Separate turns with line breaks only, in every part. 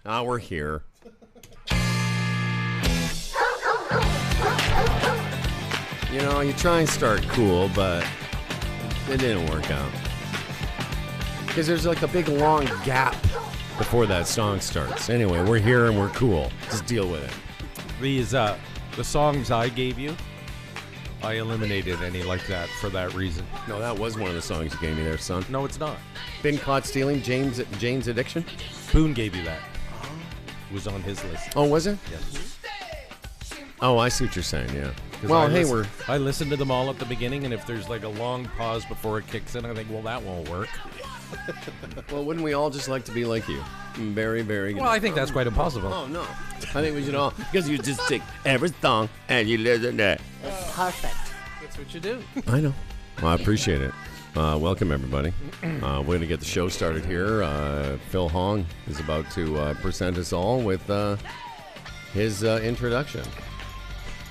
We're here. You know, you try and start cool, but it didn't work out. Because there's like a big long gap before that song starts. Anyway, we're here and we're cool. Just deal with it.
The songs I gave you, I eliminated any like that for that reason.
No, that was one of the songs you gave me there, son.
No, it's not.
Been Caught Stealing, Jane's Addiction?
Boone gave you that. It was on his list.
Oh, was it?
Yes.
Oh, I see what you're saying, yeah. Well,
I listened to them all at the beginning, and if there's like a long pause before it kicks in, I think, well, that won't work.
Well, wouldn't we all just like to be like you? Very, very good.
Well, I think that's quite impossible.
Oh, no. I think we should all, because you just take every song and you listen to it.
It's perfect.
That's what you do.
I know. Well, I appreciate it. Welcome, everybody. We're going to get the show started here. Phil Hong is about to present us all with his introduction.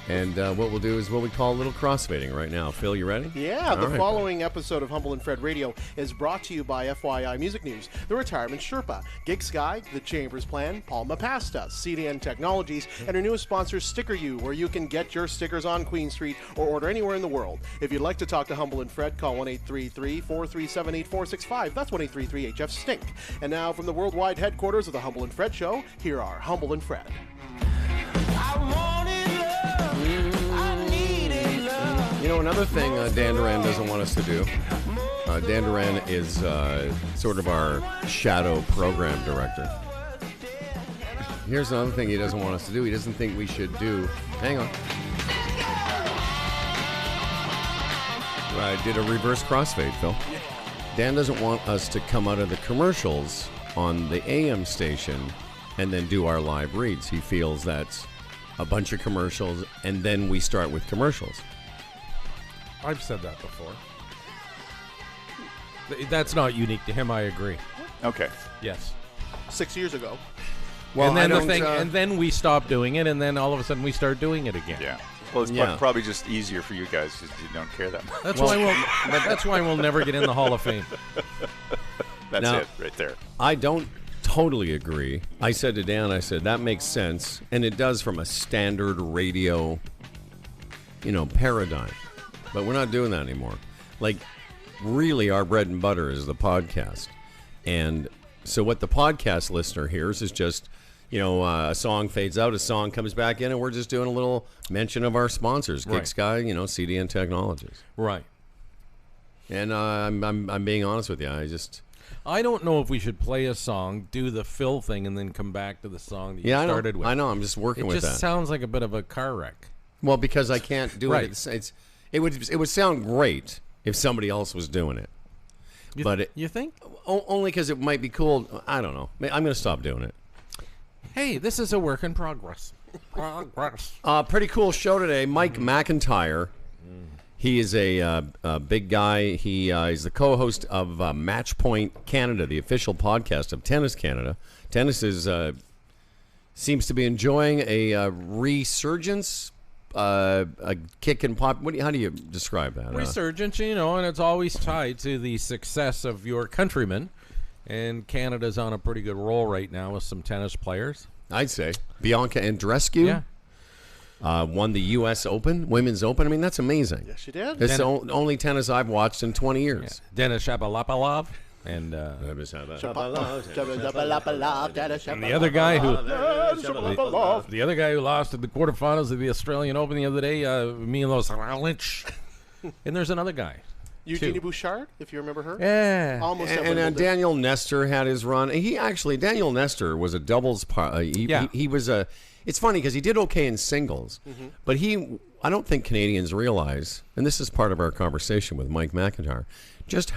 And what we'll do is what we call a little crossfading right now. Phil, you ready?
Yeah, the following episode of Humble and Fred Radio is brought to you by FYI Music News, The Retirement Sherpa, Gig Sky, The Chambers Plan, Palma Pasta, CDN Technologies, and our newest sponsor, Sticker You, where you can get your stickers on Queen Street or order anywhere in the world. If you'd like to talk to Humble and Fred, call 1-833-437-8465. That's 1-833-HF-STINK. And now from the worldwide headquarters of the Humble and Fred Show, here are Humble and Fred.
You know, another thing Dan Duran doesn't want us to do, Dan Duran is sort of our shadow program director. Here's another thing he doesn't want us to do. He doesn't think we should do. Hang on. I did a reverse crossfade, Phil. Dan doesn't want us to come out of the commercials on the AM station and then do our live reads. He feels that's a bunch of commercials, and then we start with commercials.
I've said that before. That's not unique to him. I agree.
Okay.
Yes.
6 years ago.
Well,
and then we stop doing it, and then all of a sudden we start doing it again.
Yeah. Well, it's probably just easier for you guys because you don't care that much.
That's why we'll never get in the Hall of Fame.
That's it right there.
I don't totally agree. I said to Dan, I said, that makes sense, and it does from a standard radio, paradigm. But we're not doing that anymore. Like, really, our bread and butter is the podcast. And so what the podcast listener hears is just, a song fades out, a song comes back in, and we're just doing a little mention of our sponsors, Gig Sky, CDN Technologies.
Right.
And I'm being honest with you.
I don't know if we should play a song, do the Phil thing, and then come back to the song that you started with.
I know. I'm just working with that.
It just sounds like a bit of a car wreck.
Well, because I can't do it. It would sound great if somebody else was doing it.
You think?
Only because it might be cool. I don't know. I'm going to stop doing it.
Hey, this is a work in progress.
Pretty cool show today. Mike McIntyre. He is a big guy. He is the co-host of Match Point Canada, the official podcast of Tennis Canada. Tennis seems to be enjoying a resurgence. A kick and pop. How do you describe that?
Resurgence, and it's always tied to the success of your countrymen. And Canada's on a pretty good roll right now with some tennis players.
I'd say Bianca Andreescu won the U.S. Open, Women's Open. I mean, that's amazing.
Yes, she did.
It's the only tennis I've watched in 20 years.
Yeah. Denis Shapovalov. And
the
other guy who lost in the quarterfinals of the Australian Open the other day, Milos Raonic. And there's another guy,
Eugenie Bouchard, if you remember her.
Yeah.
Almost.
And Daniel Nestor had his run. Daniel Nestor was a doubles. He was a. It's funny because he did okay in singles, but I don't think Canadians realize, and this is part of our conversation with Mike McIntyre, just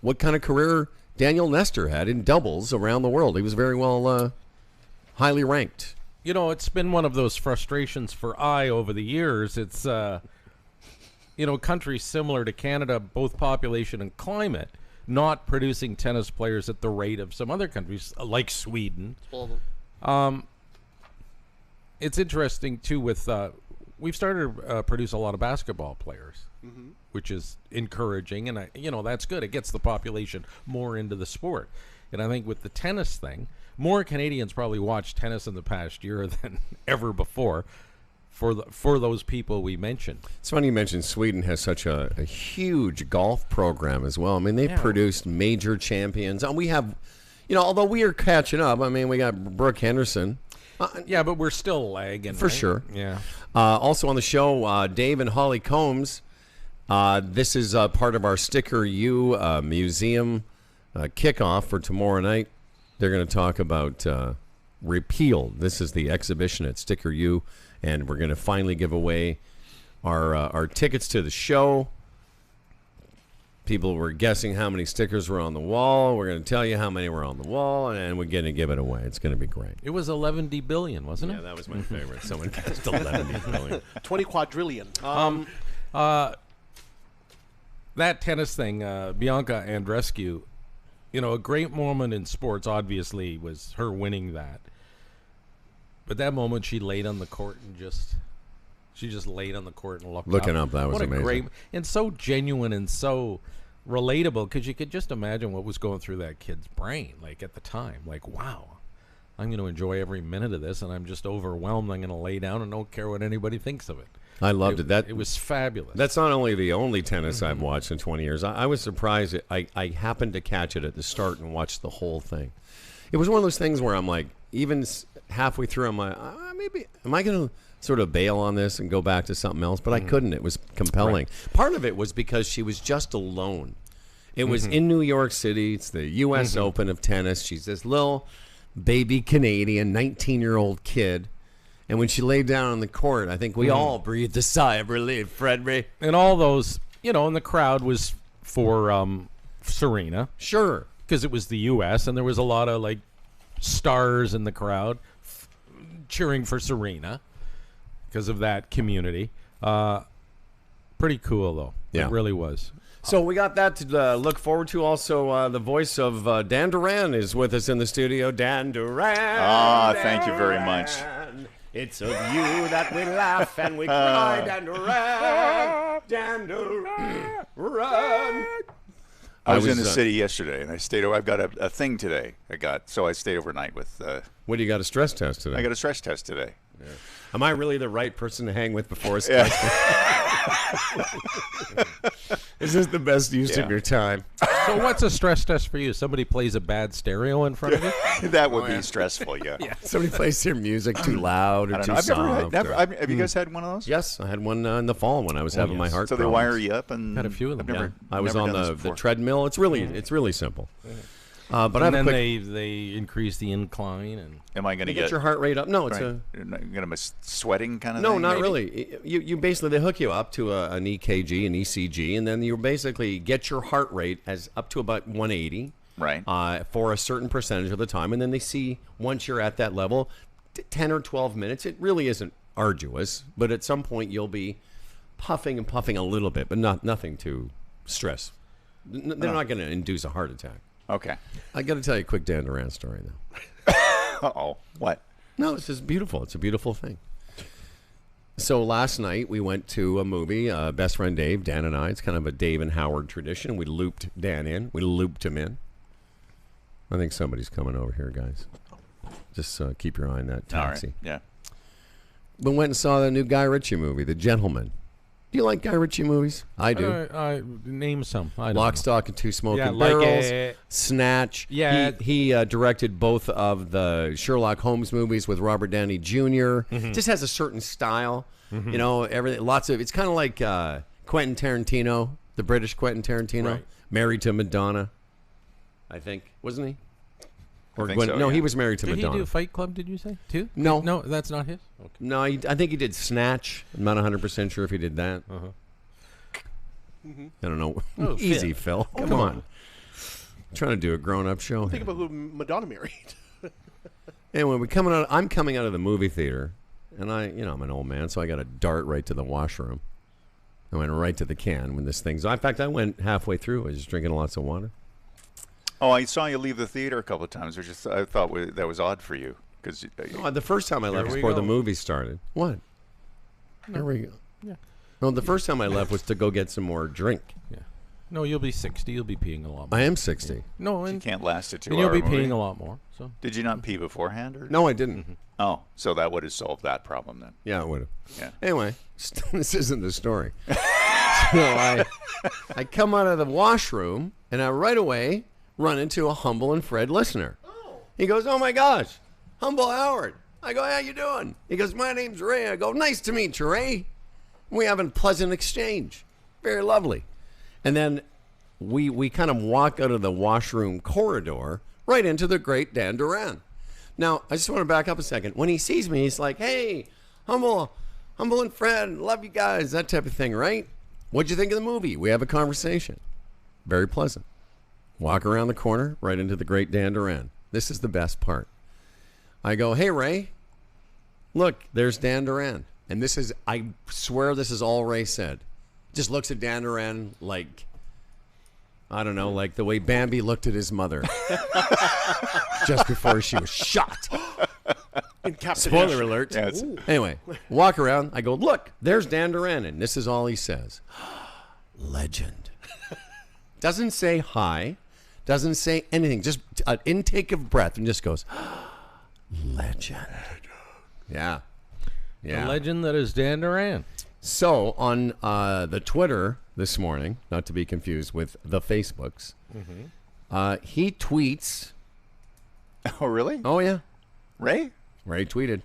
what kind of career Daniel Nestor had in doubles around the world. He was very well, highly ranked.
It's been one of those frustrations for over the years. It's, countries similar to Canada, both population and climate, not producing tennis players at the rate of some other countries, like Sweden. It's interesting, too, with we've started to produce a lot of basketball players, which is encouraging, and that's good. It gets the population more into the sport. And I think with the tennis thing, more Canadians probably watched tennis in the past year than ever before. For those people we mentioned.
It's funny you mentioned Sweden has such a huge golf program as well. I mean, they've produced major champions. And we have, although we are catching up, I mean, we got Brooke Henderson.
But we're still lagging.
For
right?
sure.
Yeah.
Also on the show, Dave and Holly Combs. This is part of our Sticker U museum kickoff for tomorrow night. They're going to talk about repeal. This is the exhibition at Sticker U. And we're going to finally give away our tickets to the show. People were guessing how many stickers were on the wall. We're going to tell you how many were on the wall, and we're going to give it away. It's going to be great.
It was 11 billion, wasn't it?
Yeah, that was my favorite. Someone guessed 11 billion.
20 quadrillion.
That tennis thing, Bianca Andreescu, a great moment in sports, obviously, was her winning that. But that moment, she laid on the court and just laid on the court and
looking up. That was amazing.
Great, and so genuine and so relatable, because you could just imagine what was going through that kid's brain, like at the time. Like, wow, I'm going to enjoy every minute of this, and I'm just overwhelmed. I'm going to lay down and don't care what anybody thinks of it.
I loved it.
It was fabulous.
That's not only the only tennis I've watched in 20 years. I was surprised. I happened to catch it at the start and watch the whole thing. It was one of those things where I'm like, even halfway through, I'm like, maybe, am I going to sort of bail on this and go back to something else? But I couldn't. It was compelling. Right. Part of it was because she was just alone. It was in New York City. It's the U.S. Open of tennis. She's this little baby Canadian, 19-year-old kid. And when she laid down on the court, I think we all breathed a sigh of relief, Fredry.
And all those, and the crowd was for Serena.
Sure.
Because it was the U.S., and there was a lot of, stars in the crowd cheering for Serena because of that community. Pretty cool, though.
Yeah.
It really was.
So we got that to look forward to. Also, the voice of Dan Duran is with us in the studio. Dan Duran.
Thank you very much.
It's of you that we laugh and we cry. Dan Duran. Dan Duran.
I was in the city yesterday, and I stayed over. I've got a thing today. So I stayed overnight with.
What do you got, a stress test today?
I got a stress test today.
Yeah. Am I really the right person to hang with before a
Yeah.
Is this the best use of your time?
So what's a stress test for you? Somebody plays a bad stereo in front of you?
That would be stressful, yeah.
Somebody plays their music too loud or too soft.
Have you guys had one of those?
Yes, I had one in the fall when I was having my heart
So
problems.
they wire you up and
had a few of them.
I was on the treadmill. It's really simple. But
and then they increase the incline and.
Am I going to
get your heart rate up? No, it's
going to be sweating kind of
no,
thing?
No, not really. You basically, they hook you up to an EKG, an ECG, and then you basically get your heart rate as up to about 180.
Right.
For a certain percentage of the time, and then they see once you're at that level, 10 or 12 minutes. It really isn't arduous, but at some point you'll be puffing a little bit, but nothing to stress. They're not going to induce a heart attack.
Okay.
I got to tell you a quick Dan Duran story, though.
Uh-oh. What?
No, it's just beautiful. It's a beautiful thing. So last night we went to a movie, Best Friend Dave, Dan and I. It's kind of a Dave and Howard tradition. We looped Dan in. We looped him in. I think somebody's coming over here, guys. Just keep your eye on that taxi.
All right. Yeah.
We went and saw the new Guy Ritchie movie, The Gentleman. Do you like Guy Ritchie movies? I do.
I name some. I don't
Lock,
know.
Stock, and Two Smoking
like
Barrels. Snatch.
Yeah.
He directed both of the Sherlock Holmes movies with Robert Downey Jr. Just has a certain style. Everything. It's kind of like Quentin Tarantino, the British Quentin Tarantino,
right.
Married to Madonna. I think, wasn't he? Or
think so,
no,
yeah.
he was married to
Did
Madonna.
he do Fight Club, did you say, too?
No.
No, that's not his? Okay.
No, I think he did Snatch. I'm not 100% sure if he did that. I don't know.
Oh,
Easy,
shit.
Phil. Come on. I'm trying to do a grown-up show.
Think about who Madonna married.
Anyway, I'm coming out of the movie theater, and I'm an old man, so I got to dart right to the washroom. I went right to the can when this thing's. In fact, I went halfway through. I was just drinking lots of water.
Oh, I saw you leave the theater a couple of times. I thought that was odd for you. Cause,
The first time I left before the movie started. What? There we go.
Yeah.
Well, the first time I left was to go get some more drink.
Yeah. No, you'll be 60. You'll be peeing a lot more.
I am 60.
No,
You
and,
can't last a 2
and
hour
you'll be
movie.
peeing a lot more. So
Did you not pee beforehand? Or?
No, I didn't.
Oh, so that would have solved that problem then.
Yeah, it would have.
Yeah.
Anyway, this isn't the story. So I come out of the washroom, and I right away run into a Humble and Fred listener. He goes, "Oh my gosh, Humble Howard." I go, "How you doing?" He goes, "My name's Ray." I go, "Nice to meet you, Ray." We have a pleasant exchange. Very lovely. And then we kind of walk out of the washroom corridor right into the great Dan Duran. Now, I just want to back up a second. When he sees me, he's like, "Hey, Humble and Fred, love you guys," that type of thing, right? What'd you think of the movie? We have a conversation. Very pleasant. Walk around the corner, right into the great Dan Duran. This is the best part. I go, "Hey, Ray, look, there's Dan Duran." And this is, I swear this is all Ray said. Just looks at Dan Duran like, I don't know, like the way Bambi looked at his mother just before she was shot. Spoiler alert.
Yeah,
Anyway, walk around. I go, "Look, there's Dan Duran." And this is all he says. Legend. Doesn't say hi. Doesn't say anything. Just an intake of breath and just goes, legend. Yeah. Yeah.
the legend that is Dan Duran.
So on the Twitter this morning, not to be confused with the Facebooks, he tweets.
Oh, really?
Oh, yeah.
Ray?
Ray tweeted.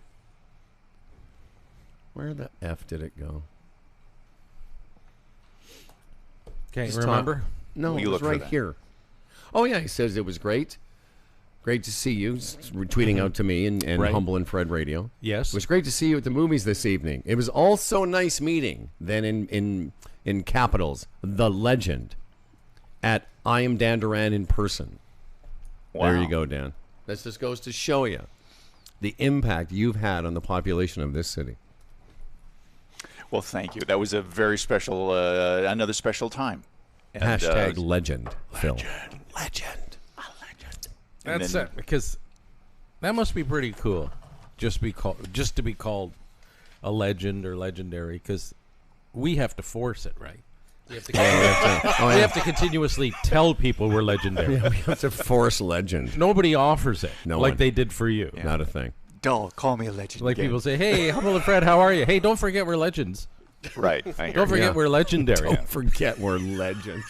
Where the F did it go?
Can't
Just
remember.
No,
Will you
it was
look for
right
that?
here. Oh, yeah. He says it was great. Great to see you. Tweeting out to me and
Right.
Humble and Fred Radio.
Yes.
It was great to see you at the movies this evening. It was also nice meeting. Then in capitals, the legend at I Am Dan Duran in person.
Wow.
There you go, Dan. This just goes to show you the impact you've had on the population of this city.
Well, thank you. That was a very special, another special time. And,
Hashtag legend, Phil.
legend. And
That's
then-
it, because that must be pretty cool. Just to be called a legend or legendary, because we have to force it, right? We have to, we have to continuously tell people we're legendary.
We have to force legend.
Nobody offers it
No
like
one.
they did for you.
Not a thing.
Dull, call me a legend.
Like
again.
people say, "Hey, Humble and Fred, how are you?" Hey, don't forget we're legends.
Right. I hear
Don't
you.
forget
Yeah.
we're legendary.
Don't forget we're legends.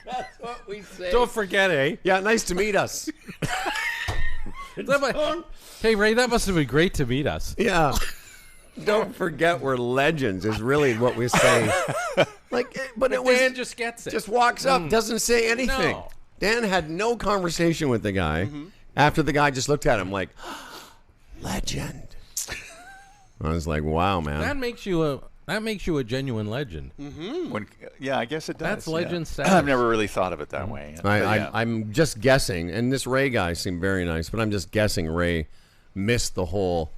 That's what we say.
Don't forget, eh?
Yeah, nice to meet us.
Hey, Ray, that must have been great to meet us.
Yeah. Don't forget we're legends is really what we say. But it was
Dan just gets it.
just walks up, doesn't say anything.
No.
Dan had no conversation with the guy after the guy just looked at him like, legend. I was like, wow, man.
That makes you a genuine legend.
Yeah, I guess it does.
That's
yeah.
legend status.
I've never really thought of it that way. But yeah.
I'm just guessing, and this Ray guy seemed very nice, but I'm just guessing Ray missed the whole,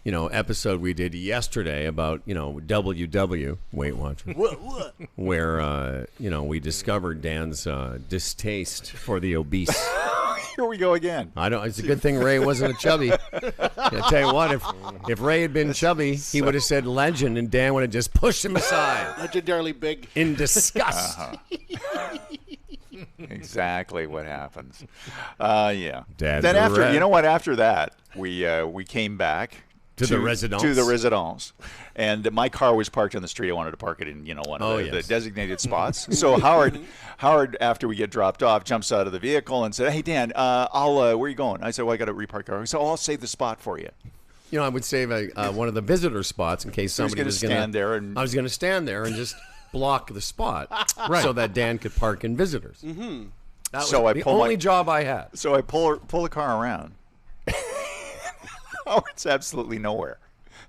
episode we did yesterday about, WW, Weight Watchers, where, we discovered Dan's distaste for the obese.
Here we go again.
It's a good thing Ray wasn't a chubby. I tell you what, if Ray had been chubby, he would have said legend, and Dan would have just pushed him aside
Legendarily big.
in disgust.
Exactly what happens. Yeah.
Dad
then after,
Duran.
after that, we came back
To the residence?
To the residence, and my car was parked on the street. I wanted to park it in, one of the
yes.
designated spots. So Howard, after we get dropped off, jumps out of the vehicle and said, "Hey Dan, where are you going?" I said, "Well, I got to repark the car." He said, "Oh, I'll save the spot for you."
I would save one of the visitor spots in case somebody
gonna
was going to
stand there and-
I was going to stand there and just block the spot so that Dan could park in visitors. Mm-hmm. That was
So I
the
pull my-
only job I had.
So I pull the car around. Howard's absolutely nowhere.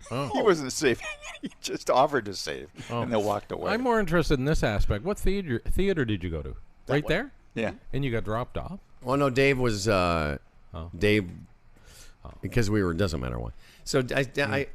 He wasn't safe. He just offered to save, and then walked away.
I'm more interested in this aspect. What theater did you go to? Right
one.
there?
Yeah.
And you got dropped off?
Well, no, Dave was Dave because we were. Doesn't matter why. So I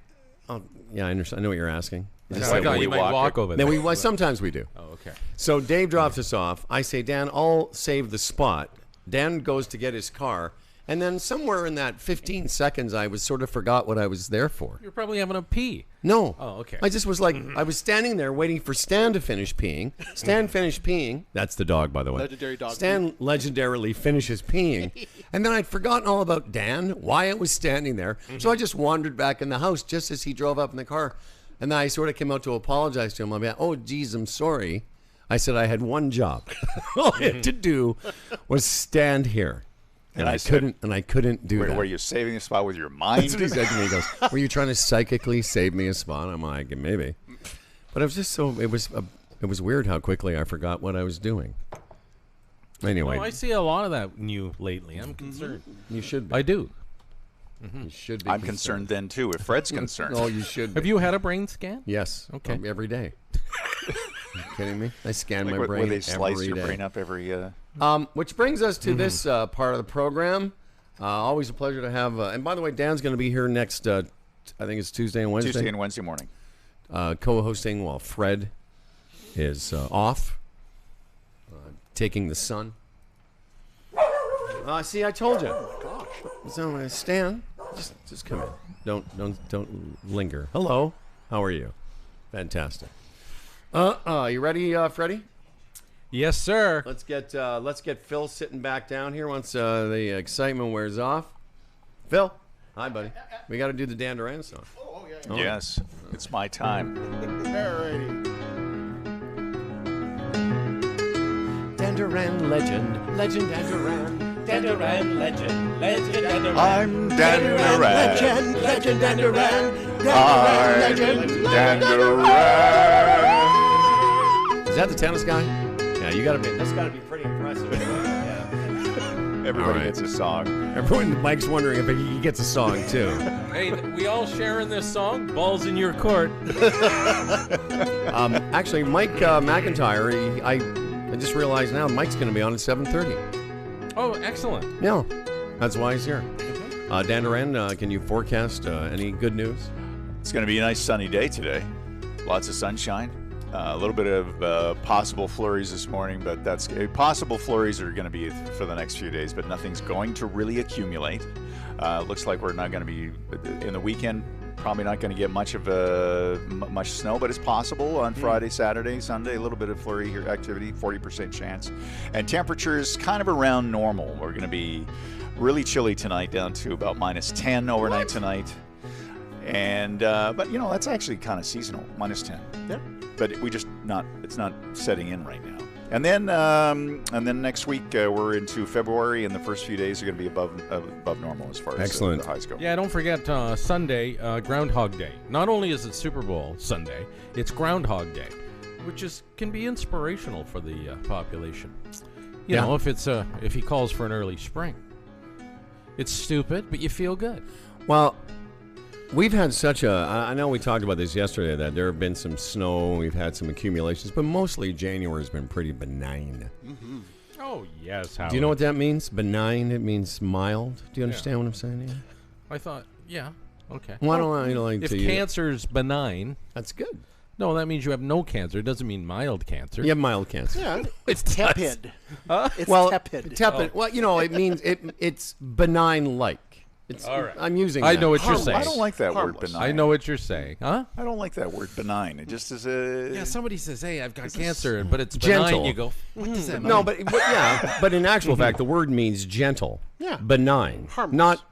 understand. I know what you're asking.
Just
I
like
thought
when
you
we
might
walk
walk over
Then
there.
sometimes we do.
Oh, okay.
So Dave drops us off. I say, Dan, I'll save the spot. Dan goes to get his car, And then somewhere in that 15 seconds, I was sort of forgot what I was there for.
You're probably having a pee.
No.
Oh, okay.
I just was like, I was standing there waiting for Stan to finish peeing. Stan finished peeing. That's the dog, by the way.
Legendary dog.
Stan legendarily finishes peeing. And then I'd forgotten all about Dan, why I was standing there. So I just wandered back in the house just as he drove up in the car. And then I sort of came out to apologize to him. I'm like, oh, geez, I'm sorry. I said I had one job. All I had to do was stand here. And I couldn't do that.
Were you saving a spot with your mind?
That's what he said to me. He goes, were you trying to psychically save me a spot? I'm like, maybe. But it was just so, it was weird how quickly I forgot what I was doing. Anyway.
Well, I see a lot of that new lately. I'm concerned.
You should be.
I do.
You should be.
I'm concerned then, too, if Fred's concerned.
Oh, you should be.
Have you had a brain scan?
Yes.
Okay.
Every day. Are you kidding me? I scan my
Where
brain
they slice
every
your
day.
brain up every...
Which brings us to this part of the program. Always a pleasure to have. And by the way, Dan's going to be here next. I think it's Tuesday and Wednesday.
Tuesday and Wednesday morning.
Co-hosting while Fred is off, taking the sun. See, I told you. Oh my gosh. So Stan, just come in. Don't linger. Hello. How are you? Fantastic. You ready, Freddie?
Yes, sir.
Let's get Phil sitting back down here once the excitement wears off. Phil, hi, buddy. We got to do the Dan Duran song.
Oh, yeah.
Oh.
Yes, it's my time.
Alrighty.
Dan Duran, legend Dan Duran.
Dan Duran, legend Dan Duran.
I'm Dan Duran.
Legend Dan Duran.
I'm Dan Duran.
Is that the tennis guy? Yeah, that's got to be pretty impressive. Yeah.
Everybody
All right.
gets a song.
Everyone, Mike's wondering if he gets a song too.
Hey, we all sharing this song. Ball's in your court.
Actually, Mike McIntyre, I just realized now Mike's going to be on at 7:30.
Oh, excellent.
Yeah, that's why he's here. Dan Duran, can you forecast any good news?
It's going to be a nice sunny day today. Lots of sunshine. A little bit of possible flurries this morning, but that's possible flurries are going to be for the next few days, but nothing's going to really accumulate. Looks like we're not going to be in the weekend. Probably not going to get much of much snow, but it's possible on Friday, Saturday, Sunday. A little bit of flurry here activity, 40% chance, and temperatures kind of around normal. We're going to be really chilly tonight, down to about -10 overnight tonight. And but you know that's actually kind of seasonal, -10.
Yeah.
But it's not setting in right now. And then next week we're into February, and the first few days are going to be above normal as far as
Excellent.
the highs go.
Yeah, don't forget Sunday, Groundhog Day. Not only is it Super Bowl Sunday, it's Groundhog Day, which can be inspirational for the population. You know, if he calls for an early spring, it's stupid, but you feel good.
Well, we've had I know we talked about this yesterday, that there have been some snow, we've had some accumulations, but mostly January has been pretty benign.
Mm-hmm.
Oh, yes. Howard.
Do you know what that means? Benign, it means mild. Do you understand what I'm saying here?
I thought, yeah, okay.
Why don't I like
If
to
cancer's benign,
That's good.
no, that means you have no cancer. It doesn't mean mild cancer.
You have mild cancer.
Yeah. It's tepid. It's
Well,
tepid.
tepid. Well, you know, it means it's benign-like. It's,
All right.
I'm using
I
that.
know what you're saying.
I don't like that word
Harmless.
benign.
I know what you're saying. Huh?
I don't like that word benign. It just is a.
Yeah, somebody says, hey, I've got cancer, but it's
gentle.
benign. You go, what does that mean?
No, but but in actual fact, the word means gentle.
Yeah.
Benign.
Harmless.
Not.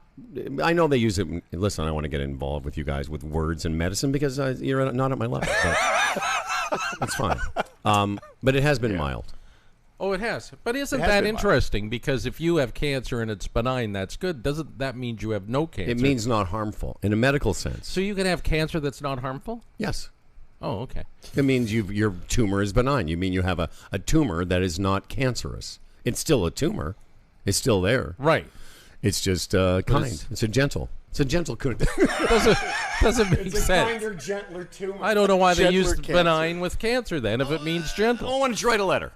I know they use it. Listen, I don't want to get involved with you guys with words and medicine because you're not at my level. But that's fine. But it has been mild.
Oh, it has. But isn't
has
that
been
interesting? Because if you have cancer and it's benign, that's good. Doesn't that mean you have no cancer?
It means not harmful in a medical sense.
So you can have cancer that's not harmful?
Yes.
Oh, okay.
It means your tumor is benign. You mean you have a tumor that is not cancerous. It's still a tumor. It's still there.
Right.
It's just kind.
it's-
It's a gentle. It's a gentle.
Doesn't make sense.
gentler tumor.
I don't know why they
Gentler
used
cancer.
benign with cancer then if it means gentle.
Oh, why don't you write a letter?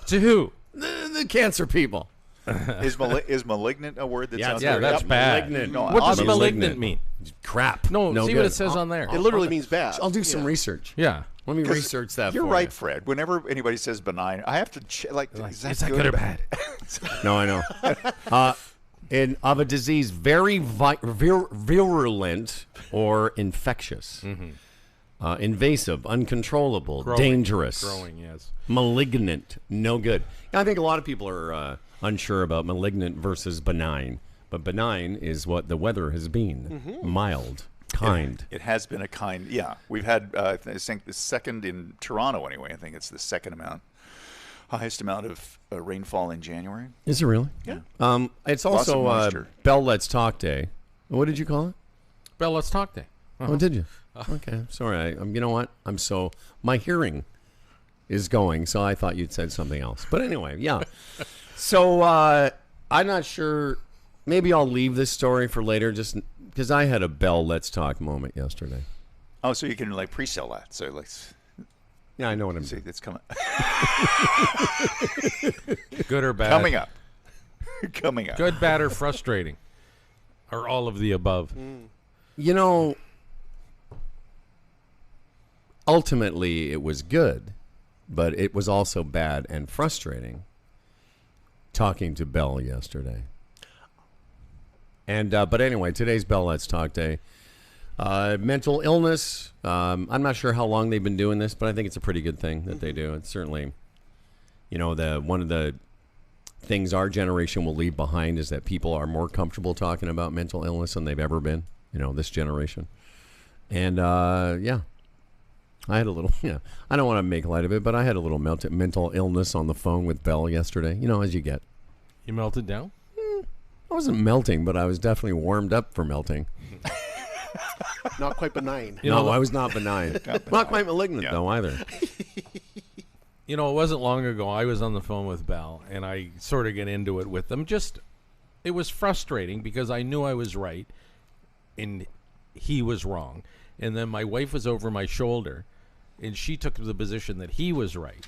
To who?
The cancer people.
Is malignant a word that sounds
Yeah,
very
that's bad.
Malignant.
No,
What does
obviously-
malignant mean?
Crap.
No, see
good.
what it says on there.
It literally means bad.
I'll do some research.
Yeah.
Let me research that.
You're
for
right,
you.
Fred. Whenever anybody says benign, I have to check. Is that
Is that
good
good or bad?
No, I know. of a disease very virulent or infectious, invasive, uncontrollable, dangerous,
growing, yes,
malignant, no good. I think a lot of people are unsure about malignant versus benign, but benign is what the weather has been, mild. Kind.
It has been a kind. Yeah, we've had. I think the second in Toronto anyway. I think it's the highest amount of rainfall in January.
Is it really?
Yeah.
It's
Lots of
also
moisture.
Bell Let's Talk Day. What did you call it?
Bell, let's talk day.
Oh, did you? Okay, sorry. You know what? My hearing is going, so I thought you'd said something else. But anyway, yeah. So I'm not sure. Maybe I'll leave this story for later, just because I had a Bell Let's Talk moment yesterday.
Oh, so you can like pre-sell that. So like,
Yeah, I know what I'm
see,
saying.
it's coming.
Good or bad?
Coming up. Coming up.
Good, bad, or frustrating? Or all of the above?
You know, ultimately it was good, but it was also bad and frustrating talking to Bell yesterday. And but anyway, today's Bell Let's Talk Day. Mental illness. I'm not sure how long they've been doing this, but I think it's a pretty good thing that they do. It's certainly, one of the things our generation will leave behind is that people are more comfortable talking about mental illness than they've ever been. This generation. And yeah, I had a little. Yeah, I don't want to make light of it, but I had a little mental illness on the phone with Bell yesterday. As you get.
You melted down?
I wasn't melting, but I was definitely warmed up for melting.
Not quite benign.
No, I was not benign. Not quite malignant, though, either.
It wasn't long ago. I was on the phone with Bell, and I sort of get into it with them. It was frustrating because I knew I was right, and he was wrong. And then my wife was over my shoulder, and she took the position that he was right.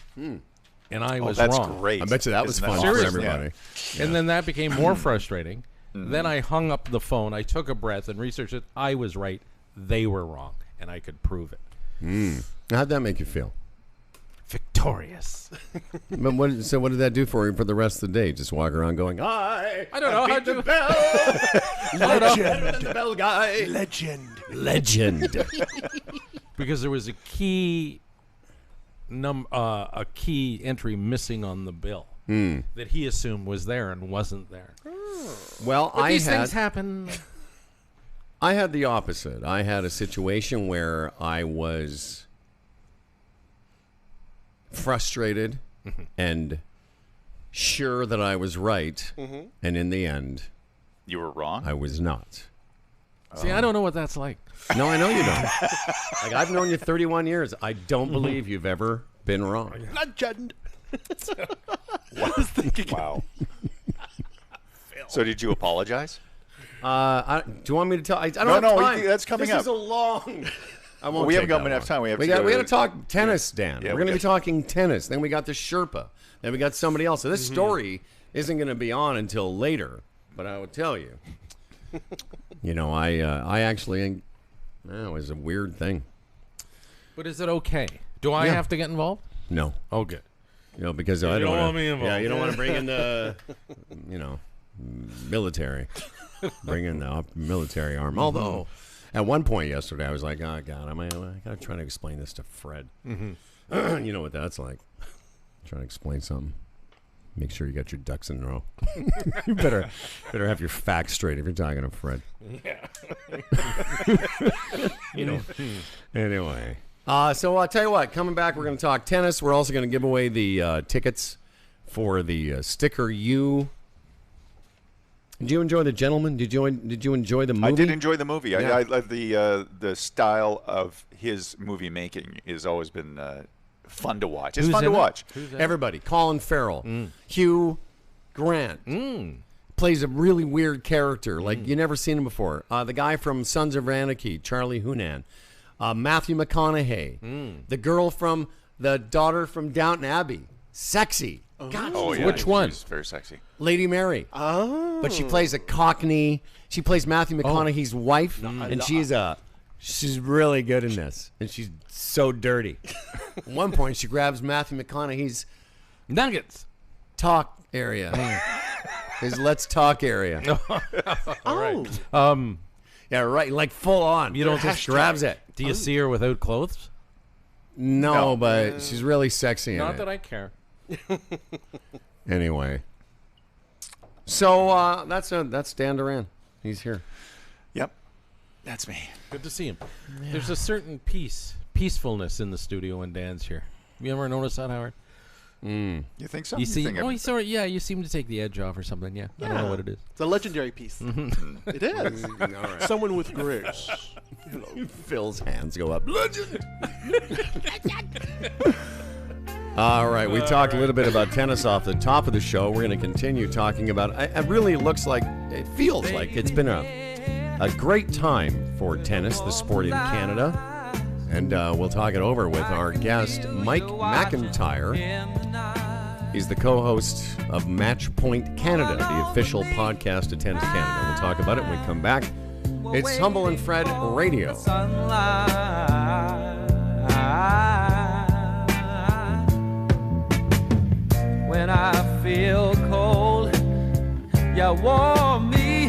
And I was
that's
wrong.
Great.
I bet you that was fun for
Seriously.
everybody.
Yeah. And then that became more frustrating. Then I hung up the phone. I took a breath and researched it. I was right. They were wrong. And I could prove it.
How'd that make you feel?
Victorious.
But what did that do for you for the rest of the day? Just walk around going, I
don't know.
beat the Bell.
Legend.
The Bell guy.
Legend.
Because there was a key entry missing on the bill that he assumed was there and wasn't there.
Well,
But these things happen.
I had the opposite. I had a situation where I was frustrated and sure that I was right, and in the end,
You were wrong.
I was not.
See, I don't know what that's like.
No, I know you don't. Like, I've known you 31 years. I don't believe you've ever been wrong.
Legend.
Wow. So did you apologize?
Do you want me to tell? I don't have time.
That's coming
this
up.
is a long. I won't.
We
take
haven't got
that
enough
long.
time.
We got to talk tennis, Dan.
Yeah,
We're going to be talking tennis. Then we got the Sherpa. Then we got somebody else. So this story isn't going to be on until later. But I will tell you. I actually. It was a weird thing.
But is it okay? Do I have to get involved?
No.
Oh, good.
Because I don't
want me involved.
Yeah, you don't want to bring in the, military. Bring in the military arm. Although, at one point yesterday, I was like, oh, God, I got to try to explain this to Fred. You know what that's like. Trying to explain something. Make sure you got your ducks in a row. You better have your facts straight if you're talking to Fred. Yeah. Anyway. So I'll tell you what. Coming back, we're going to talk tennis. We're also going to give away the tickets for the Sticker U. Did you enjoy The Gentleman? Did you enjoy the movie?
I did enjoy the movie.
Yeah.
I love the style of his movie making has always been fun to watch. It's
Who's
fun to
in it?
watch.
Everybody. Colin Farrell. Hugh Grant. Plays a really weird character. Like, you never seen him before. The guy from Sons of Anarchy, Charlie Hunnam. Matthew McConaughey. The girl from the daughter from Downton Abbey. Sexy. God,
Oh yeah,
Which one?
She's very sexy.
Lady Mary.
Oh.
But she plays a Cockney. She plays Matthew McConaughey's wife, and she's really good in this, and she's so dirty. At one point, she grabs Matthew McConaughey's
Nuggets.
talk area. His let's talk area.
Oh,
Yeah, right. Like full on.
You don't
just grabs it.
Do you see her without clothes?
No, but she's really sexy in
Not
it.
that I care.
Anyway. So that's Dan Duran. He's here.
Yep, that's me.
Good to see him. There's a certain peacefulness in the studio when Dan's here. You ever noticed that, Howard?
You think so?
You see?
think
Oh, sorry. Yeah, you seem to take the edge off or something. Yeah, I don't know what it is.
it's a legendary piece. It is.
All right.
Someone with grace.
Phil's hands go up. Legend. All right, we talked a little bit about tennis off the top of the show. We're going to continue talking about it. Really looks like, it feels like it's been a great time for tennis, the sport in Canada. And we'll talk it over with our guest, Mike McIntyre. He's the co-host of Match Point Canada, the official podcast of Tennis Canada. We'll talk about it when we come back. It's Humble and Fred Radio.
When I feel cold, you warm me.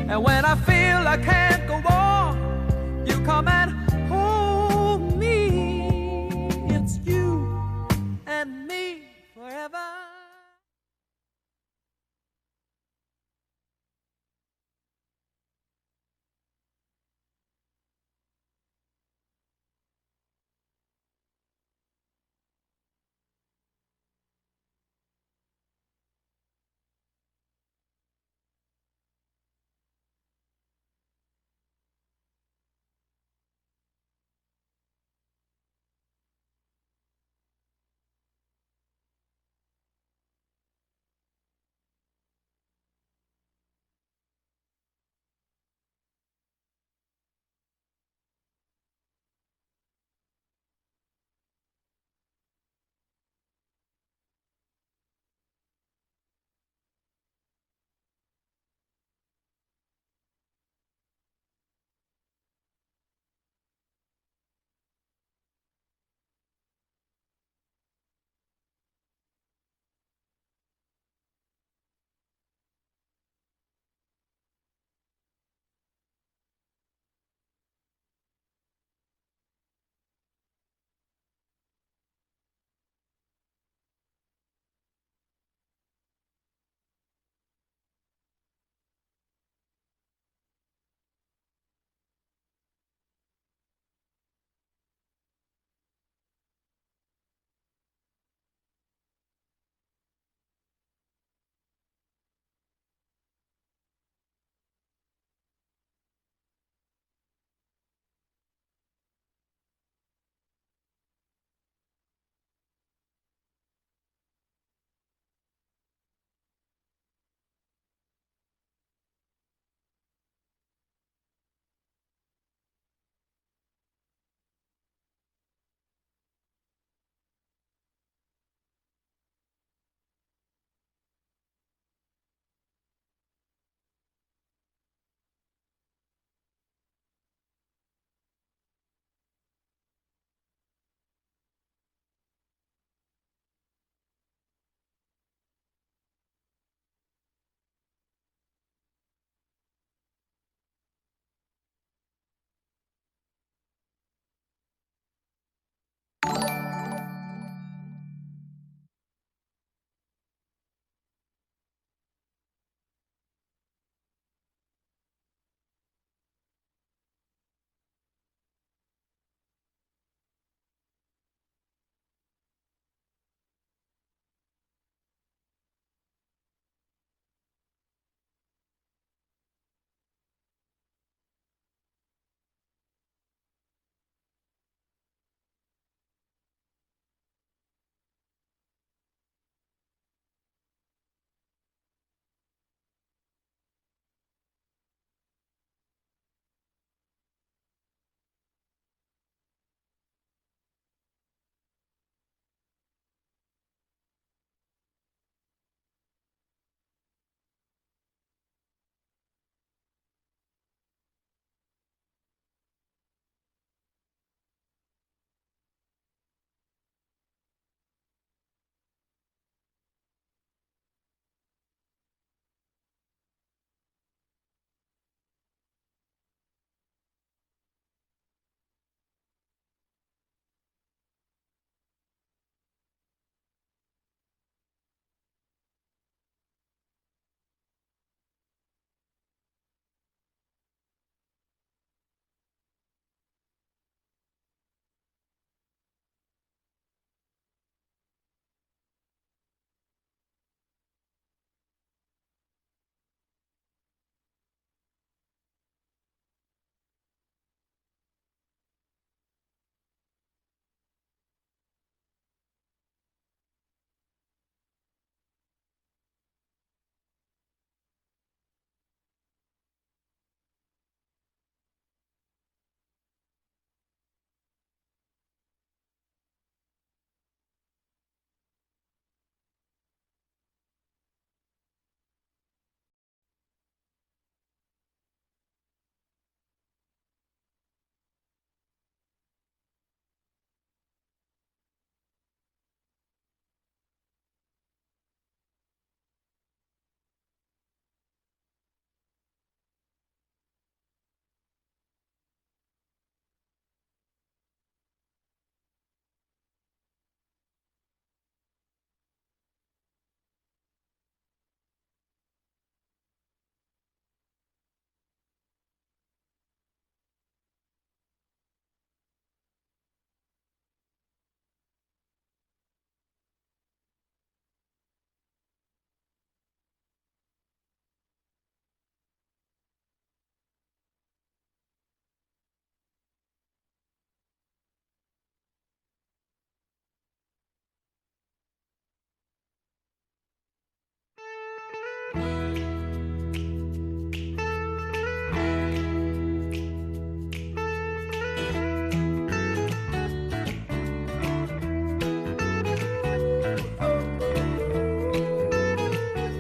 And when I feel I can't go on, you come and hold me. It's you and me forever.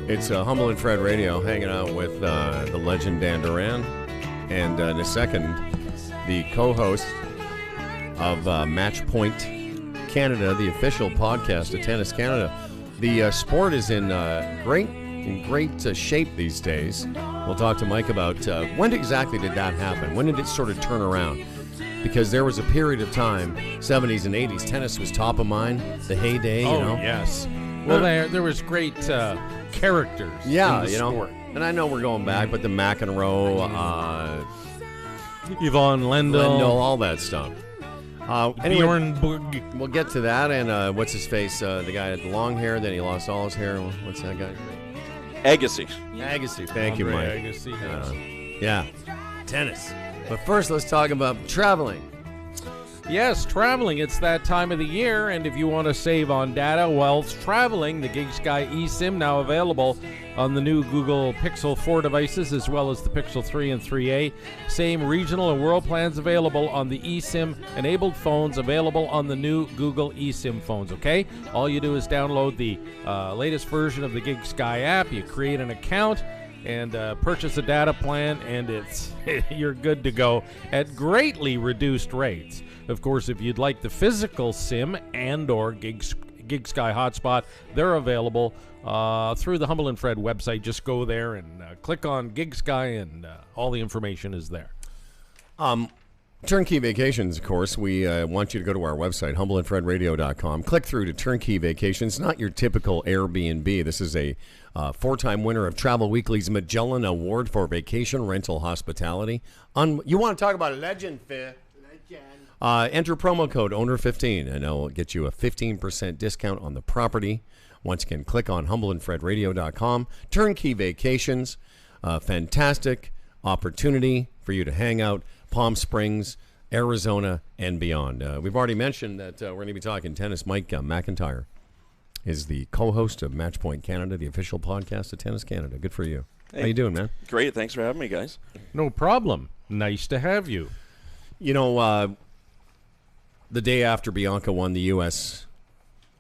It's Humble and Fred Radio, hanging out with the legend Dan Duran, and in a second, the co-host of Match Point Canada, the official podcast of Tennis Canada. The sport is in great shape these days. We'll talk to Mike about when exactly did that happen? When did it sort of turn around? Because there was a period of time, 70s and 80s, tennis was top of mind, the heyday, you know?
Yes. Well, there was great characters in the sport.
And I know we're going back, but the McEnroe,
Yvonne Lendl,
all that stuff. Anyway,
Bjorn Borg.
we'll get to that, and what's his face? The guy had the long hair, then he lost all his hair. What's that guy?
Agassi.
Agassi. Thank you,
Andre
Mike.
Agassi,
Yeah, tennis. But first, let's talk about traveling.
Yes, traveling. It's that time of the year, and if you want to save on data whilst traveling, the GigSky eSIM now available on the new Google Pixel 4 devices as well as the Pixel 3 and 3A. Same regional and world plans available on the eSIM-enabled phones available on the new Google eSIM phones, okay? All you do is download the latest version of the GigSky app, you create an account, and purchase a data plan, and it's you're good to go at greatly reduced rates. Of course, if you'd like the physical SIM and or GigSky hotspot, they're available through the Humble and Fred website. Just go there and click on GigSky, and all the information is there.
Turnkey Vacations, of course. We want you to go to our website, humbleandfredradio.com. Click through to Turnkey Vacations. Not your typical Airbnb. This is a four-time winner of Travel Weekly's Magellan Award for Vacation Rental Hospitality. You want to talk about a legend, Phil? Enter promo code OWNER15, and it'll get you a 15% discount on the property. Once again, click on humbleandfredradio.com. Turnkey Vacations, fantastic opportunity for you to hang out, Palm Springs, Arizona, and beyond. We've already mentioned that we're going to be talking tennis. Mike McIntyre is the co-host of Match Point Canada, the official podcast of Tennis Canada. Good for you.
Hey,
how you doing, man?
Great. Thanks for having me, guys.
No problem. Nice to have you.
You know, the day after Bianca won the U.S.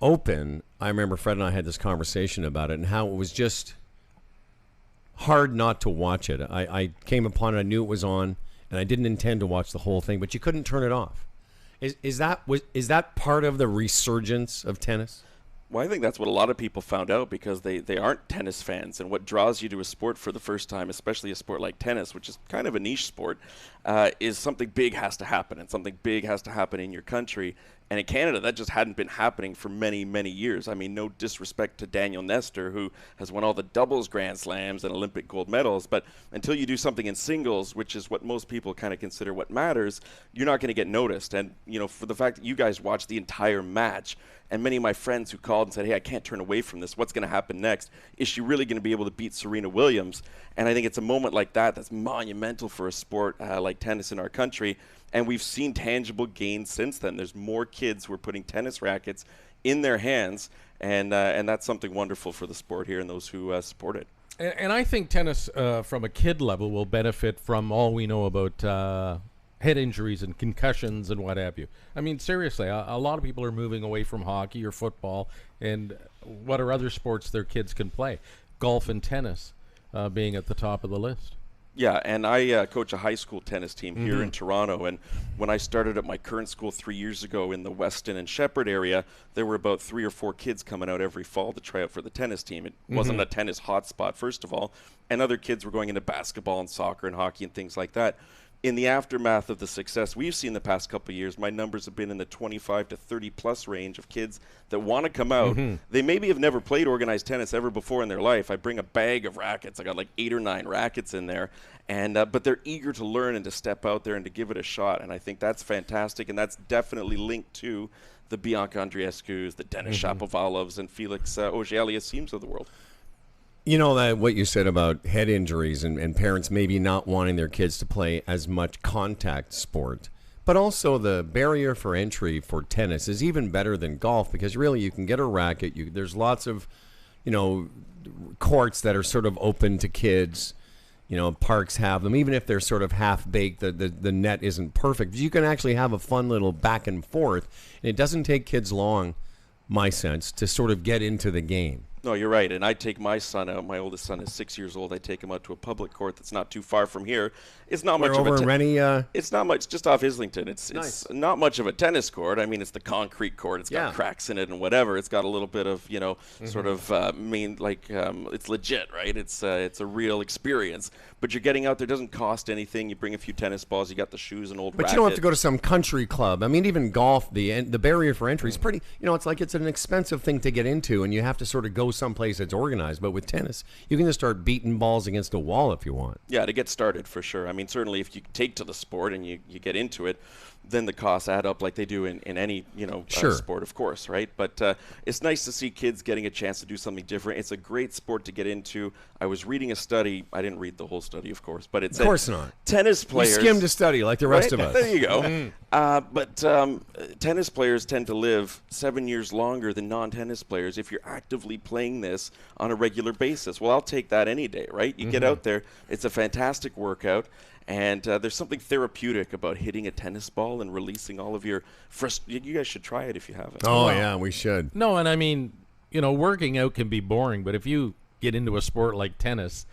Open, I remember Fred and I had this conversation about it and how it was just hard not to watch it. I came upon it, I knew it was on, and I didn't intend to watch the whole thing, but you couldn't turn it off. Is that part of the resurgence of tennis?
Well, I think that's what a lot of people found out because they aren't tennis fans. And what draws you to a sport for the first time, especially a sport like tennis, which is kind of a niche sport, is something big has to happen. And something big has to happen in your country. And in Canada, that just hadn't been happening for many, many years. I mean, no disrespect to Daniel Nestor, who has won all the doubles Grand Slams and Olympic gold medals. But until you do something in singles, which is what most people kind of consider what matters, you're not going to get noticed. And, you know, for the fact that you guys watched the entire match, and many of my friends who called and said, hey, I can't turn away from this. What's going to happen next? Is she really going to be able to beat Serena Williams? And I think it's a moment like that that's monumental for a sport like tennis in our country. And we've seen tangible gains since then. There's more kids who are putting tennis rackets in their hands, and that's something wonderful for the sport here and those who support it.
And I think tennis, from a kid level, will benefit from all we know about head injuries and concussions and what have you. I mean, seriously, a lot of people are moving away from hockey or football, and what are other sports their kids can play? Golf and tennis being at the top of the list.
Yeah, and I coach a high school tennis team here in Toronto, and when I started at my current school 3 years ago in the Weston and Shepherd area, there were about 3 or 4 kids coming out every fall to try out for the tennis team. It wasn't a tennis hotspot, first of all, and other kids were going into basketball and soccer and hockey and things like that. In the aftermath of the success we've seen the past couple of years, my numbers have been in the 25 to 30 plus range of kids that want to come out. They maybe have never played organized tennis ever before in their life. I bring a bag of rackets. I got like 8 or 9 rackets in there, and but they're eager to learn and to step out there and to give it a shot. And I think that's fantastic, and that's definitely linked to the Bianca Andreescu's, the Denis Shapovalovs, and Felix Auger-Aliassimes of the world.
You know, that what you said about head injuries and parents maybe not wanting their kids to play as much contact sport, but also the barrier for entry for tennis is even better than golf because really you can get a racket. There's lots of, you know, courts that are sort of open to kids. You know, parks have them, even if they're sort of half-baked, the net isn't perfect. You can actually have a fun little back and forth, and it doesn't take kids long, my sense, to sort of get into the game.
No, you're right. And I take my son out. My oldest son is 6 years old. I take him out to a public court that's not too far from here. It's not much of a it's not much, just off Islington. It's not much of a tennis court. I mean, it's the concrete court. It's got cracks in it and whatever. It's got a little bit of, sort of it's legit, right? It's a real experience. But you're getting out there. It doesn't cost anything. You bring a few tennis balls. You got the shoes and old racket.
But you don't have to go to some country club. I mean, even golf, the barrier for entry is pretty, it's an expensive thing to get into, and you have to sort of go someplace that's organized. But with tennis, you can just start beating balls against a wall if you want.
Yeah, to get started, for sure. I mean, certainly if you take to the sport and you get into it, then the costs add up like they do in any sport, of course, right? But it's nice to see kids getting a chance to do something different. It's a great sport to get into. I was reading a study. I didn't read the whole study, of course, but it said,
of course not.
Tennis players.
You skimmed a study like the rest of us.
There you go. But tennis players tend to live 7 years longer than non-tennis players if you're actively playing this on a regular basis. Well, I'll take that any day, right? You get out there. It's a fantastic workout. And there's something therapeutic about hitting a tennis ball and releasing all of your You guys should try it if you haven't.
Oh, yeah, we should.
No, and I mean, working out can be boring, but if you get into a sport like tennis,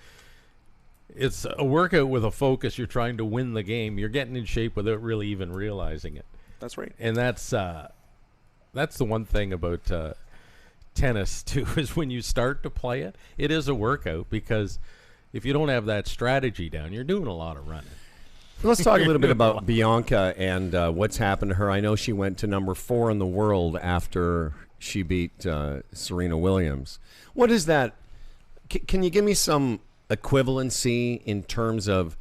it's a workout with a focus. You're trying to win the game. You're getting in shape without really even realizing it.
That's right.
And that's the one thing about tennis, too, is when you start to play it, it is a workout because – if you don't have that strategy down, you're doing a lot of running.
Let's talk a little bit about Bianca and what's happened to her. I know she went to number 4 in the world after she beat Serena Williams. What is that? Can you give me some equivalency in terms of,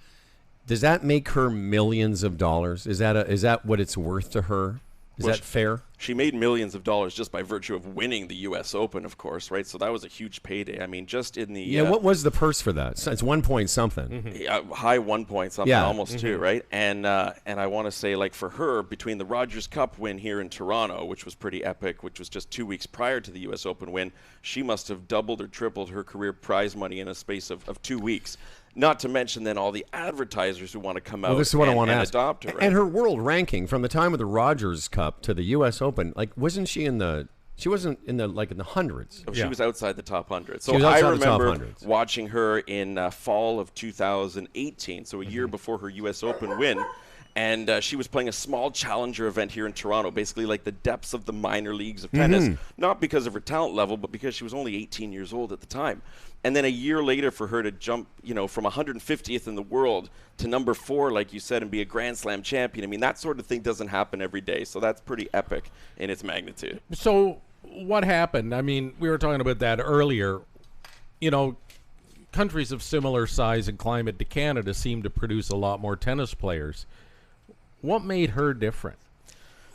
does that make her millions of dollars? Is that what it's worth to her? Is that fair?
She made millions of dollars just by virtue of winning the U.S. Open, of course, right? So that was a huge payday. I mean, just in the...
Yeah, what was the purse for that? It's 1 point something.
High 1 point something, almost 2, right? And I want to say, like, for her, between the Rogers Cup win here in Toronto, which was pretty epic, which was just 2 weeks prior to the U.S. Open win, she must have doubled or tripled her career prize money in a space of 2 weeks. Not to mention then all the advertisers who want to come out
this is what I want to ask.
Adopt her. Right?
And her world ranking from the time of the Rogers Cup to the U.S. Open, like, wasn't she in the... She wasn't in the hundreds.
Oh, she was outside the top 100. So I remember watching her in fall of 2018, so a year before her U.S. Open win. And she was playing a small challenger event here in Toronto, basically like the depths of the minor leagues of tennis, not because of her talent level, but because she was only 18 years old at the time. And then a year later for her to jump, from 150th in the world to number 4, like you said, and be a Grand Slam champion. I mean, that sort of thing doesn't happen every day. So that's pretty epic in its magnitude.
So what happened? I mean, we were talking about that earlier. Countries of similar size and climate to Canada seem to produce a lot more tennis players. What made her different?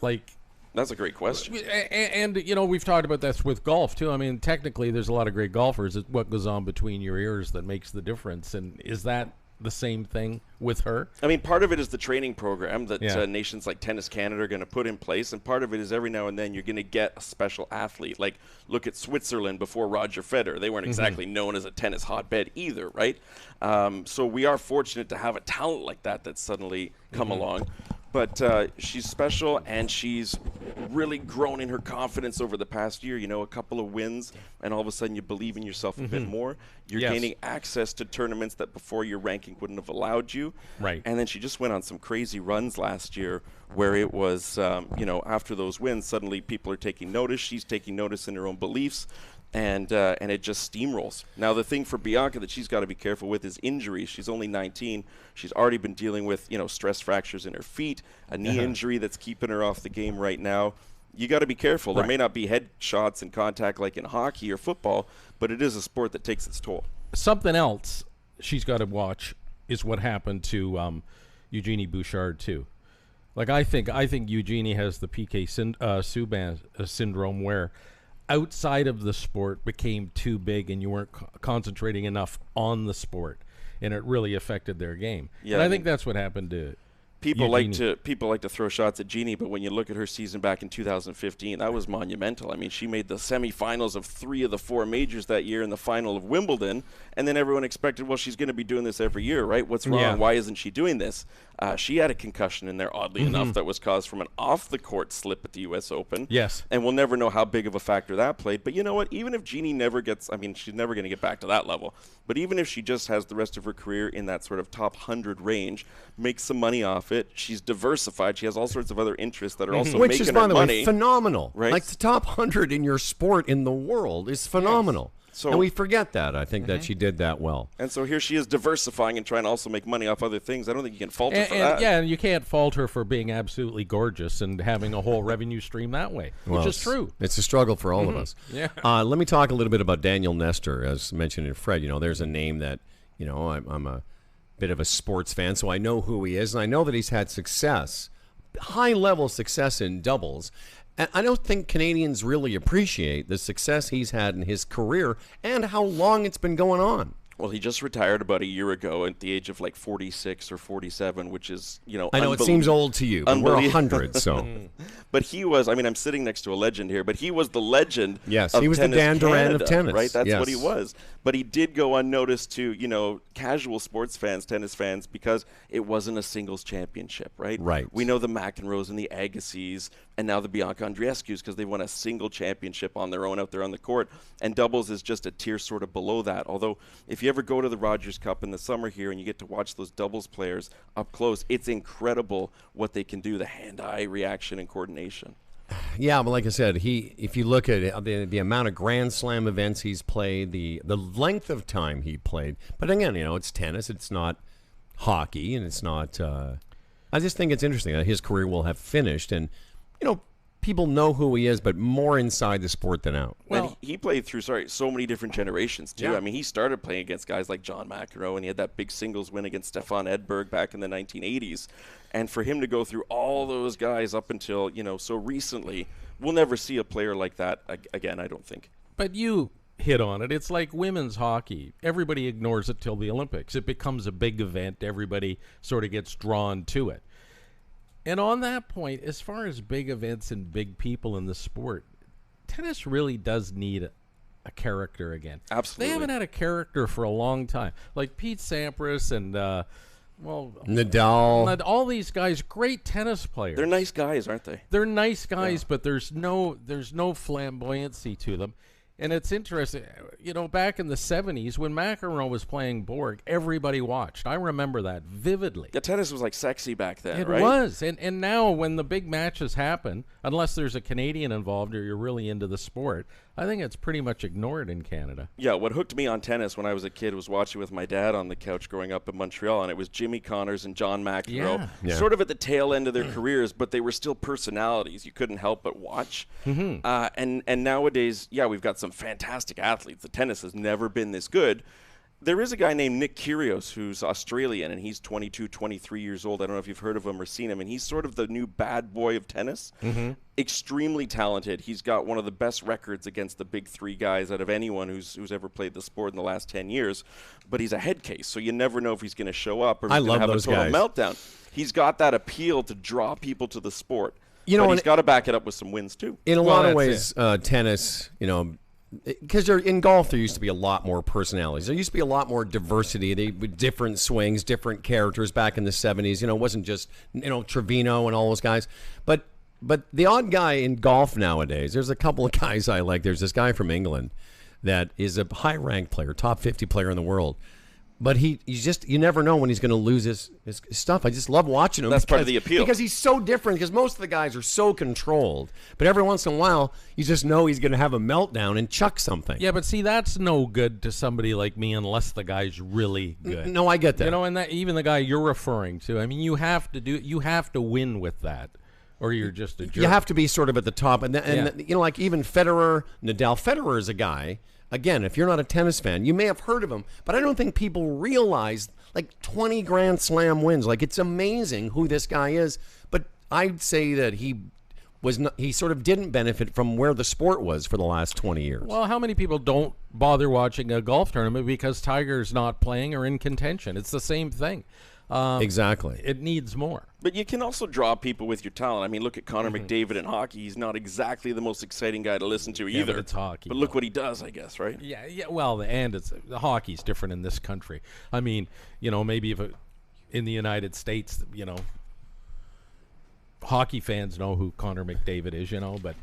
That's a great question.
And we've talked about this with golf, too. I mean, technically, there's a lot of great golfers. It's what goes on between your ears that makes the difference. And is that the same thing with her?
I mean, part of it is the training program that nations like Tennis Canada are going to put in place. And part of it is every now and then you're going to get a special athlete. Like, look at Switzerland before Roger Federer. They weren't exactly known as a tennis hotbed either, right? So we are fortunate to have a talent like that that's suddenly come along. But she's special, and she's really grown in her confidence over the past year. A couple of wins, and all of a sudden you believe in yourself a bit more. You're gaining access to tournaments that before your ranking wouldn't have allowed you.
Right.
And then she just went on some crazy runs last year where it was, after those wins, suddenly people are taking notice. She's taking notice in her own beliefs. And it just steamrolls. Now, the thing for Bianca that she's got to be careful with is injuries. She's only 19. She's already been dealing with, stress fractures in her feet, a knee injury that's keeping her off the game right now. You got to be careful. There may not be head shots and contact like in hockey or football, but it is a sport that takes its toll.
Something else she's got to watch is what happened to Eugenie Bouchard, too. I think Eugenie has the PK Subban syndrome where outside of the sport became too big and you weren't concentrating enough on the sport, and it really affected their game. And I think that's what happened to
People like to throw shots at Jeannie, but when you look at her season back in 2015, that was monumental. I mean, she made the semifinals of 3 of the 4 majors that year in the final of Wimbledon, and then everyone expected, well, she's going to be doing this every year, right? What's wrong?
Yeah.
Why isn't she doing this? She had a concussion in there, oddly enough, that was caused from an off-the-court slip at the U.S. Open.
Yes.
And we'll never know how big of a factor that played. But you know what? Even if Jeannie never gets, I mean, she's never going to get back to that level. But even if she just has the rest of her career in that sort of top 100 range, makes some money off it, she's diversified. She has all sorts of other interests that are also
Which
making
is, by
her
the
money.
way, phenomenal.
Right?
Like the top 100 in your sport in the world is phenomenal.
So-
and we forget that. I think that she did that well.
And so here she is diversifying and trying to also make money off other things. I don't think you can fault her for that.
Yeah, and you can't fault her for being absolutely gorgeous and having a whole revenue stream that way,
Well,
which is true.
It's a struggle for all of us.
Yeah.
Let me talk a little bit about Daniel Nestor, as mentioned in Fred. You know, there's a name that, you know, I'm a bit of a sports fan, so I know who he is, and I know that he's had success, high-level success in doubles. And I don't think Canadians really appreciate the success he's had in his career and how long it's been going on.
Well, he just retired about a year ago at the age of like 46 or 47, which is, you know,
I know it seems old to you, but we're 100, so.
But he was, I mean, I'm sitting next to a legend here, but he was the legend
Yes,
of
he was the
Tennis
Dan Duran
Canada,
of tennis.
right? That's
Yes.
what he was. But he did go unnoticed to, you know, casual sports fans, tennis fans, because it wasn't a singles championship, right?
Right.
We know the McEnroes and the Agassiz and now the Bianca Andreescu's because they won a single championship on their own out there on the court. And doubles is just a tier sort of below that. Although if you ever go to the Rogers Cup in the summer here and you get to watch those doubles players up close, it's incredible what they can do, the hand-eye reaction and coordination.
Yeah, but like I said, if you look at it, the amount of Grand Slam events he's played, the length of time he played. But again, you know, it's tennis. It's not hockey, and it's not. I just think it's interesting that his career will have finished, and you know, people know who he is, but more inside the sport than out.
Well, and he played through so many different generations too.
Yeah.
I mean, he started playing against guys like John McEnroe, and he had that big singles win against Stefan Edberg back in the 1980s. And for him to go through all those guys up until, you know, so recently, we'll never see a player like that again, I don't think.
But you hit on it. It's like women's hockey. Everybody ignores it till the Olympics. It becomes a big event. Everybody sort of gets drawn to it. And on that point, as far as big events and big people in the sport, tennis really does need a character again.
Absolutely.
They haven't had a character for a long time. Like Pete Sampras and,
Nadal.
all these guys, great tennis players.
They're nice guys, aren't they?
They're nice guys, but there's no flamboyancy to them. And it's interesting, you know, back in the 70s when McEnroe was playing Borg, everybody watched. I remember that vividly.
Yeah, tennis was like sexy back then,
It
right?
was. And now when the big matches happen, unless there's a Canadian involved or you're really into the sport, I think it's pretty much ignored in Canada.
Yeah, what hooked me on tennis when I was a kid was watching with my dad on the couch growing up in Montreal, and it was Jimmy Connors and John McEnroe,
Yeah.
sort of at the tail end of their careers, but they were still personalities. You couldn't help but watch. And nowadays, yeah, we've got some fantastic athletes. The tennis has never been this good. There is a guy named Nick Kyrgios who's Australian, and he's 22, 23 years old. I don't know if you've heard of him or seen him, and he's sort of the new bad boy of tennis. Extremely talented. He's got one of the best records against the big three guys out of anyone who's ever played the sport in the last 10 years. But he's a head case, so you never know if he's going to show up or
I
he's going
love
to have a
those
total
guys.
meltdown. He's got that appeal to draw people to the sport.
You know,
but
and
he's got to back it up with some wins, too.
In a lot of
that's
ways, tennis, you know, because in golf there used to be a lot more personalities. There used to be a lot more diversity. With different swings, different characters back in the 70s. You know, it wasn't just, you know, Trevino and all those guys. But the odd guy in golf nowadays, there's a couple of guys I like. There's this guy from England that is a high-ranked player, top 50 player in the world. But he's just, you never know when he's going to lose his stuff. I just love watching him.
That's part of the appeal.
Because he's so different, because most of the guys are so controlled. But every once in a while, you just know he's going to have a meltdown and chuck something.
Yeah, but see, that's no good to somebody like me unless the guy's really good.
No, I get that.
You know, and that even the guy you're referring to, I mean, you have to win with that, or you're just a jerk.
You have to be sort of at the top. And you know, like even Federer, Nadal. Federer is a guy. Again, if you're not a tennis fan, you may have heard of him, but I don't think people realize, like, 20 Grand Slam wins. Like, it's amazing who this guy is. But I'd say that he sort of didn't benefit from where the sport was for the last 20 years.
Well, how many people don't bother watching a golf tournament because Tiger's not playing or in contention? It's the same thing.
Exactly.
It needs more.
But you can also draw people with your talent. I mean, look at Connor McDavid in hockey. He's not exactly the most exciting guy to listen to either.
But it's hockey.
But look what he does, I guess, right?
Yeah. Well, and the hockey's different in this country. I mean, maybe if in the United States, hockey fans know who Connor McDavid is, but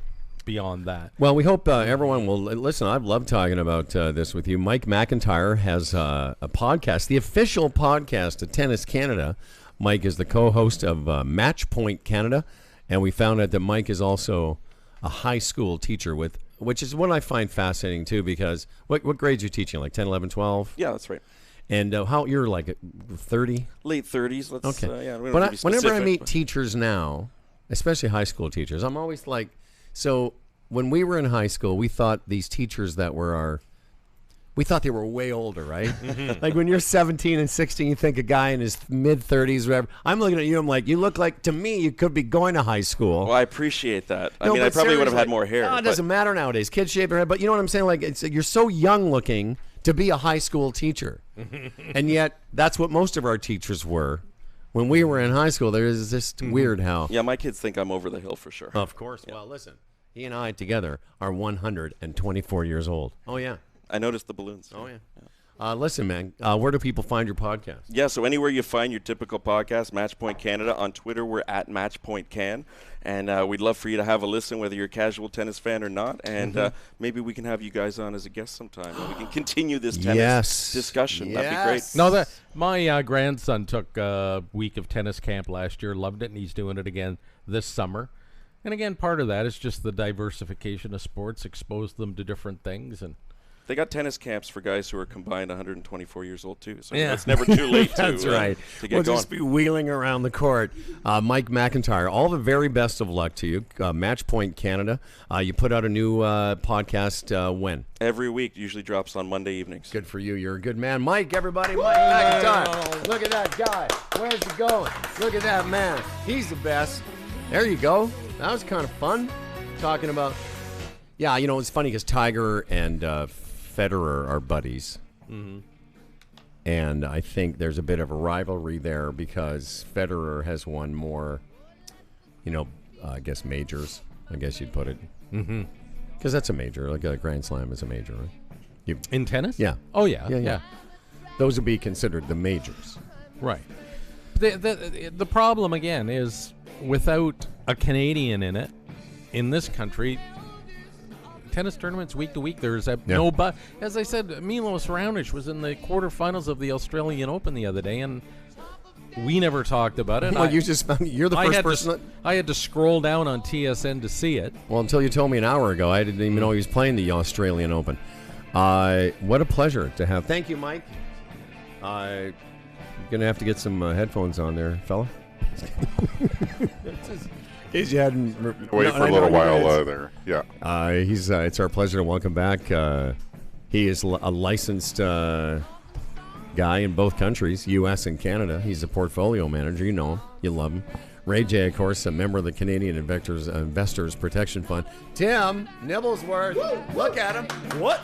beyond that.
Well, we hope everyone will listen. I've loved talking about this with you. Mike McIntyre has a podcast, the official podcast of Tennis Canada. Mike is the co-host of Match Point Canada, and we found out that Mike is also a high school teacher, which is what I find fascinating too, because what grades are you teaching, like 10, 11, 12?
Yeah, that's right.
And how you're like 30?
Late 30s. Let's,
okay.
We don't
but
have to be
whenever I
specific,
meet
but-
teachers now, especially high school teachers, I'm always like, so when we were in high school, we thought these teachers that were we thought they were way older, right? Like when you're 17 and 16, you think a guy in his mid-30s, whatever. I'm looking at you, I'm like, you look like, to me, you could be going to high school.
Well, I appreciate that. I
No,
mean, I
but
probably would have had
seriously,
more hair.
no, it
but-
doesn't matter nowadays. Kids shave their head, but you know what I'm saying? Like, you're so young looking to be a high school teacher. And yet, that's what most of our teachers were. When we were in high school, there is just weird how.
Yeah, my kids think I'm over the hill for sure.
Of course. Yeah. Well, listen, he and I together are 124 years old. Oh, yeah.
I noticed the balloons.
Oh, yeah. Listen, man, where do people find your podcast?
Yeah, so anywhere you find your typical podcast, Matchpoint Canada. On Twitter, we're at MatchpointCan. And we'd love for you to have a listen, whether you're a casual tennis fan or not. And maybe we can have you guys on as a guest sometime. And we can continue this tennis discussion. That'd be great.
No, my grandson took a week of tennis camp last year, loved it, and he's doing it again this summer. And again, part of that is just the diversification of sports, expose them to different things. And
they got tennis camps for guys who are combined 124 years old, too. So it's never too late to,
That's right.
to get
we'll
going.
just be wheeling around the court. Mike McIntyre, all the very best of luck to you. Match Point Canada. You put out a new podcast when?
Every week. Usually drops on Monday evenings.
Good for you. You're a good man. Mike, everybody. Mike McIntyre. Look at that guy. Where's he going? Look at that man. He's the best. There you go. That was kind of fun talking about. Yeah, it's funny because Tiger and Federer are buddies. Mm-hmm. And I think there's a bit of a rivalry there because Federer has won more, I guess majors, I guess you'd put it. Mm-hmm. Because that's a major. Like a Grand Slam is a major, right?
in tennis?
Yeah.
Oh, yeah.
Those would be considered the majors.
Right. The problem, again, is without a Canadian in it, in this country, tennis tournaments week to week, there's no but. As I said, Milos Raonic was in the quarterfinals of the Australian Open the other day, and we never talked about it.
Well, you're the first person.
I had to scroll down on TSN to see it.
Well, until you told me an hour ago, I didn't even know he was playing the Australian Open. What a pleasure to have. Thank you, Mike. You're gonna have to get some headphones on there, fella. In case you hadn't
wait for a little while there. Yeah.
It's our pleasure to welcome back. He is a licensed guy in both countries, U.S. and Canada. He's a portfolio manager. You know him. You love him. Ray J, of course, a member of the Canadian Investors Protection Fund. Tim Nibblesworth. Look at him. What?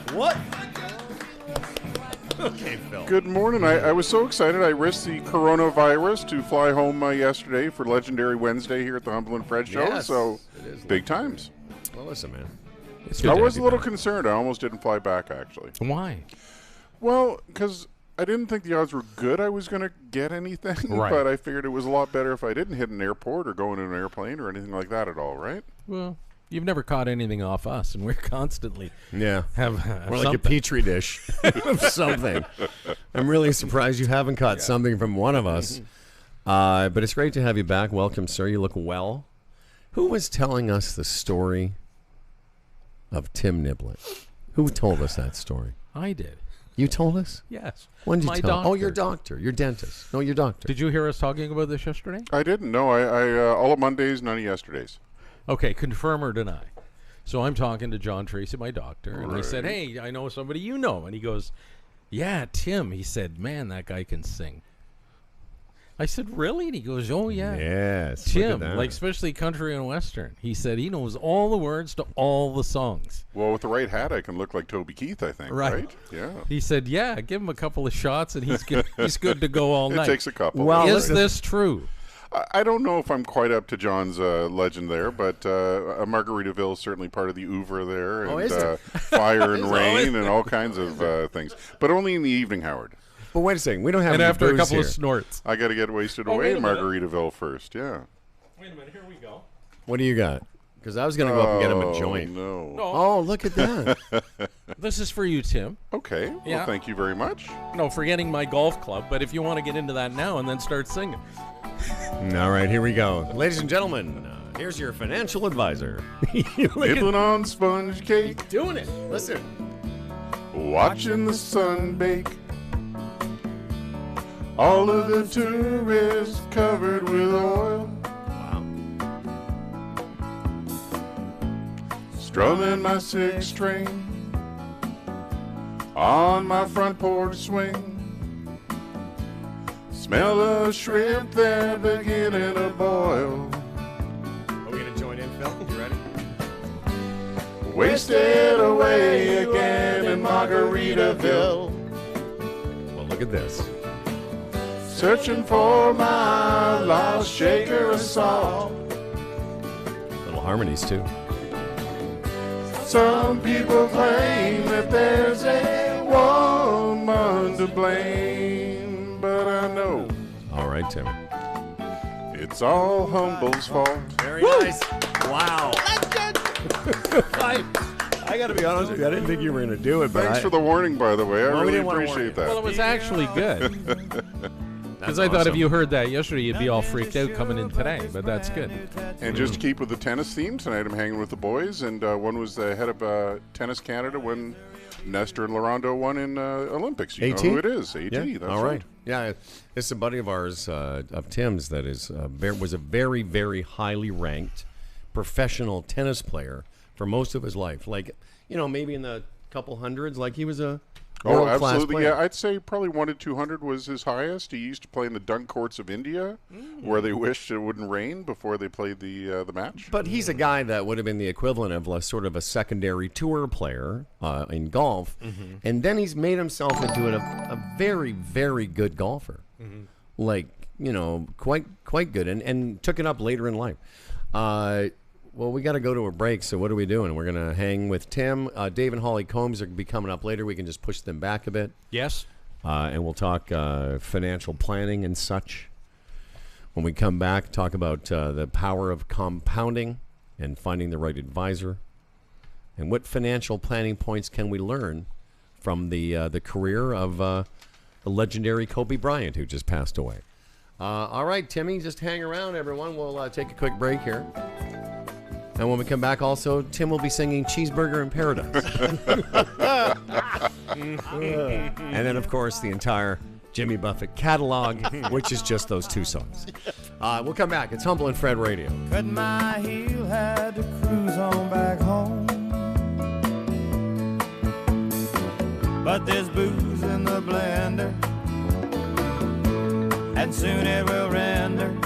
Okay, Phil.
Good morning. I was so excited I risked the coronavirus to fly home yesterday for Legendary Wednesday here at the Humble and Fred Show.
Yes,
so
it is
big times.
Well, listen, man.
I was a little concerned. I almost didn't fly back, actually.
Why?
Well, because I didn't think the odds were good I was going to get anything,
Right.
but I figured it was a lot better if I didn't hit an airport or go into an airplane or anything like that at all, right?
Well, you've never caught anything off us, and we're constantly
Yeah.
have
We're like a
something.
petri dish of something. I'm really surprised you haven't caught something from one of us. But it's great to have you back. Welcome, sir. You look well. Who was telling us the story of Tim Niblett? Who told us that story?
I did.
You told us?
Yes.
When did you
My
tell? Oh,
doctor.
your doctor. Your dentist. No, your doctor.
Did you hear us talking about this yesterday?
I didn't. No, I all of Mondays, none of yesterdays.
Okay, confirm or deny. So I'm talking to John Tracy, my doctor, and I said,
Right.
hey, I know somebody you know. And he goes, yeah, Tim. He said, man, that guy can sing. I said, really? And he goes, oh, yeah.
Yes.
Tim, like especially country and western. He said he knows all the words to all the songs.
Well, with the right hat, I can look like Toby Keith, I think. Right? Yeah.
He said, yeah, give him a couple of shots and he's good. He's good to go all night.
It takes a couple.
Well,
is this true?
I don't know if I'm quite up to John's legend there, but Margaritaville is certainly part of the oeuvre there, and Fire and Rain and all kinds of things. But only in the evening, Howard.
But wait a second, we don't have
And
any
after a
booze
couple
here.
of snorts.
I got to get wasted away in Margaritaville first, yeah.
Wait a minute, here we go.
What do you got? Because I was going to go up and get him a joint.
No.
Oh, look at that.
This is for you, Tim.
Okay,
Yeah.
well, thank you very much.
No, forgetting my golf club, but if you want to get into that now and then start singing.
All right, here we go. Ladies and gentlemen, here's your financial advisor.
Nibbling on sponge cake,
Doing it. Listen.
watching the sun bake. All of the tourists covered with oil.
Wow.
Strumming my six string on my front porch swing. Smell of shrimp, they're beginning to boil.
Are we going to join in, Phil? You ready?
Wasted away again in Margaritaville.
Well, look at this.
Searching for my lost shaker of salt.
Little harmonies, too.
Some people claim that there's a woman to blame, but I know
All right, Timmy.
it's all Humble's fault.
Very nice. Wow. I got to be honest with you. I didn't think you were going to do it, but
Thanks for the warning, by the way. I
Well, we
really
didn't wanna warn
appreciate
you.
that.
Well, it was actually good.
That's
Because I thought if
awesome.
you heard that yesterday, you'd be all freaked out coming in today, but that's good.
And just to keep with the tennis theme, tonight I'm hanging with the boys, and one was the head of Tennis Canada when Nestor and Laurando won in Olympics. You
AT?
know who it is, AT.
Yeah.
That's
All right. Yeah, it's a buddy of ours, of Tim's, that is was a very, very highly ranked professional tennis player for most of his life. Like, maybe in the couple hundreds. Like he was a
Oh,
world-class
absolutely.
player.
Yeah, I'd say probably 1 to 200 was his highest. He used to play in the dunk courts of India, where they wished it wouldn't rain before they played the match.
But he's a guy that would have been the equivalent of sort of a secondary tour player in golf, and then he's made himself into a very, very good golfer. Like, quite good, and took it up later in life. Well, we got to go to a break, so what are we doing? We're going to hang with Tim. Dave and Holly Combs are going to be coming up later. We can just push them back a bit.
Yes.
And we'll talk financial planning and such. When we come back, talk about the power of compounding and finding the right advisor. And what financial planning points can we learn from the career of the legendary Kobe Bryant, who just passed away. All right, Timmy, just hang around, everyone. We'll take a quick break here. And when we come back, also, Tim will be singing Cheeseburger in Paradise. And then, of course, the entire Jimmy Buffett catalog, which is just those two songs. We'll come back. It's Humble and Fred Radio.
Cut my heel, had to cruise on back home. But there's booze in the blender, and soon it will render.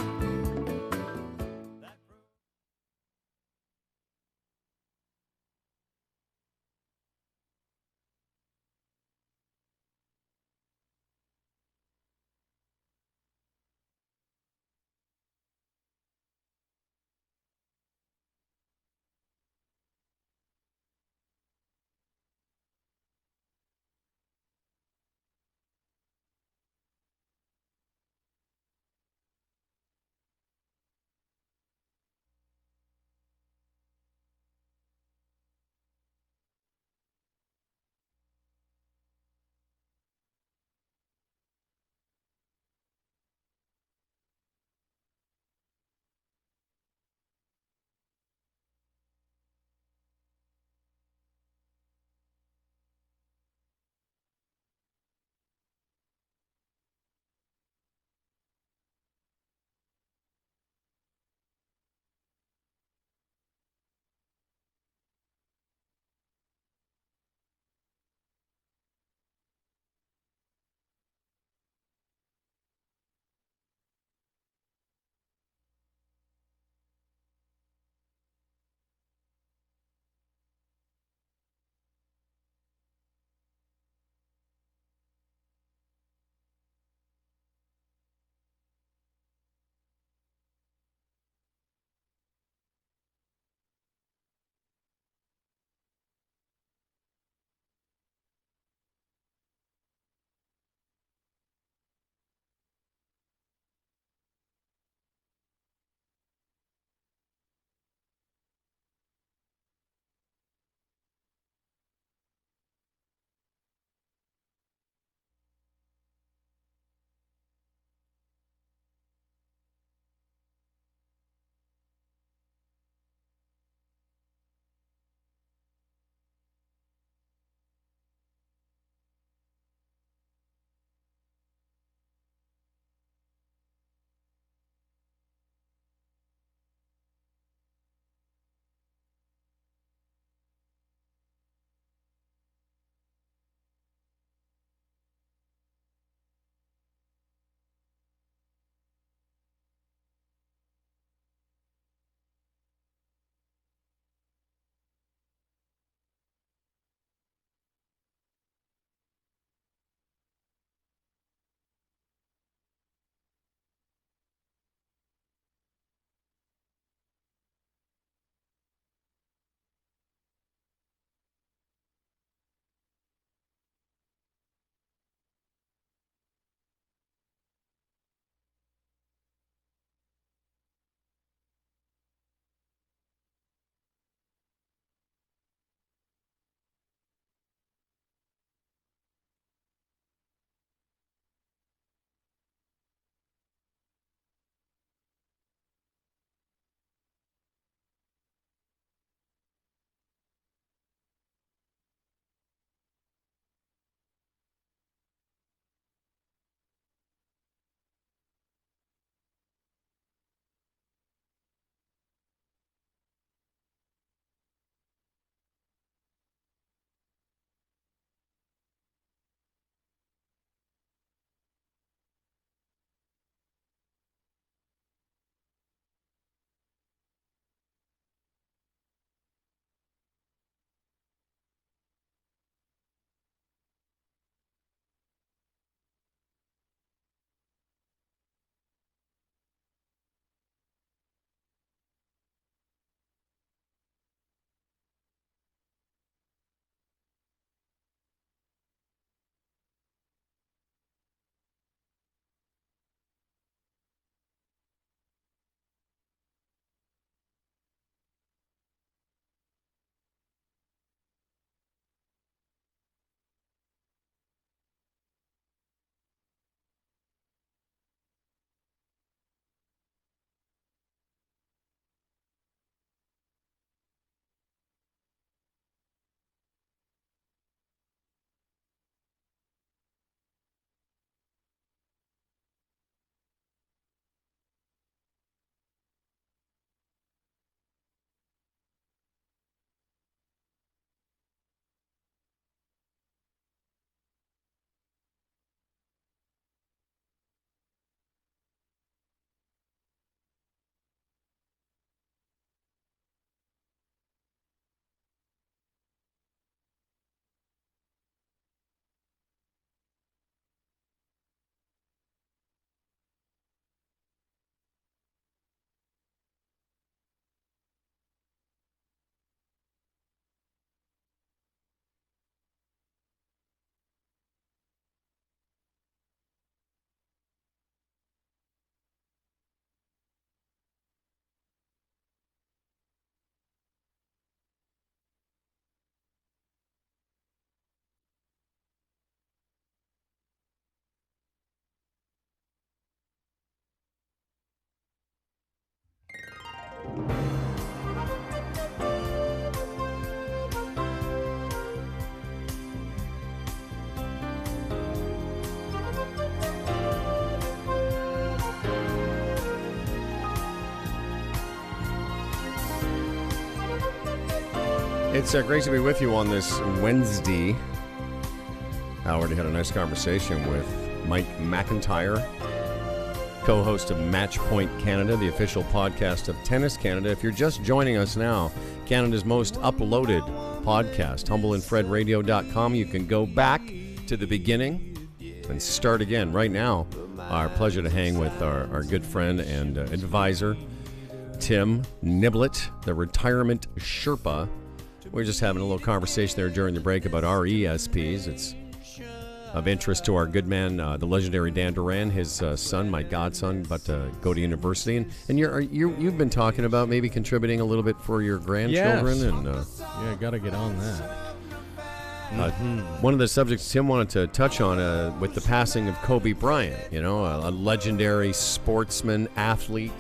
It's great to be with you on this Wednesday. I already had a nice conversation with Mike McIntyre, co-host of Match Point Canada, the official podcast of Tennis Canada. If you're just joining us now, Canada's most uploaded podcast, humbleandfredradio.com. You can go back to the beginning and start again. Right now, our pleasure to hang with our good friend and advisor, Tim Niblett, the retirement Sherpa. We're just having a little conversation there during the break about RESPs. It's of interest to our good man, the legendary Dan Duran, his son, my godson, about to go to university. And you've been talking about maybe contributing a little bit for your grandchildren.
Yes.
And
yeah, got to get on that.
one of the subjects Tim wanted to touch on with the passing of Kobe Bryant, a legendary sportsman, athlete,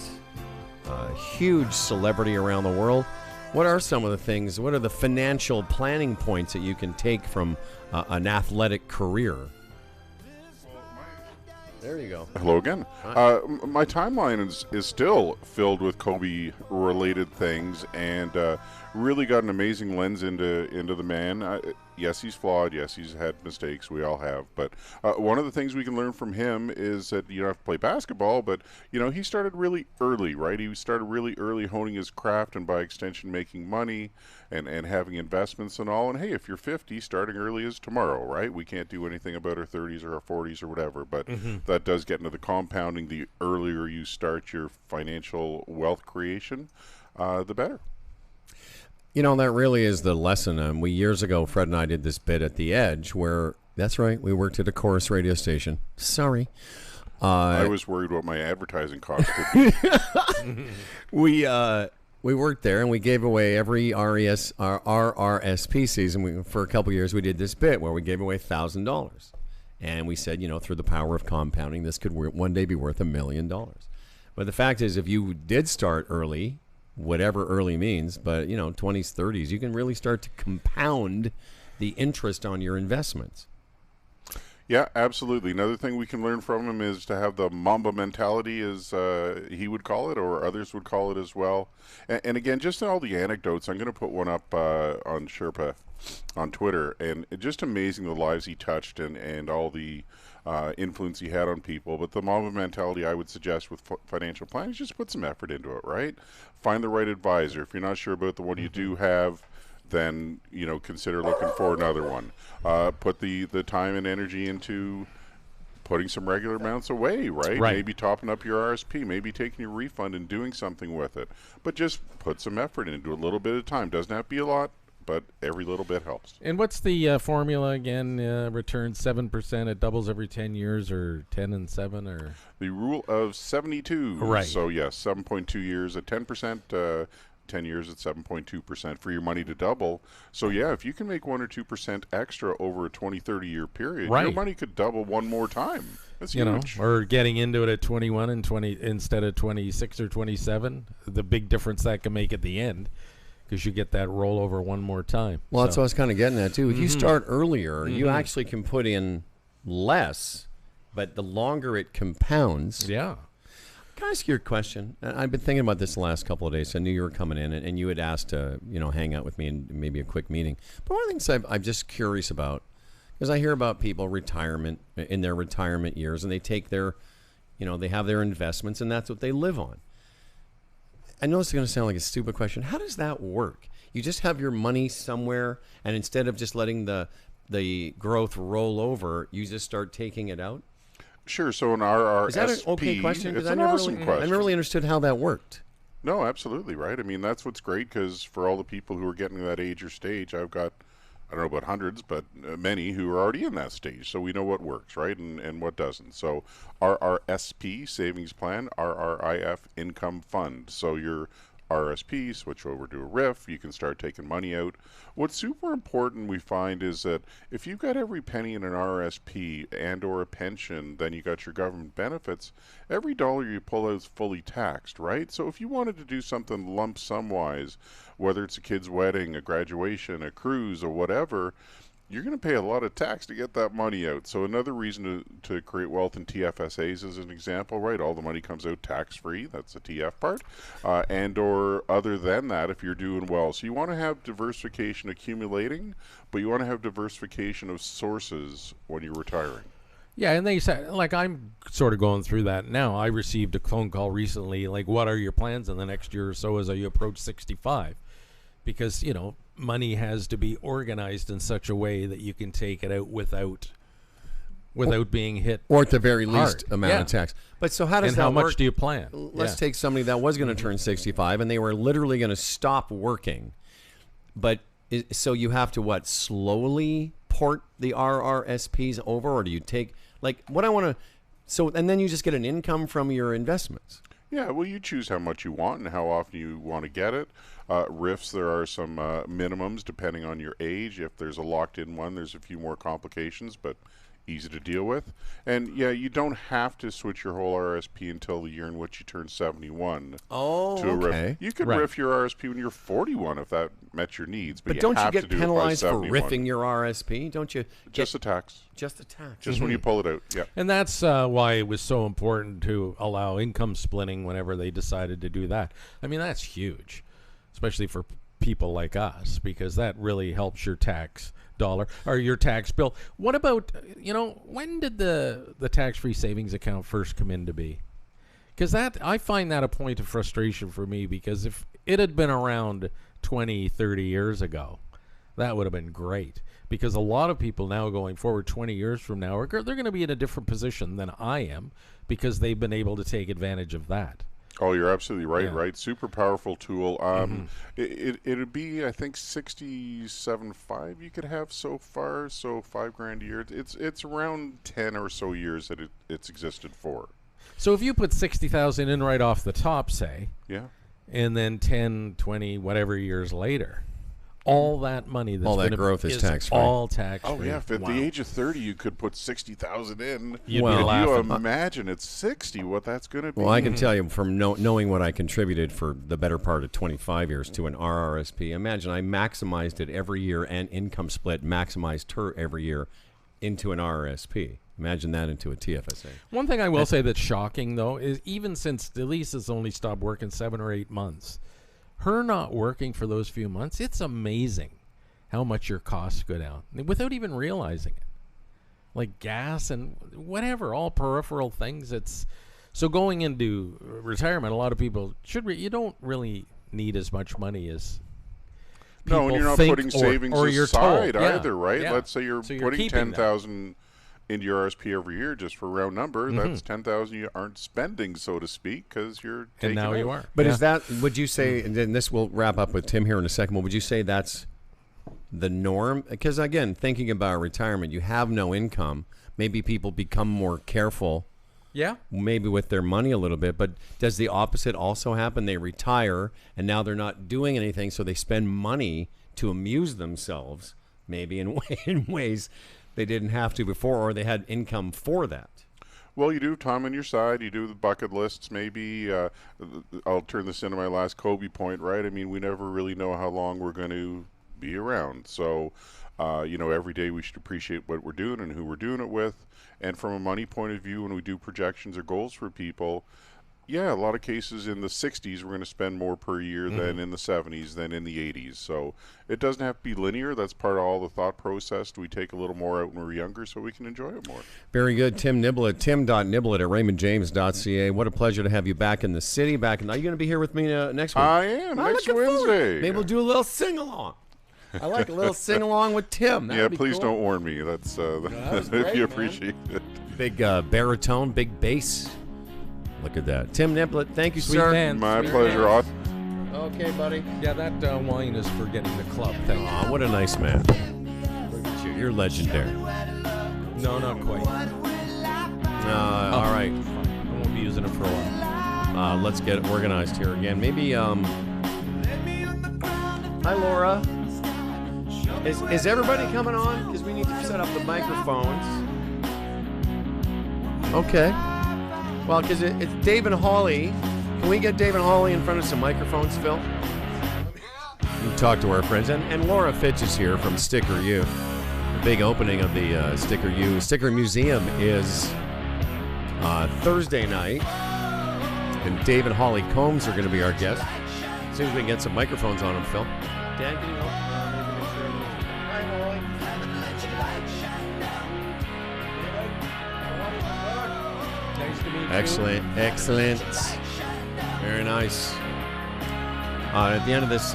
a huge celebrity around the world. What are some of the things, what are the financial planning points that you can take from an athletic career? There you go.
Hello again. My timeline is still filled with Kobe-related things, and really got an amazing lens into the man. Yes, he's flawed. Yes, he's had mistakes. We all have. But one of the things we can learn from him is that you don't have to play basketball, but he started really early, right? He started really early honing his craft, and by extension making money and having investments and all. And hey, if you're 50, starting early is tomorrow, right? We can't do anything about our 30s or our 40s or whatever, but that does get into the compounding. The earlier you start your financial wealth creation, the better.
That really is the lesson. Years ago, Fred and I did this bit at The Edge where, that's right, we worked at a chorus radio station. Sorry.
I was worried what my advertising cost could be.
We worked there, and we gave away every RRSP season. For a couple years, we did this bit where we gave away $1,000. And we said, through the power of compounding, this could one day be worth $1 million. But the fact is, if you did start early, whatever early means, but 20s, 30s, you can really start to compound the interest on your investments.
Yeah, absolutely. Another thing we can learn from him is to have the Mamba mentality, as he would call it, or others would call it as well. And again, just all the anecdotes, I'm going to put one up on Sherpa on Twitter, and just amazing the lives he touched and all the influence he had on people. But the Mamba mentality, I would suggest with financial planning, is just put some effort into it, right? Find the right advisor. If you're not sure about the one you do have, then consider looking for another one. Put the time and energy into putting some regular amounts away, right? Maybe topping up your RSP, maybe taking your refund and doing something with it. But just put some effort into a little bit of time. Doesn't have to be a lot, but every little bit helps.
And what's the formula again? Return 7%. It doubles every 10 years, or 10 and 7, or
the rule of 72.
Right.
So yes, 7.2 years at 10%. 10 years at 7.2% for your money to double. So yeah, if you can make 1 or 2% extra over a 20-30 year period, your money could double one more time. That's huge.
Or getting into it at 21 and 20 instead of 26 or 27. The big difference that can make at the end, because you get that rollover one more time.
Well, that's what I was kind of getting at too. If you start earlier, you actually can put in less, but the longer it compounds.
Yeah.
Can I ask you a question? I've been thinking about this the last couple of days. I knew you were coming in, and you had asked to, hang out with me in maybe a quick meeting. But one of the things I'm just curious about, because I hear about people in their retirement years, and they take their, they have their investments, and that's what they live on. I know it's going to sound like a stupid question. How does that work? You just have your money somewhere, and instead of just letting the growth roll over, you just start taking it out?
Sure. So in RRSP,
is that an okay question?
It's an awesome question.
I never really understood how that worked.
No, absolutely right. I mean, that's what's great, because for all the people who are getting to that age or stage, I've got, I don't know about hundreds, but many who are already in that stage. So we know what works, right, and what doesn't. So RRSP, savings plan, RRIF, income fund. So your RSP, switch over to a RIF, you can start taking money out. What's super important, we find, is that if you've got every penny in an RSP and or a pension, then you got your government benefits, every dollar you pull out is fully taxed, right? So if you wanted to do something lump sum wise, whether it's a kid's wedding, a graduation, a cruise, or whatever, you're going to pay a lot of tax to get that money out. So another reason to create wealth in TFSAs is an example, right? All the money comes out tax-free. That's the TF part. And or other than that, if you're doing well. So you want to have diversification accumulating, but you want to have diversification of sources when you're retiring.
Yeah, and they said, like, I'm sort of going through that now. I received a phone call recently, like, what are your plans in the next year or so as you approach 65? Because, you know, money has to be organized in such a way that you can take it out without being hit,
or at the very
hard.
least amount of tax. But so how does
and
that
how
work?
much do you plan?
Let's take somebody that was going to turn 65 and they were literally going to stop working. But so you have to slowly port the RRSPs over, or do you take what I want to? So and then you just get an income from your investments.
Yeah, well, you choose how much you want and how often you want to get it. RIFs, there are some minimums depending on your age. If there's a locked-in one, there's a few more complications, but easy to deal with. And yeah, you don't have to switch your whole RSP until the year in which you turn 71.
Oh,
to a
okay.
RIF. You could RIF your RSP when you're 41 if that met your needs, but
don't you
have
get
to do
penalized
it by
for
71.
riffing your RSP? Don't you?
Just the tax.
Just the tax.
Just when you pull it out. Yeah.
And that's why it was so important to allow income splitting whenever they decided to do that. I mean, that's huge, especially for people like us, because that really helps your tax dollar or your tax bill. What about, when did the tax-free savings account first come into be? Because I find that a point of frustration for me, because if it had been around 20, 30 years ago, that would have been great. Because a lot of people now going forward 20 years from now, they're going to be in a different position than I am, because they've been able to take advantage of that.
Oh, you're absolutely right,
Yeah.
right? Super powerful tool. It'd be, I think, 67.5 you could have so far, so $5,000 a year. It's around 10 or so years that it's existed for.
So if you put 60,000 in right off the top, say,
Yeah.
and then 10, 20, whatever years later, all that money that's
All that
gonna
growth is tax-free.
all tax-free.
Oh yeah, if at the age of 30 you could put 60,000 in,
You'd be
could you
laughing.
imagine at 60 what that's going to be?
Well, I can tell you from knowing what I contributed for the better part of 25 years to an RRSP. Imagine I maximized it every year, and income split maximized her every year into an RRSP. Imagine that into a TFSA.
One thing I will say that's shocking, though, is even since Delise has only stopped working 7 or 8 months, her not working for those few months, it's amazing how much your costs go down without even realizing it. Like gas and whatever, all peripheral things. So going into retirement, a lot of people you don't really need as much money as people
No, and you're not
think
putting savings
or you're
aside
told. Yeah,
either, right?
yeah.
Let's say you're
So
putting
keeping that.
10,000 into your RSP every year, just for a round number. That's 10,000 you aren't spending, so to speak, because you're taking
And now
it
you
out.
are.
But
Yeah.
is that, would you say, and then this will wrap up with Tim here in a second, but would you say that's the norm? Because, again, thinking about retirement, you have no income. Maybe people become more careful,
Yeah.
maybe with their money a little bit, but does the opposite also happen? They retire, and now they're not doing anything, so they spend money to amuse themselves, maybe in ways they didn't have to before, or they had income for that.
Well, you do have time on your side. You do the bucket lists. Maybe I'll turn this into my last Kobe point, right? I mean, we never really know how long we're going to be around. So, every day we should appreciate what we're doing and who we're doing it with. And from a money point of view, when we do projections or goals for people, yeah, a lot of cases in the 60s we're going to spend more per year than in the 70s, than in the 80s. So it doesn't have to be linear. That's part of all the thought process. We take a little more out when we're younger so we can enjoy it more.
Very good. Tim Niblett, tim.niblett at raymondjames.ca. What a pleasure to have you back in the city. Are you going to be here with me next week?
I am, next
looking forward.
Wednesday.
Maybe we'll do a little sing-along. I like a little sing-along with Tim. That'd
Yeah,
be
please
cool.
don't warn me. That's
was
if
great,
you
man.
appreciate it.
Big baritone, big bass. Look at that. Tim Niblett, thank you,
Sweet
sir.
man.
My
Sweet
pleasure.
man.
Okay, buddy.
Yeah, that wine is for getting the club. Thank you.
Aw, what a nice man. Look at you. You're legendary.
No, not quite.
All right.
I won't be using it for a while.
Let's get it organized here again. Maybe, hi, Laura. Is everybody coming on? Because we need to set up the microphones. Okay. Well, because it's Dave and Holly. Can we get Dave and Holly in front of some microphones, Phil? We talk to our friends. And Laura Fitch is here from Sticker U. big opening of the Sticker Museum is Thursday night, and Dave and Holly Combs are going to be our guests. As soon as we can get some microphones on them, Phil. Dan, can you help?
Nice to meet you.
Excellent. Very nice. At the end of this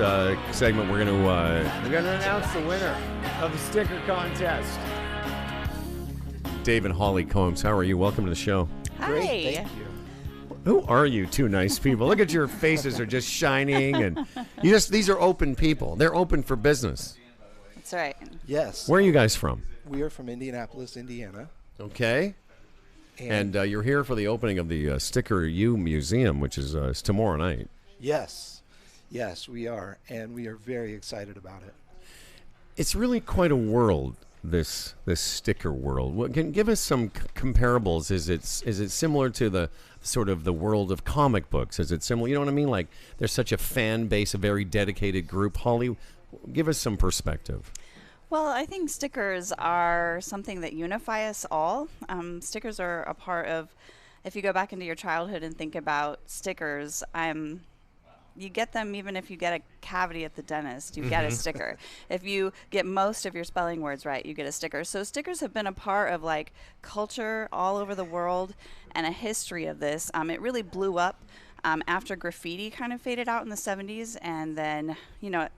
segment, we're going to announce the winner of the sticker contest. Dave and Holly Combs, how are you? Welcome to the show.
Hi.
Great, thank you.
Who are you two nice people? Look at your faces are just shining, and these are open people. They're open for business.
That's right.
Yes.
Where are you guys from?
We are from Indianapolis, Indiana.
Okay. And you're here for the opening of the Sticker U Museum, which is tomorrow night.
Yes, we are, and we are very excited about it.
It's really quite a world, this sticker world. Give us some comparables. Is it similar to the sort of the world of comic books? Is it similar? You know what I mean? Like there's such a fan base, a very dedicated group. Holly, give us some perspective.
Well, I think stickers are something that unify us all. Stickers are a part of, if you go back into your childhood and think about stickers, you get them even if you get a cavity at the dentist, you get a sticker. If you get most of your spelling words right, you get a sticker. So stickers have been a part of like culture all over the world and a history of this. It really blew up after graffiti kind of faded out in the 70s, and then,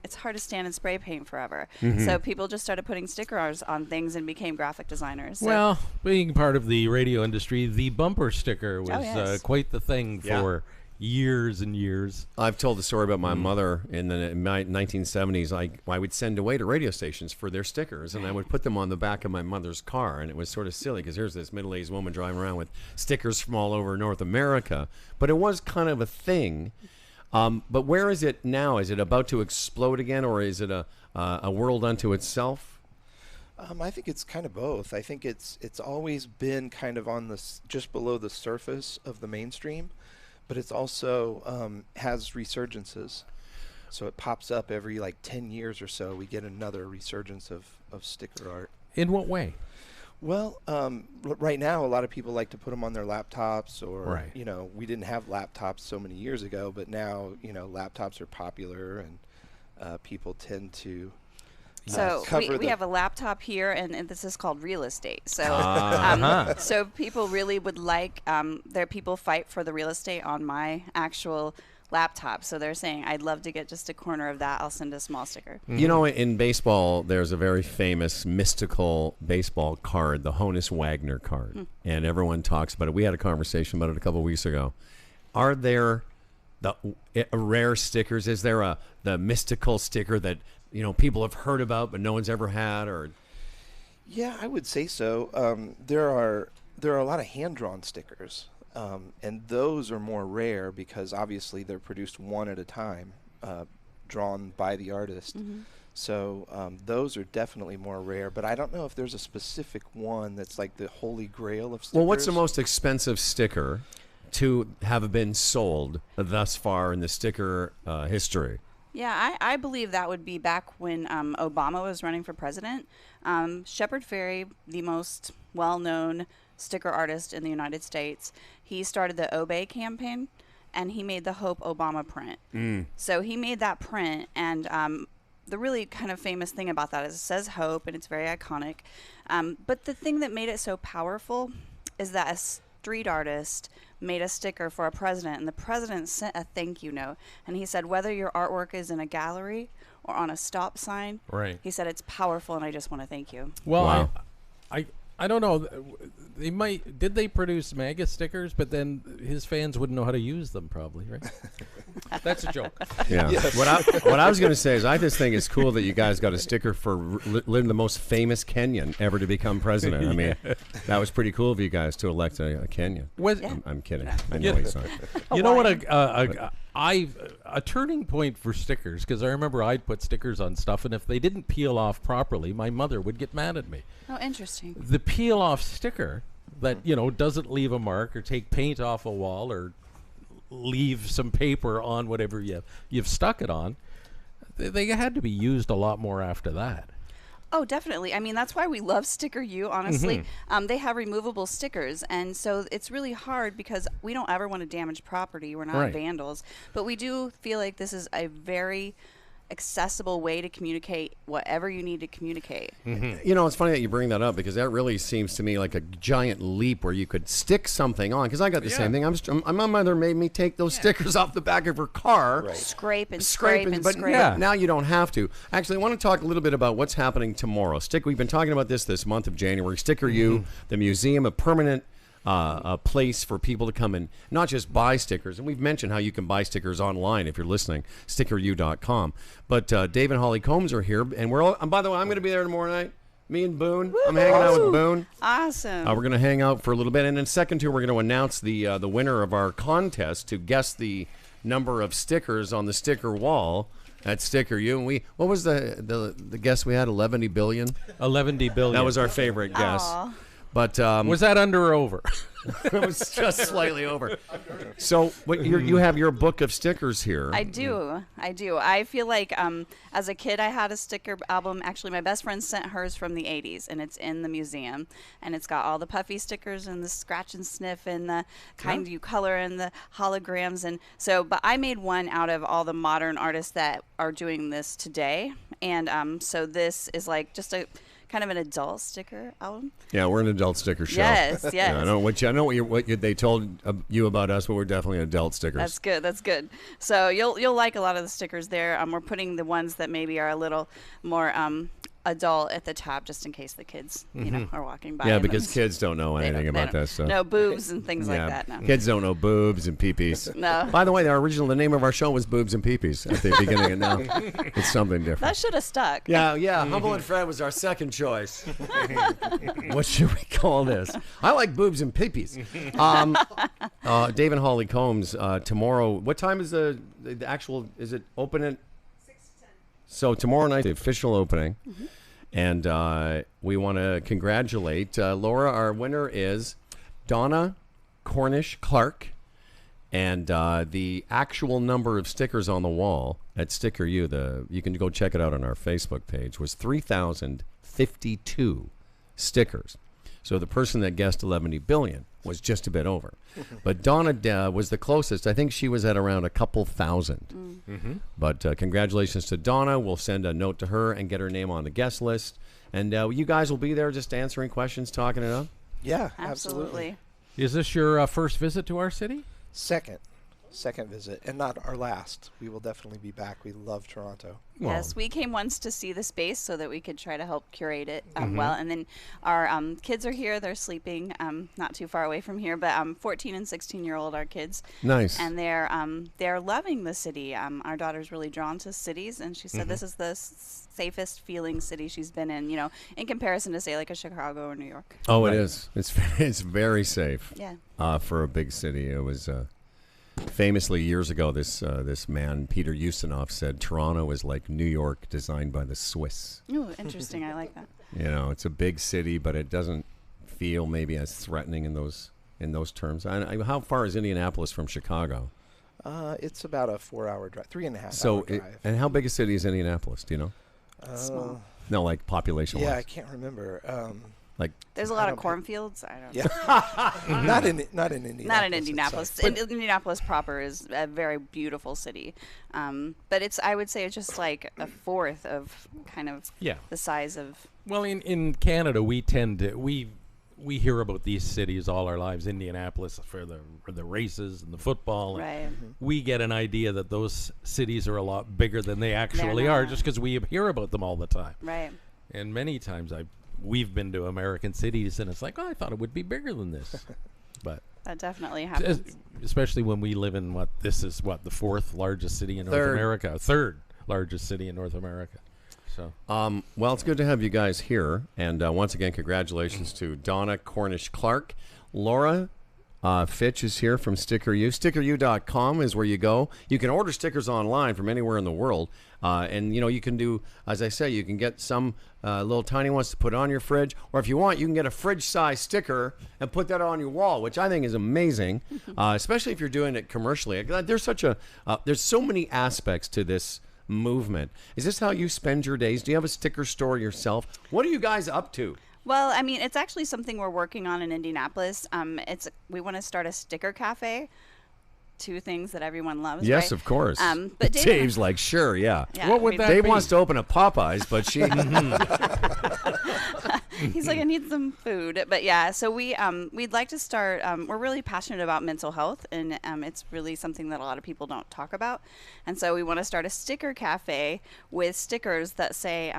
it's hard to stand in spray paint forever. So people just started putting stickers on things and became graphic designers. So
Well, being part of the radio industry, the bumper sticker was quite the thing for years and years.
I've told the story about my mother in the 1970s. I would send away to radio stations for their stickers, and I would put them on the back of my mother's car, and it was sort of silly because here's this middle-aged woman driving around with stickers from all over North America. But it was kind of a thing. But where is it now? Is it about to explode again, or is it a world unto itself?
I think it's kind of both. I think it's always been kind of on just below the surface of the mainstream, but it's also has resurgences. So it pops up every 10 years or so. We get another resurgence of sticker art.
In what way?
Well, right now a lot of people like to put them on their laptops, or
Right.
We didn't have laptops so many years ago, but now laptops are popular, and people tend to.
So we have a laptop here, and this is called real estate. So so people really would like people fight for the real estate on my actual laptop. So they're saying, I'd love to get just a corner of that. I'll send a small sticker.
In baseball, there's a very famous mystical baseball card, the Honus Wagner card, and everyone talks about it. We had a conversation about it a couple of weeks ago. Are there the rare stickers? Is there the mystical sticker that people have heard about but no one's ever had? Or
Yeah, I would say so. There are a lot of hand-drawn stickers, and those are more rare because obviously they're produced one at a time, drawn by the artist. So those are definitely more rare, but I don't know if there's a specific one that's like the holy grail of stickers.
Well, what's the most expensive sticker to have been sold thus far in the sticker history?
Yeah, I believe that would be back when Obama was running for president. Shepard Fairey, the most well-known sticker artist in the United States, he started the Obey campaign, and he made the Hope Obama print. So he made that print, and the really kind of famous thing about that is it says Hope, and it's very iconic. But the thing that made it so powerful is that a street artist made a sticker for a president, and the president sent a thank you note, and he said, whether your artwork is in a gallery or on a stop sign, he said, it's powerful, and I just want to thank you.
Well,
wow.
I don't know. Did they produce MAGA stickers? But then his fans wouldn't know how to use them, probably, right? That's a joke.
Yeah. Yes. What I was going to say is I just think it's cool that you guys got a sticker for living the most famous Kenyan ever to become president. I mean, that was pretty cool of you guys to elect a Kenyan. I'm kidding. I know he's not.
You know what? A turning point for stickers, because I remember I'd put stickers on stuff, and if they didn't peel off properly, my mother would get mad at me.
Oh, interesting.
The peel-off sticker that doesn't leave a mark or take paint off a wall or leave some paper on whatever you've stuck it on, they had to be used a lot more after that.
Oh, definitely. I mean, that's why we love Sticker U, honestly. They have removable stickers, and so it's really hard because we don't ever want to damage property. We're not vandals. But we do feel like this is a very accessible way to communicate whatever you need to communicate.
You know, it's funny that you bring that up because that really seems to me like a giant leap where you could stick something on. Because I got the same thing. My mother made me take those stickers off the back of her car.
Scrape and
But
scrape.
now you don't have to. Actually, I want to talk a little bit about what's happening tomorrow. We've been talking about this month of January. Sticker U, the museum, a permanent a place for people to come and not just buy stickers. And we've mentioned how you can buy stickers online if you're listening, stickeru.com. But Dave and Holly Combs are here, and and by the way, I'm going to be there tomorrow night. Me and Boone.
Woo-hoo.
I'm hanging out with Boone.
Awesome.
We're going to hang out for a little bit, and in second two, we're going to announce the winner of our contest to guess the number of stickers on the sticker wall at Sticker U. And what was the guess we had? 11 billion.
11 billion.
That was our favorite guess.
Aww.
But
was that under or over?
It was just slightly over. So you have your book of stickers here.
I do. I feel like as a kid I had a sticker album. Actually, my best friend sent hers from the 80s, and it's in the museum. And it's got all the puffy stickers and the scratch and sniff and the kind you color and the holograms. And so, but I made one out of all the modern artists that are doing this today. And so this is like just a kind of an adult sticker album.
Yeah, we're an adult sticker show.
Yes.
Yeah, I know what they told you about us, but we're definitely adult stickers.
That's good. So you'll like a lot of the stickers there. We're putting the ones that maybe are a little more adult at the top, just in case the kids, are walking by.
Yeah, because kids don't know anything about that stuff.
No boobs and things like that. No.
Kids don't know boobs and peepees.
No.
By the way, the name of our show was Boobs and Peepees at the beginning, and now it's something different.
That should have stuck.
Yeah. Humble and Fred was our second choice. What should we call this? I like boobs and peepees. Dave and Holly Combs tomorrow. What time is the actual? Is it open at 6 to 10? So tomorrow night, the official opening. And we want to congratulate Laura. Our winner is Donna Cornish Clark. And the actual number of stickers on the wall at Sticker U, you can go check it out on our Facebook page, was 3,052 stickers. So the person that guessed 11 billion was just a bit over. But Donna was the closest. I think she was at around a couple thousand. But congratulations to Donna. We'll send a note to her and get her name on the guest list. And you guys will be there just answering questions, talking it up?
Yeah,
absolutely.
Is this your first visit to our city?
Second visit, and not our last. We will definitely be back. We love Toronto.
Yes, we came once to see the space so that we could try to help curate it well. And then our kids are here. They're sleeping not too far away from here, but 14 and 16-year-old are kids.
Nice.
And they're loving the city. Our daughter's really drawn to cities, and she said this is the safest feeling city she's been in, in comparison to, say, like a Chicago or New York.
Oh, it is. It's very safe.
Yeah.
For a big city. It was famously years ago, this man, Peter Ustinov, said Toronto is like New York designed by the Swiss.
Ooh, interesting. I like that.
It's a big city, but it doesn't feel maybe as threatening in those terms. How far is Indianapolis from Chicago?
It's about a 4-hour drive, 3.5 hour drive.
And how big a city is Indianapolis? Do you know?
Small.
No, like population-wise.
Yeah, I can't remember.
There's a lot of cornfields. I don't know.
Yeah. not in Indianapolis.
Not in Indianapolis. Indianapolis proper is a very beautiful city. But I would say it's just like a fourth of kind of the size of.
Well, in Canada, we tend to we hear about these cities all our lives. Indianapolis for the races and the football.
Right.
We get an idea that those cities are a lot bigger than they actually are, just because we hear about them all the time.
Right.
And many times we've been to American cities, and it's like, I thought it would be bigger than this. But
that definitely happens.
Especially when we live in the fourth largest city in North America, third largest city in North America. So,
well, it's good to have you guys here, and once again, congratulations to Donna Cornish Clark. Laura Fitch is here from Sticker U. StickerU.com is where you go. You can order stickers online from anywhere in the world. And, you can do, as I say, you can get some little tiny ones to put on your fridge. Or if you want, you can get a fridge-size sticker and put that on your wall, which I think is amazing, especially if you're doing it commercially. There's so many aspects to this movement. Is this how you spend your days? Do you have a sticker store yourself? What are you guys up to?
Well, I mean, it's actually something we're working on in Indianapolis. We want to start a sticker cafe. Two things that everyone loves.
Yes,
right?
of course.
But
Dave's like, sure, yeah.
What would that
Dave
be?
wants to open a Popeyes, but she.
He's like, I need some food. But yeah, so we'd like to start. We're really passionate about mental health, and it's really something that a lot of people don't talk about. And so we want to start a sticker cafe with stickers that say,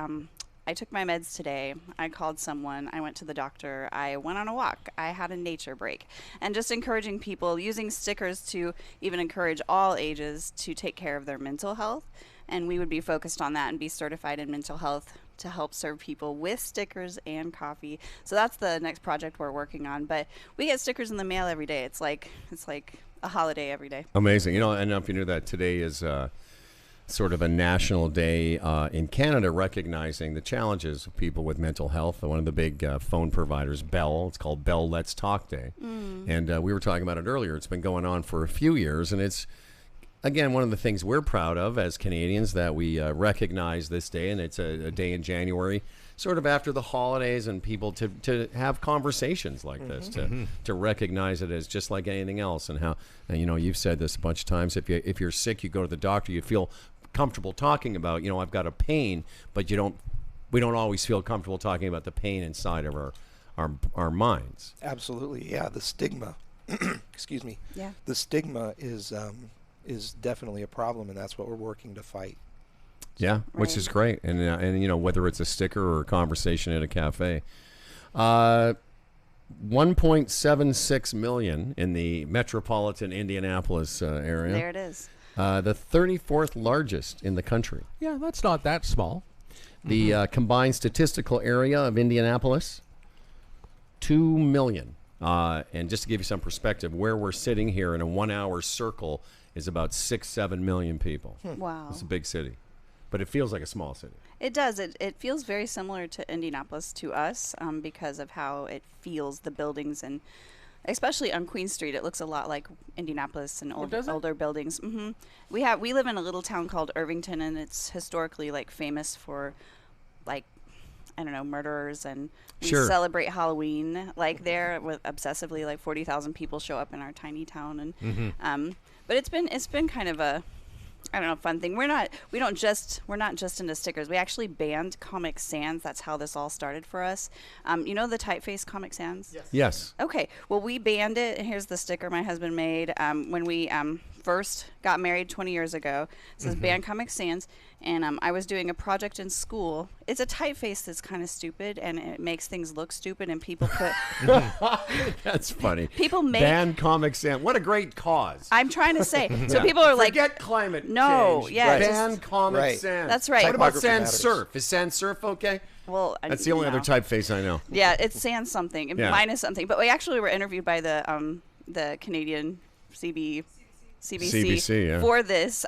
I took my meds today. I called someone. I went to the doctor. I went on a walk. I had a nature break. And just encouraging people, using stickers to even encourage all ages to take care of their mental health. And we would be focused on that and be certified in mental health to help serve people with stickers and coffee. So that's the next project we're working on. But we get stickers in the mail every day. It's like a holiday every day.
Amazing. I don't know if you knew that today is sort of a national day in Canada recognizing the challenges of people with mental health. One of the big phone providers, Bell, it's called Bell Let's Talk Day. And we were talking about it earlier. It's been going on for a few years, and it's, again, one of the things we're proud of as Canadians that we recognize this day, and it's a day in January, sort of after the holidays, and people to have conversations like this, to recognize it as just like anything else, and how, and, you've said this a bunch of times, if you're sick, you go to the doctor, you feel comfortable talking about, I've got a pain, but we don't always feel comfortable talking about the pain inside of our minds.
Absolutely, yeah. The stigma, excuse me.
Yeah.
The stigma is definitely a problem, and that's what we're working to fight.
Yeah, which is great, and whether it's a sticker or a conversation at a cafe. 1.76 million in the metropolitan Indianapolis area.
There it is.
The 34th largest in the country.
Yeah, that's not that small.
The combined statistical area of Indianapolis, 2 million. And just to give you some perspective, where we're sitting here in a 1 hour circle is about 6-7 million people.
Wow.
It's a big city, but it feels like a small city.
It does. It feels very similar to Indianapolis to us because of how it feels, the buildings, and especially on Queen Street, it looks a lot like Indianapolis and older buildings. We live in a little town called Irvington, and it's historically famous for murderers, and we celebrate Halloween there with obsessively. 40,000 people show up in our tiny town, and but it's been kind of a fun thing. We're not just into stickers. We actually banned Comic Sans. That's how this all started for us. The typeface Comic Sans?
Yes.
Okay. Well, we banned it. And here's the sticker my husband made when we first got married 20 years ago. It says ban Comic Sans. And I was doing a project in school. It's a typeface that's kind of stupid, and it makes things look stupid, and people put...
That's funny.
People make...
Ban Comic Sans. What a great cause.
I'm trying to say. So people are like...
Forget climate change.
Yeah.
Ban Comic Sans.
That's right.
What about Sans Surf? Is Sans Surf okay?
Well,
that's the only other typeface I know.
Yeah, it's Sans something. Minus something. But we actually were interviewed by the Canadian CBC for this,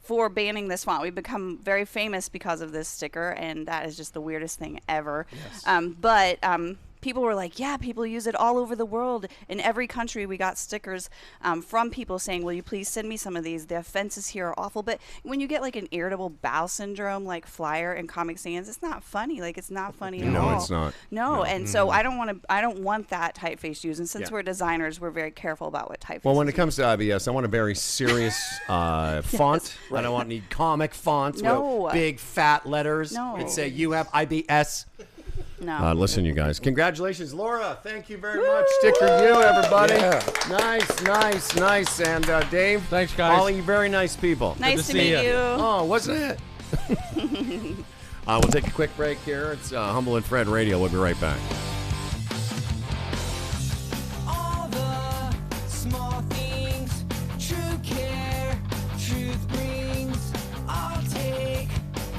for banning this font. We've become very famous because of this sticker, and that is just the weirdest thing ever. Yes. But people were like, yeah, people use it all over the world. In every country, we got stickers from people saying, will you please send me some of these? The offenses here are awful. But when you get an irritable bowel syndrome flyer in Comic Sans, it's not funny. It's not funny at all.
No, it's not.
No, and so I don't want that typeface used. And since we're designers, we're very careful about what typeface.
Well, when it comes to IBS, I want a very serious font. I don't want any comic fonts with big fat letters that say you have IBS.
No.
Listen, you guys. Congratulations, Laura. Thank you very much. Sticker you, everybody. Yeah. Nice. And Dave.
Thanks, guys.
All you very nice people.
Nice to meet you.
Oh, wasn't it? We'll take a quick break here. It's Humble and Fred Radio. We'll be right back.
All the small things, true care, truth brings. I'll take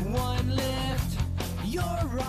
one lift. You're right.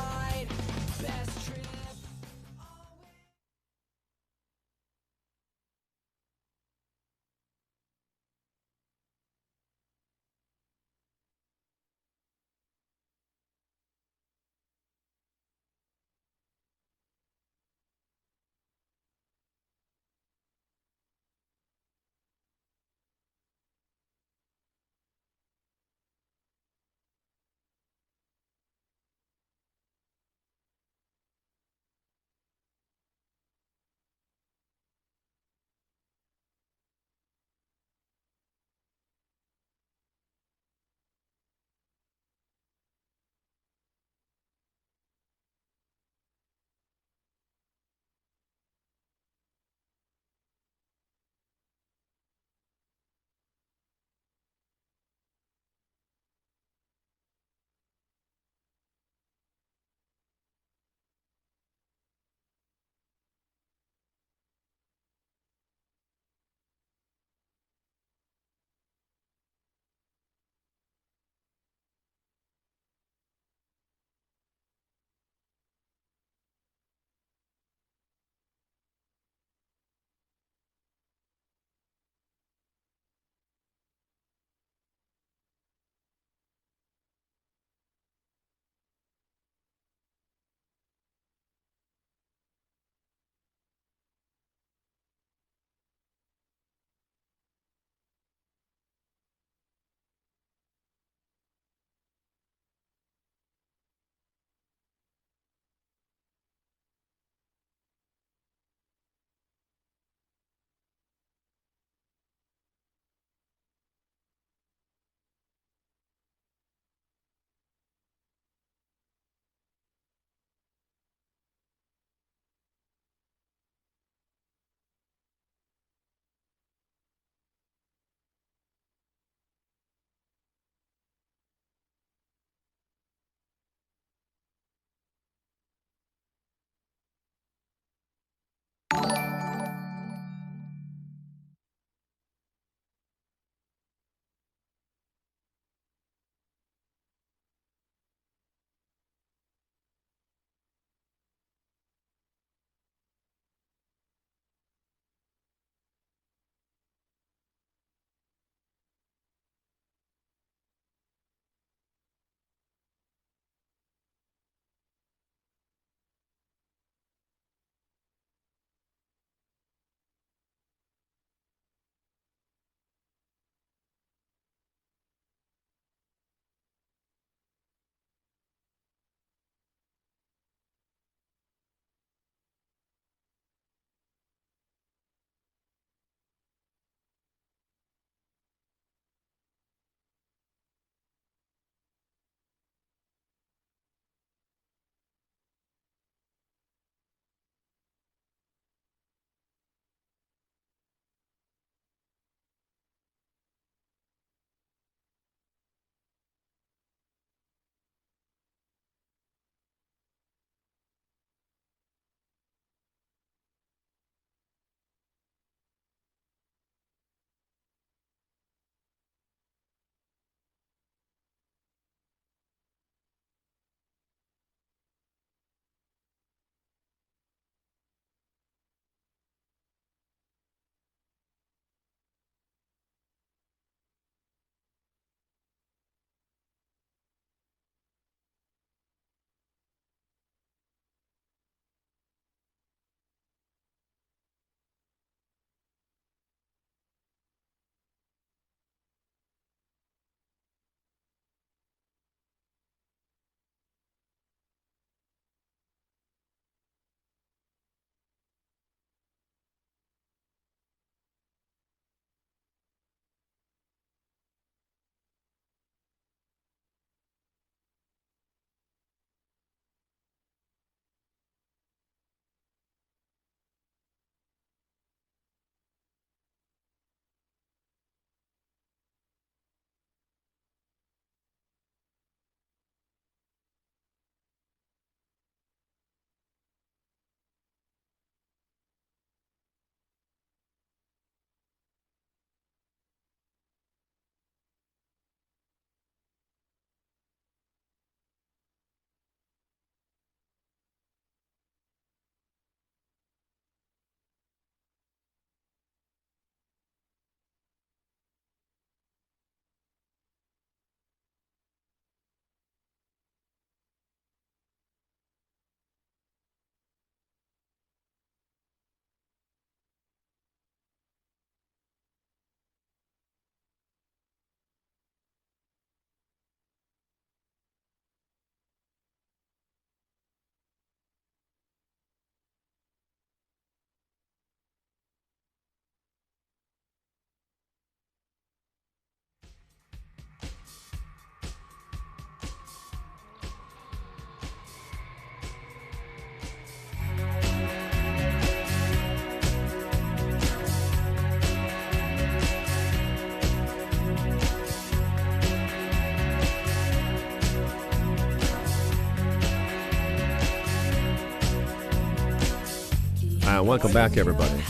Welcome back, everybody.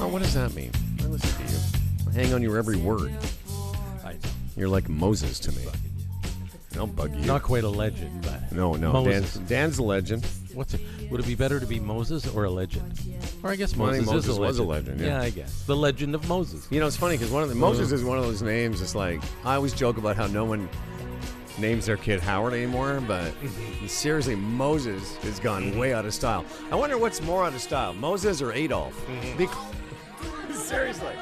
Oh, what does that mean? I listen to you. I hang on your every word. You're like Moses to me. I'll bug you.
Not quite a legend, but
no. Dan's a legend.
What's it? Would it be better to be Moses or a legend? Or I guess Moses
was
a legend.
a legend. Yeah,
I guess the legend of Moses.
You know, it's funny because Moses is one of those names. It's like I always joke about how no one names their kid Howard anymore, but seriously, Moses has gone way out of style. I wonder what's more out of style, Moses or Adolf? Seriously.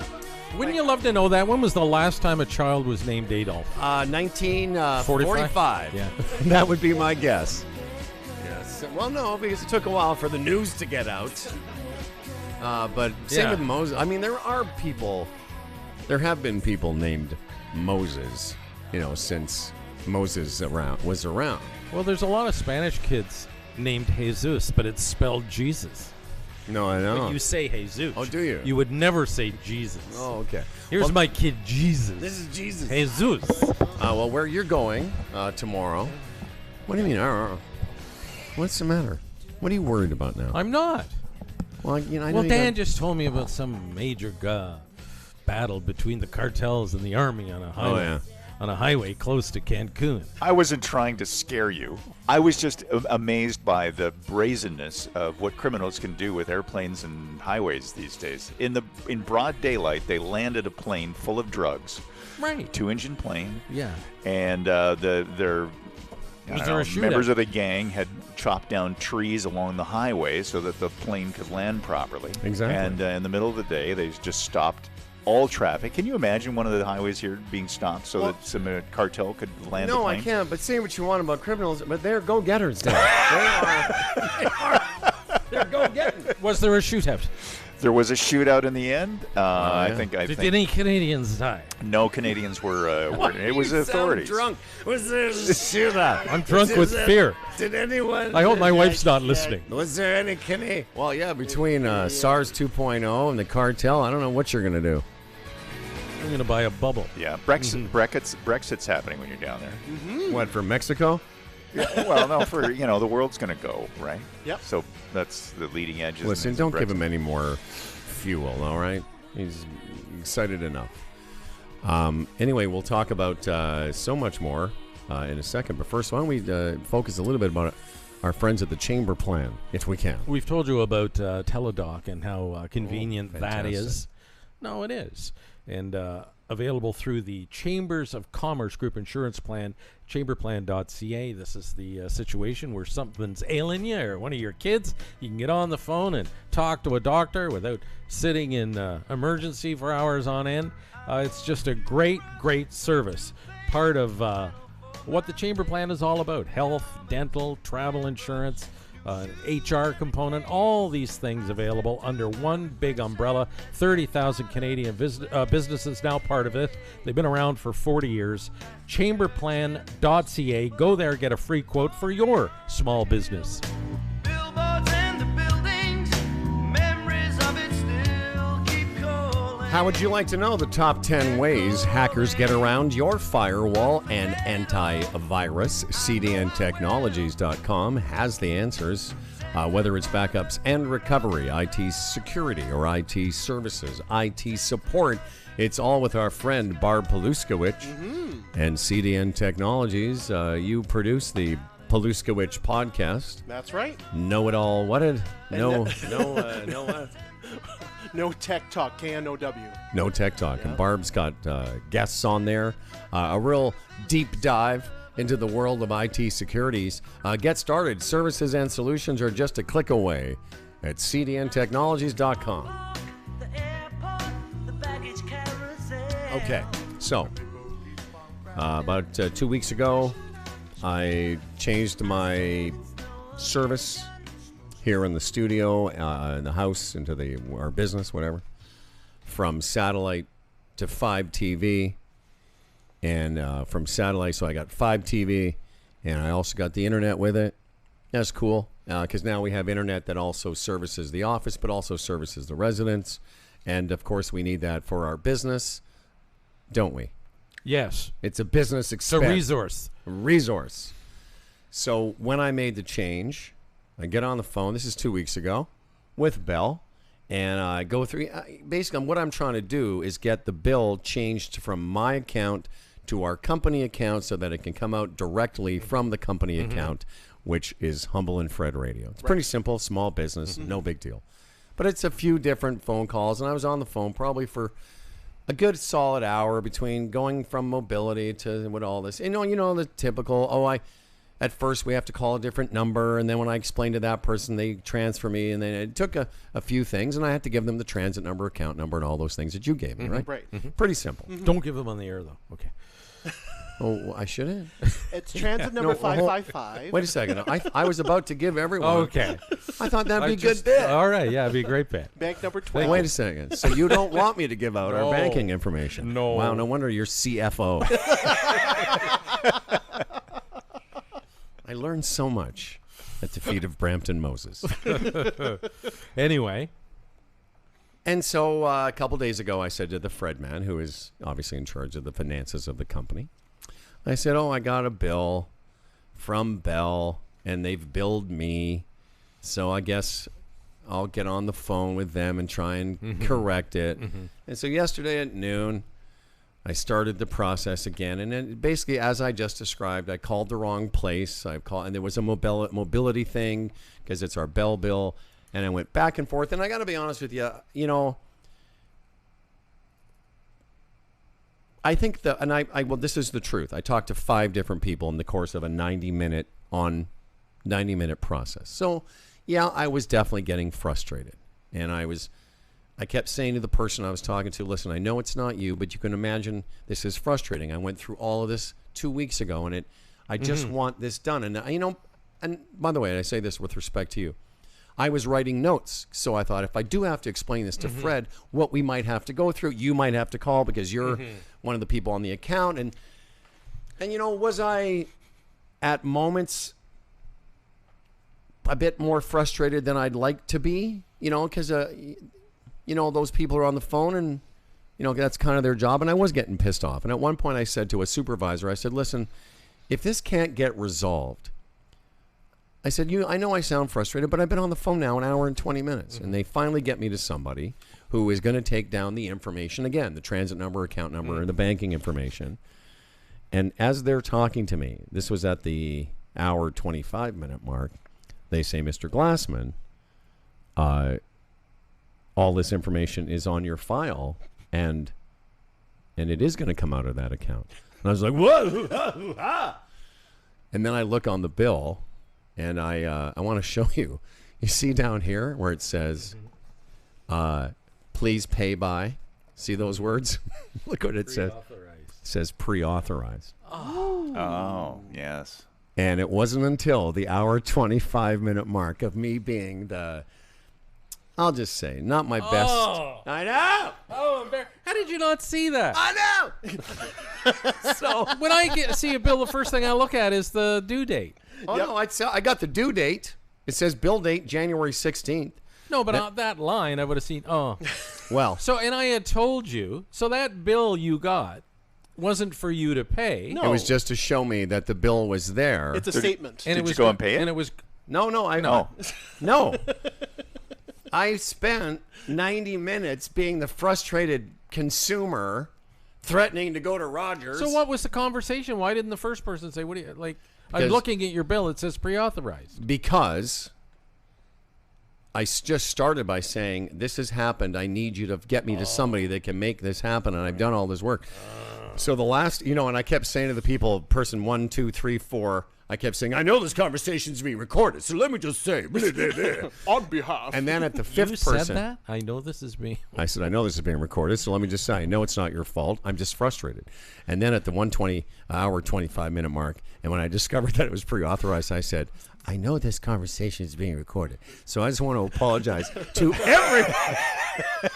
Wouldn't you love to know that? When was the last time a child was named Adolf?
1945.
Yeah.
That would be my guess. Yes. Well, no, because it took a while for the news to get out. But same with Moses. I mean, there have been people named Moses, since Moses was around.
Well, there's a lot of Spanish kids named Jesus, but it's spelled Jesus.
No, I know.
But you say Jesus.
Oh, do you?
You would never say Jesus.
Oh, okay.
Here's my kid Jesus.
This is Jesus.
Jesus.
Well, where you're going tomorrow? What do you mean? What's the matter? What are you worried about now?
I'm not.
Well, I know
Dan just told me about some major battle between the cartels and the army on a highway.
Oh, yeah.
On a highway close to Cancun.
I wasn't trying to scare you. I was just amazed by the brazenness of what criminals can do with airplanes and highways these days. In broad daylight, they landed a plane full of drugs.
Right.
2-engine plane.
Yeah.
And members of the gang had chopped down trees along the highway so that the plane could land properly.
Exactly.
And in the middle of the day, they just stopped all traffic. Can you imagine one of the highways here being stopped so that some cartel could land a plane?
No, I can't. But say what you want about criminals, but they're go-getters now. They're go-getters.
Was there a shootout?
There was a shootout in the end. I think.
Did any Canadians die?
No Canadians were. It was authorities.
Drunk. Was there a shootout?
I'm drunk with fear.
Did anyone?
I hope my wife's not listening.
Was there any Canadian? Well, yeah. Between SARS 2.0 and the cartel, I don't know what you're gonna do.
I'm going to buy a bubble.
Yeah, Brexit's happening when you're down there.
Mm-hmm. What, for Mexico?
Yeah, well, no, for, the world's going to go, right?
Yep.
So that's the leading edge.
Listen, don't give him any more fuel, all right? He's excited enough. Anyway, we'll talk about so much more in a second. But first, why don't we focus a little bit about our friends at the Chamber Plan, if we can.
We've told you about Teledoc and how convenient that is. No, it is. And available through the Chambers of Commerce Group Insurance Plan, chamberplan.ca. This is the situation where something's ailing you or one of your kids. You can get on the phone and talk to a doctor without sitting in emergency for hours on end. It's just a great, great service. Part of what the Chamber Plan is all about. Health, dental, travel insurance, HR component, all these things available under one big umbrella. 30,000 Canadian businesses now part of it. They've been around for 40 years. Chamberplan.ca. Go there, get a free quote for your small business.
Billboards in the buildings, memories of it still keep calling.
How would you like to know the top 10 ways hackers get around your firewall and antivirus? CDNtechnologies.com has the answers. Whether it's backups and recovery, IT security or IT services, IT support, it's all with our friend Barb Paluskowicz. And CDN Technologies, you produce the Paluskowicz podcast.
That's right.
Know it all. What did? No.
No Tech Talk, KNOW.
No Tech Talk. And Barb's got guests on there. A real deep dive into the world of IT securities. Get started. Services and solutions are just a click away at cdntechnologies.com. Okay, so about 2 weeks ago, I changed my service here in the studio, in the house, into our business, whatever, from satellite to 5 TV, and from satellite, so I got 5 TV, and I also got the internet with it. That's cool, because now we have internet that also services the office, but also services the residents, and of course we need that for our business, don't we?
Yes.
It's a business expense.
It's a
resource. So when I made the change, I get on the phone, this is 2 weeks ago, with Bell, And I go through. Basically, what I'm trying to do is get the bill changed from my account to our company account so that it can come out directly from the company account, which is Humble and Fred Radio. It's pretty simple, small business, no big deal. But it's a few different phone calls, and I was on the phone probably for a good solid hour between going from mobility to what all this. You know the typical, at first we have to call a different number, and then when I explained to that person, they transfer me, and then it took a few things, and I had to give them the transit number, account number, and all those things that you gave me, right?
Right.
Pretty simple.
Don't give them on the air, though. Okay.
Oh, I shouldn't.
It's transit number 555.
Wait a second. I was about to give everyone.
Okay.
I thought that'd be a good bit.
All right. Yeah, it'd be a great bit.
Bank number 12.
Wait a second. So you don't want me to give out our banking information?
No.
Wow, no wonder you're CFO. I learned so much at the feet of Brampton Moses.
Anyway.
And so a couple days ago, I said to the Fred man, who is obviously in charge of the finances of the company, I said, I got a bill from Bell, and they've billed me, so I guess I'll get on the phone with them and try and correct it. And so yesterday at noon, I started the process again, and then basically, as I just described, I called the wrong place. And there was a mobility thing because it's our Bell bill. And I went back and forth. And I got to be honest with you, I think this is the truth. I talked to 5 different people in the course of a 90-minute process. So, yeah, I was definitely getting frustrated. And I kept saying to the person I was talking to, listen, I know it's not you, but you can imagine this is frustrating. I went through all of this 2 weeks ago, and I just want this done. And, and by the way, I say this with respect to you. I was writing notes, so I thought if I do have to explain this to Fred, what we might have to go through, you might have to call because you're one of the people on the account. And was I at moments a bit more frustrated than I'd like to be? Because those people are on the phone, and that's kind of their job. And I was getting pissed off. And at one point, I said to a supervisor, I said, "Listen, if this can't get resolved." I said, I know I sound frustrated, but I've been on the phone now an hour and 20 minutes. And they finally get me to somebody who is going to take down the information, again, the transit number, account number, and the banking information. And as they're talking to me, this was at the hour 25-minute mark, they say, Mr. Glassman, all this information is on your file, and it is going to come out of that account. And I was like, whoa! And then I look on the bill, and I want to show you. You see down here where it says, please pay by. See those words? Look what it says. It says pre-authorized.
Oh, yes.
And it wasn't until the hour 25-minute mark of me being I'll just say, not my best. I know.
Oh, how did you not see that?
I know.
So when I see a bill, the first thing I look at is the due date.
Oh, no, I got the due date. It says bill date January 16th.
No, but on that line, I would have seen,
Well.
So, and I had told you, so that bill you got wasn't for you to pay.
No. It was just to show me that the bill was there.
It's a statement.
And did you go and pay it?
And it was...
No. No. I spent 90 minutes being the frustrated consumer threatening to go to Rogers.
So what was the conversation? Why didn't the first person say, what do you, like... I'm looking at your bill. It says pre-authorized.
Because I just started by saying, this has happened. I need you to get me to somebody that can make this happen, and I've done all this work. So the last, and I kept saying to the people, person 1, 2, 3, 4, I kept saying, I know this conversation's being recorded, so let me just say.
On behalf.
And then at the fifth
you
person.
said that? I know this is being...
I said, I know this is being recorded, so let me just say, I know it's not your fault. I'm just frustrated. And then at the 1:20-hour, 25-minute mark, and when I discovered that it was pre-authorized, I said, I know this conversation is being recorded, so I just want to apologize to everybody.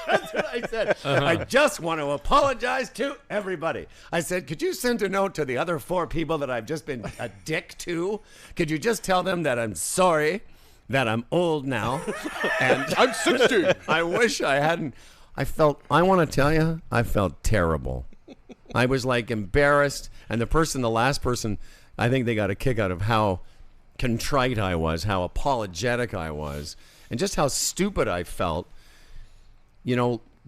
That's what I said. I just want to apologize to everybody. I said, could you send a note to the other 4 people that I've just been a dick to? Could you just tell them that I'm sorry, that I'm old now, and
I'm 60.
I wish I hadn't. I want to tell you, I felt terrible. I was like embarrassed, and the last person, I think they got a kick out of how contrite I was, how apologetic I was, and just how stupid I felt.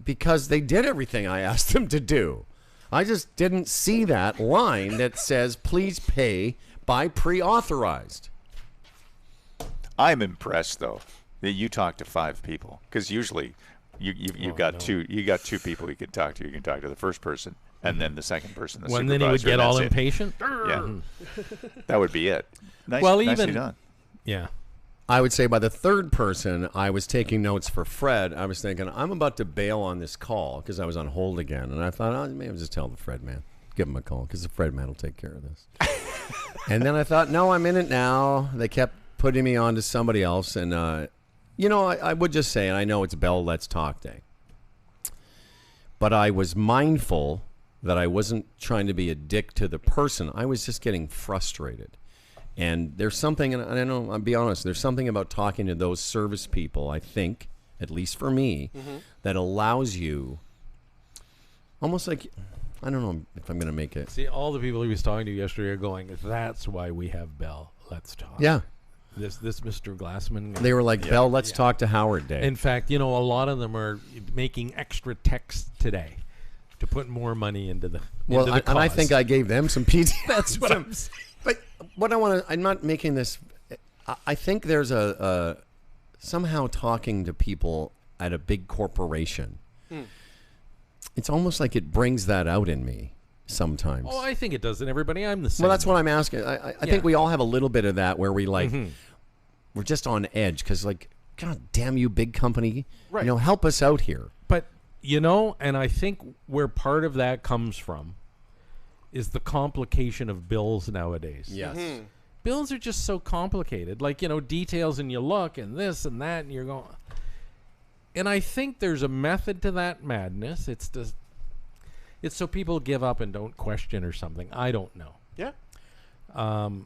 because they did everything I asked them to do. I just didn't see that line that says, please pay by pre-authorized.
I'm impressed, though, that you talked to 5 people, because usually you've got two people you can talk to. You can talk to the first person and then the second person, the supervisor.
Then he would get all impatient?
Yeah. That would be it.
Nicely
done.
Yeah.
I would say by the third person, I was taking notes for Fred. I was thinking, I'm about to bail on this call because I was on hold again. And I thought, maybe I'll just tell the Fred man. Give him a call because the Fred man will take care of this. And then I thought, no, I'm in it now. They kept putting me on to somebody else. And, I would just say, and I know it's Bell Let's Talk Day, but I was mindful that I wasn't trying to be a dick to the person. I was just getting frustrated. And there's something, and I know, I'll be honest, there's something about talking to those service people, I think, at least for me, that allows you almost like, I don't know if I'm going to make it.
See, all the people he was talking to yesterday are going, that's why we have Bell Let's Talk.
Yeah.
This Mr. Glassman.
They were like, Bell Let's Talk to Howard Day.
In fact, a lot of them are making extra texts today to put more money into the
Well,
into the
and I
cause.
think I gave them some PT.
That's what I'm saying.
But what I want to, I'm not making this, I think there's a somehow talking to people at a big corporation. It's almost like it brings that out in me sometimes.
Oh, I think it does in everybody. I'm the same.
Well, that's what I'm asking. I think we all have a little bit of that where we we're just on edge because God damn you, big company.
Right.
Help us out here.
But, and I think where part of that comes from is the complication of bills nowadays.
Yes.
Bills are just so complicated. Details and you look and this and that and you're going. And I think there's a method to that madness. It's so people give up and don't question or something. I don't know.
Yeah.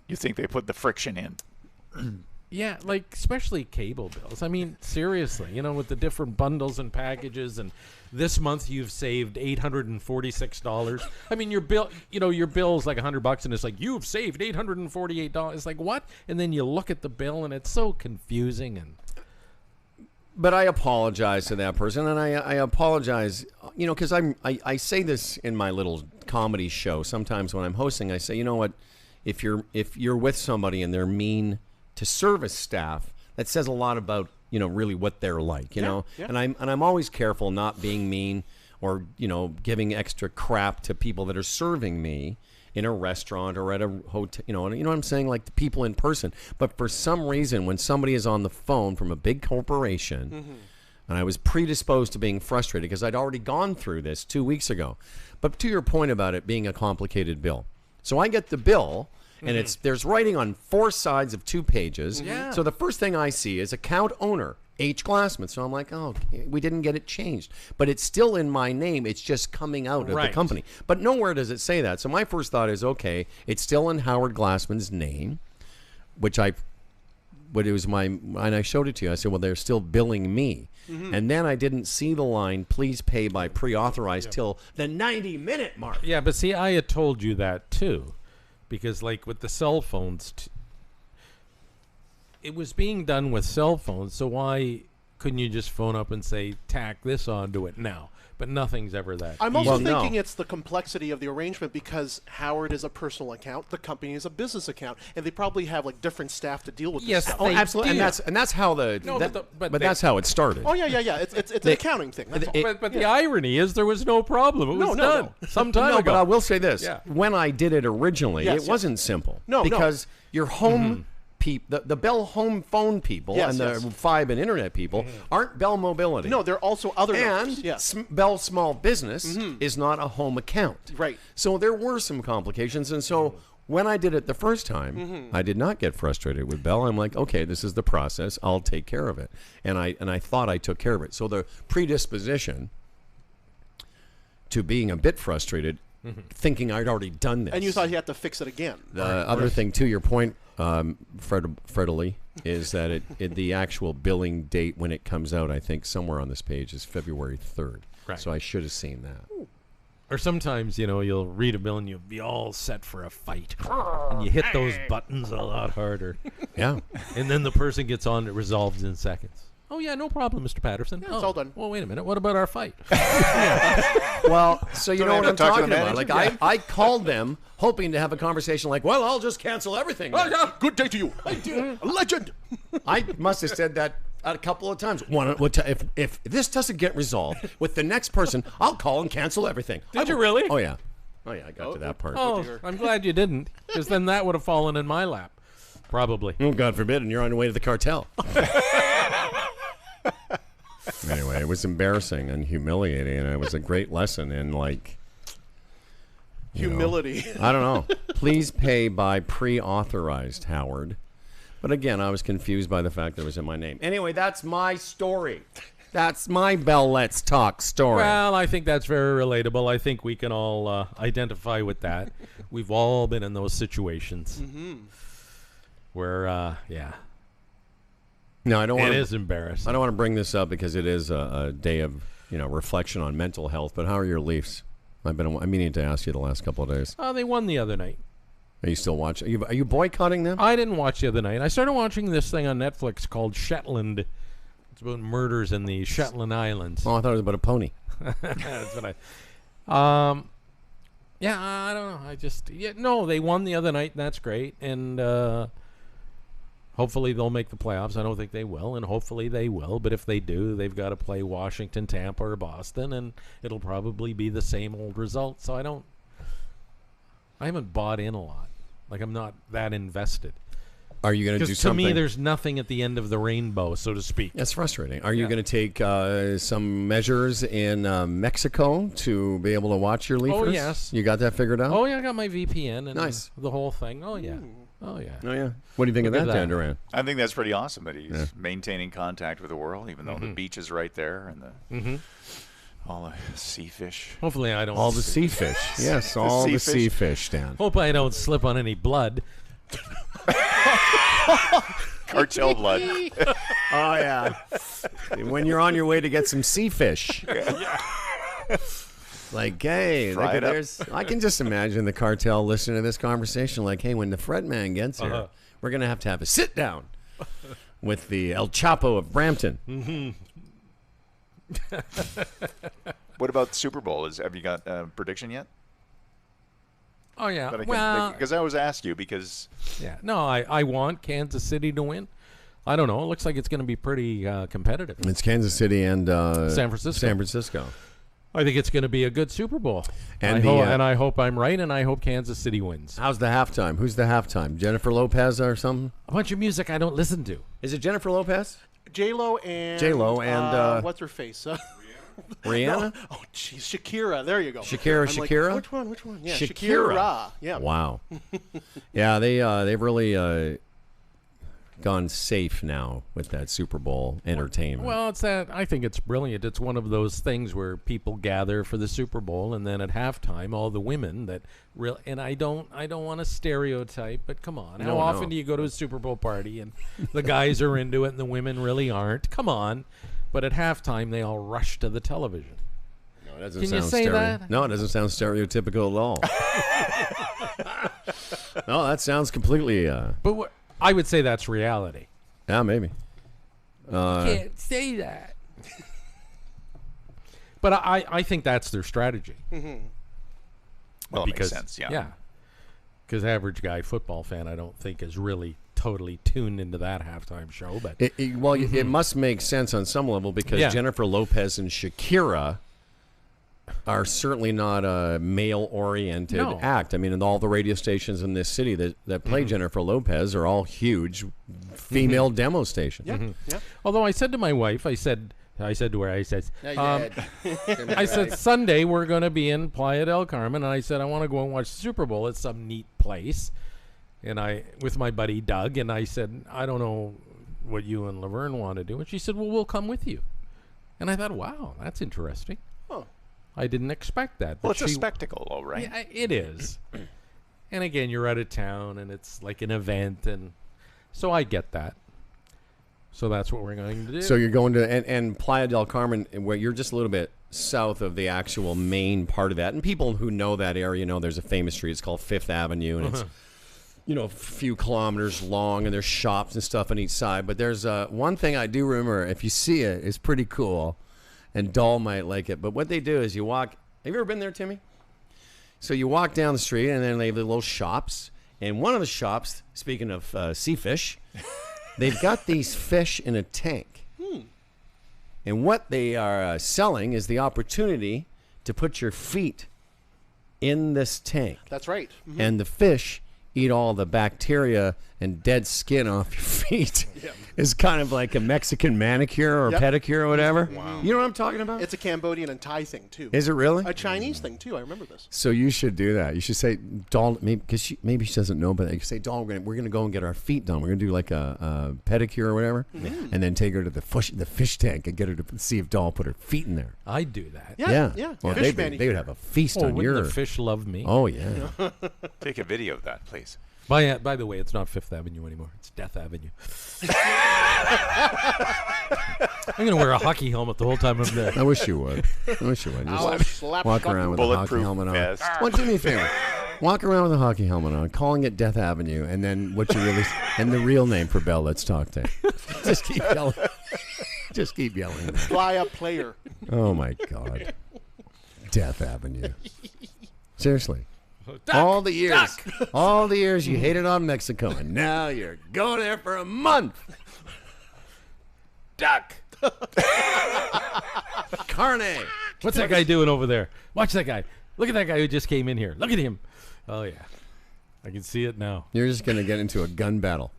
You think they put the friction in?
Yeah, especially cable bills. I mean, seriously, with the different bundles and packages, and this month you've saved $846. I mean, your bill, your bill's like $100, and it's like you've saved $848. It's like what? And then you look at the bill, and it's so confusing.
But I apologize to that person, and I apologize, because I say this in my little comedy show. Sometimes when I'm hosting, I say, you know what, if you're with somebody and they're mean to service staff, that says a lot about really what they're like, you know.
Yeah.
And I'm always careful not being mean or giving extra crap to people that are serving me in a restaurant or at a hotel, you know what I'm saying, like the people in person. But for some reason, when somebody is on the phone from a big corporation, and I was predisposed to being frustrated because I'd already gone through this 2 weeks ago. But to your point about it being a complicated bill, so I get the bill. And there's writing on 4 sides of 2 pages.
Yeah.
So the first thing I see is account owner, H. Glassman. So I'm like, oh, we didn't get it changed. But it's still in my name. It's just coming out of the company. But nowhere does it say that. So my first thought is, okay, it's still in Howard Glassman's name, and I showed it to you. I said, well, they're still billing me. And then I didn't see the line, please pay by pre-authorized till the 90-minute mark.
Yeah, but see, I had told you that too. Because, with the cell phones, it was being done with cell phones, so why couldn't you just phone up and say, tack this onto it now? But nothing's ever that
I'm
easy.
also thinking it's the complexity of the arrangement because Howard is a personal account, the company is a business account, and they probably have different staff to deal with this stuff.
Oh, absolutely, and that's how that's how it started.
Oh yeah. It's an accounting thing. That's all.
But the irony is there was no problem. It was done some time ago.
But I will say this:
Yeah.
when I did it originally, it wasn't simple. Because your home. The Bell home phone people and the Fibe and internet people aren't Bell Mobility.
No, they're also other
and
numbers.
Bell Small Business is not a home account.
Right.
So there were some complications. And so when I did it the first time, I did not get frustrated with Bell. I'm like, okay, this is the process. I'll take care of it. And I thought I took care of it. So the predisposition to being a bit frustrated, thinking I'd already done this.
And you thought you had to fix it again.
The other thing, to your point, Fredily, is that the actual billing date when it comes out, I think somewhere on this page, is February 3rd.
Right.
So I should have seen that.
Or sometimes, you'll read a bill and you'll be all set for a fight. And you hit those buttons a lot harder.
Yeah.
And then the person gets on, it resolves in seconds. Oh, yeah, no problem, Mr. Patterson.
Yeah, it's all done.
Well, wait a minute. What about our fight?
Well, so you know what I'm
talk to
talking
the
about. Like,
manager?
I called them hoping to have a conversation like, well, I'll just cancel everything.
Oh, yeah, good day to you. A legend.
I must have said that a couple of times. If this doesn't get resolved with the next person, I'll call and cancel everything.
Did you really?
Oh, yeah. Oh, yeah, I got to that part.
Oh, I'm glad you didn't, because then that would have fallen in my lap. Probably.
Oh, God forbid, and you're on your way to the cartel. Anyway, it was embarrassing and humiliating, and it was a great lesson in, like...
Humility.
I don't know. Please pay by pre-authorized, Howard. But again, I was confused by the fact that it was in my name. Anyway, that's my story. That's my Bell Let's Talk story.
Well, I think that's very relatable. I think we can all identify with that. We've all been in those situations where, yeah.
No, I don't want.
It is embarrassing.
I don't want to bring this up because it is a day of reflection on mental health. But how are your Leafs? I'm meaning to ask you the last couple of days.
Oh, they won the other night.
Are you still watching? Are you boycotting them?
I didn't watch the other night. I started watching this thing on Netflix called Shetland. It's about murders in the Shetland Islands.
Oh, I thought it was about a pony.
That's what I. Yeah, I don't know. No, they won the other night, and that's great. And hopefully they'll make the playoffs. I don't think they will, and hopefully they will. But if they do, they've got to play Washington, Tampa, or Boston, and it'll probably be the same old result. So I haven't bought in a lot. Like, I'm not that invested.
Are you going to do something?
To me, there's nothing at the end of the rainbow, so to speak.
That's frustrating. Are you going to take some measures in Mexico to be able to watch your Leafers?
Oh, yes.
You got that figured out?
Oh, yeah, I got my VPN and
nice.
The whole thing. Oh, yeah. Oh, yeah.
Oh, yeah. What do you think of that, Dan Duran?
I think that's pretty awesome that he's maintaining contact with the world, even though the beach is right there and all the sea fish.
Hopefully I don't.
All the sea fish. Yes, all the sea fish, Dan.
Hope I don't slip on any blood.
Cartel blood.
Oh, yeah. When you're on your way to get some sea fish. Like, hey, I can just imagine the cartel listening to this conversation like, hey, when the Fred man gets here, we're going to have a sit down with the El Chapo of Brampton.
What about the Super Bowl? Have you got a prediction yet?
Oh, yeah.
Because I always ask you because...
Yeah. No, I want Kansas City to win. I don't know. It looks like it's going to be pretty competitive.
It's Kansas City and
San Francisco. I think it's going to be a good Super Bowl. And I hope I'm right, and I hope Kansas City wins.
How's the halftime? Who's the halftime? Jennifer Lopez or something?
A bunch of music I don't listen to.
Is it Jennifer Lopez?
J-Lo and what's her face?
Rihanna?
No. Oh, jeez, Shakira. There you go.
Shakira?
Like, which one? Yeah,
Shakira.
Yeah.
Wow. Yeah, they've really gone safe now with that Super Bowl entertainment.
Well, it's that. I think it's brilliant. It's one of those things where people gather for the Super Bowl, and then at halftime, all the women that really. And I don't want to stereotype, but come on, how often do you go to a Super Bowl party and the guys are into it and the women really aren't? Come on. But at halftime, they all rush to the television.
No, it doesn't
Can
sound
you say that?
No, it doesn't sound stereotypical at all. No, that sounds completely...
But I would say that's reality.
Yeah, maybe.
You can't say that. But I think that's their strategy.
Well, it makes sense, yeah.
Yeah. Because average guy football fan, I don't think is really totally tuned into that halftime show. But
it must make sense on some level because Jennifer Lopez and Shakira are certainly not a male-oriented act. I mean, and all the radio stations in this city that play Jennifer Lopez are all huge female demo stations.
Yeah.
Although I said to my wife, I said to her, I said, Sunday we're going to be in Playa del Carmen, and I said, I want to go and watch the Super Bowl. It's some neat place. And with my buddy Doug, and I said, I don't know what you and Laverne want to do. And she said, well, we'll come with you. And I thought, wow, that's interesting.
Oh.
I didn't expect that.
Well, it's a spectacle, though, right?
Yeah, it is. And again, you're out of town, and it's like an event, and so I get that. So that's what we're going to do.
So you're going to and Playa del Carmen, where you're just a little bit south of the actual main part of that. And people who know that area know there's a famous street. It's called Fifth Avenue, and it's a few kilometers long, and there's shops and stuff on each side. But there's one thing I do remember. If you see it, it's pretty cool, and Dahl might like it. But what they do is you walk. Have you ever been there, Timmy? So you walk down the street, and then they have the little shops. And one of the shops, speaking of sea fish, they've got these fish in a tank. And what they are selling is the opportunity to put your feet in this tank.
That's right. Mm-hmm.
And the fish eat all the bacteria and dead skin off your feet.
Yep.
It's kind of like a Mexican manicure or pedicure or whatever.
Wow.
You know what I'm talking about?
It's a Cambodian and Thai thing, too.
Is it really?
A Chinese thing, too. I remember this.
So you should do that. You should say, Dahl, because maybe she doesn't know, but you say, Dahl, we're gonna go and get our feet done. We're going to do like a pedicure or whatever, and then take her to the fish tank and get her to see if Dahl put her feet in there.
I'd do that.
Yeah.
Well,
Fish
they would have a feast on
wouldn't
your...
the fish love me?
Oh, yeah.
Take a video of that, please.
By the way, it's not Fifth Avenue anymore. It's Death Avenue. I'm going to wear a hockey helmet the whole time I'm there.
I wish you would. Just walk around with a hockey helmet on.
Vest.
Why don't you do me a favor? Walk around with a hockey helmet on, calling it Death Avenue, and then what you really... and the real name for Bell Let's Talk to. Just keep yelling. Just keep yelling.
Fly a player.
Oh, my God. Death Avenue. Seriously.
Duck,
all the years you hated on Mexico, and now you're going there for a month.
Duck.
Carne.
What's that guy doing over there? Watch that guy. Look at that guy who just came in here. Look at him. Oh, yeah. I can see it now.
You're just going to get into a gun battle.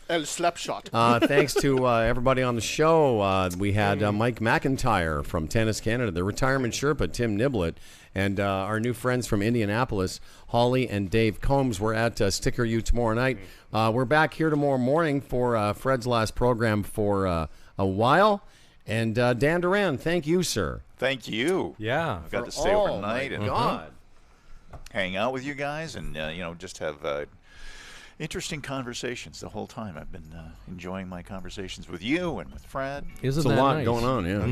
El Slapshot.
Thanks to everybody on the show. We had Mike McIntyre from Tennis Canada, the retirement Sherpa, Tim Niblett, and our new friends from Indianapolis, Holly and Dave Combs. We're at Sticker U tomorrow night. We're back here tomorrow morning for Fred's last program for a while. And Dan Duran, thank you, sir.
Thank you.
Yeah.
Got to stay overnight and
God.
hang out with you guys and, just have interesting conversations the whole time. I've been enjoying my conversations with you and with Fred.
Isn't
There's
that
a lot
nice?
going on, yeah.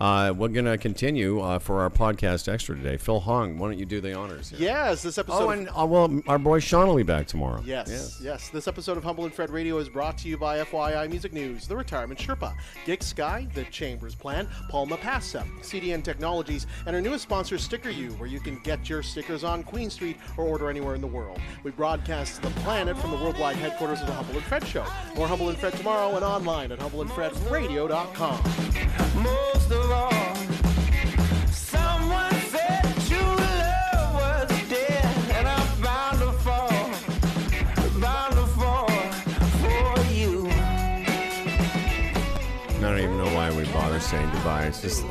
Yeah.
We're going to continue for our podcast extra today. Phil Hong, why don't you do the honors here?
Yes, this episode...
our boy Sean will be back tomorrow.
Yes. This episode of Humble and Fred Radio is brought to you by FYI Music News, The Retirement Sherpa, Gig Sky, The Chambers Plan, Paul Mapasa, CDN Technologies, and our newest sponsor, Sticker U, where you can get your stickers on Queen Street or order anywhere in the world. We broadcast to the planet from the worldwide headquarters of the Humble and Fred Show. More Humble and Fred tomorrow and online at humbleandfredradio.com.
Most of all, someone said true love was dead, and I bound to fall for you.
I don't even know why we bother saying goodbye. It's just,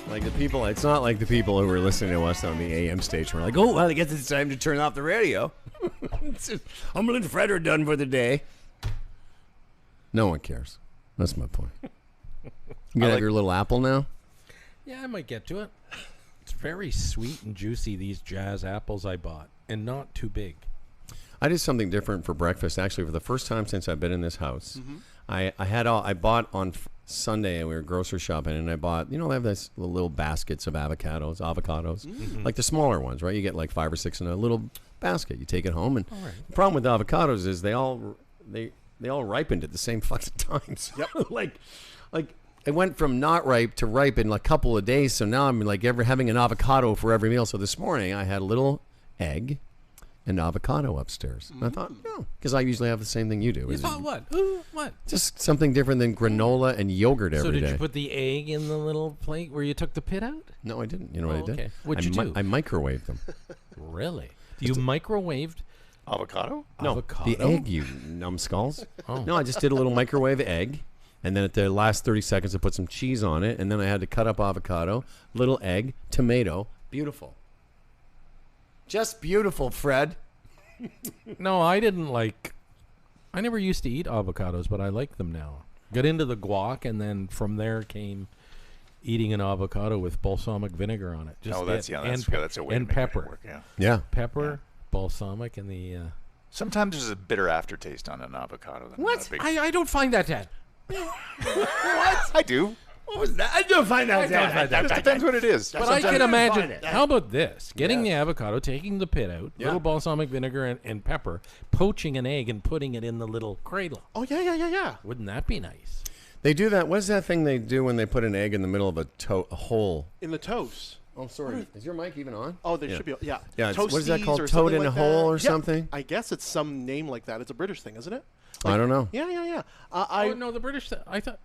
like the people. It's not like the people who were listening to us on the AM station were like, "Oh, well, I guess it's time to turn off the radio." It's just, Humble and Fred are done for the day. No one cares. That's my point. You gonna have your little apple now?
Yeah, I might get to it. It's very sweet and juicy, these Jazz apples I bought, and not too big.
I did something different for breakfast. Actually, for the first time since I've been in this house, I bought on Sunday, and we were grocery shopping, and I bought, they have this little baskets of avocados, like the smaller ones, right? You get like 5 or 6 in a little basket. You take it home, and the problem with avocados is they all ripened at the same fucking times. Yep. like it went from not ripe to ripe in a couple of days. So now I'm like having an avocado for every meal. So this morning I had a little egg and avocado upstairs. And I thought, because I usually have the same thing you do.
You thought what? What?
Just something different than granola and yogurt every day.
So did you put the egg in the little plate where you took the pit out?
No, I didn't. You know what I did?
Okay. What'd you do?
I microwaved them.
Really? You microwaved
Avocado?
No,
avocado?
the egg, you numbskulls. No, I just did a little microwave egg, and then at the last 30 seconds I put some cheese on it, and then I had to cut up avocado, little egg, tomato. Beautiful. Just beautiful, Fred.
No, I never used to eat avocados, but I like them now. Got into the guac, and then from there came eating an avocado with balsamic vinegar on it.
That's a way
and
to make
pepper.
it work,
Yeah.
Pepper, balsamic, and the...
Sometimes there's a bitter aftertaste on an avocado.
What? I don't find that, Dad.
What? I do.
What was that? I don't find that.
It depends what it is.
But I can imagine. How about this? Getting the avocado, taking the pit out, little balsamic vinegar and pepper, poaching an egg and putting it in the little cradle.
Oh, yeah.
Wouldn't that be nice?
They do that. What's that thing they do when they put an egg in the middle of a hole?
In the toast.
Oh, sorry. Is your mic even on?
Oh, there should be. Yeah.
Yeah. What is that
Toasties
called?
or
Toad
something
in a
like
hole
that.
or something?
I guess it's some name like that. It's a British thing, isn't it?
I don't know.
Yeah.
Oh, no, the British. I thought.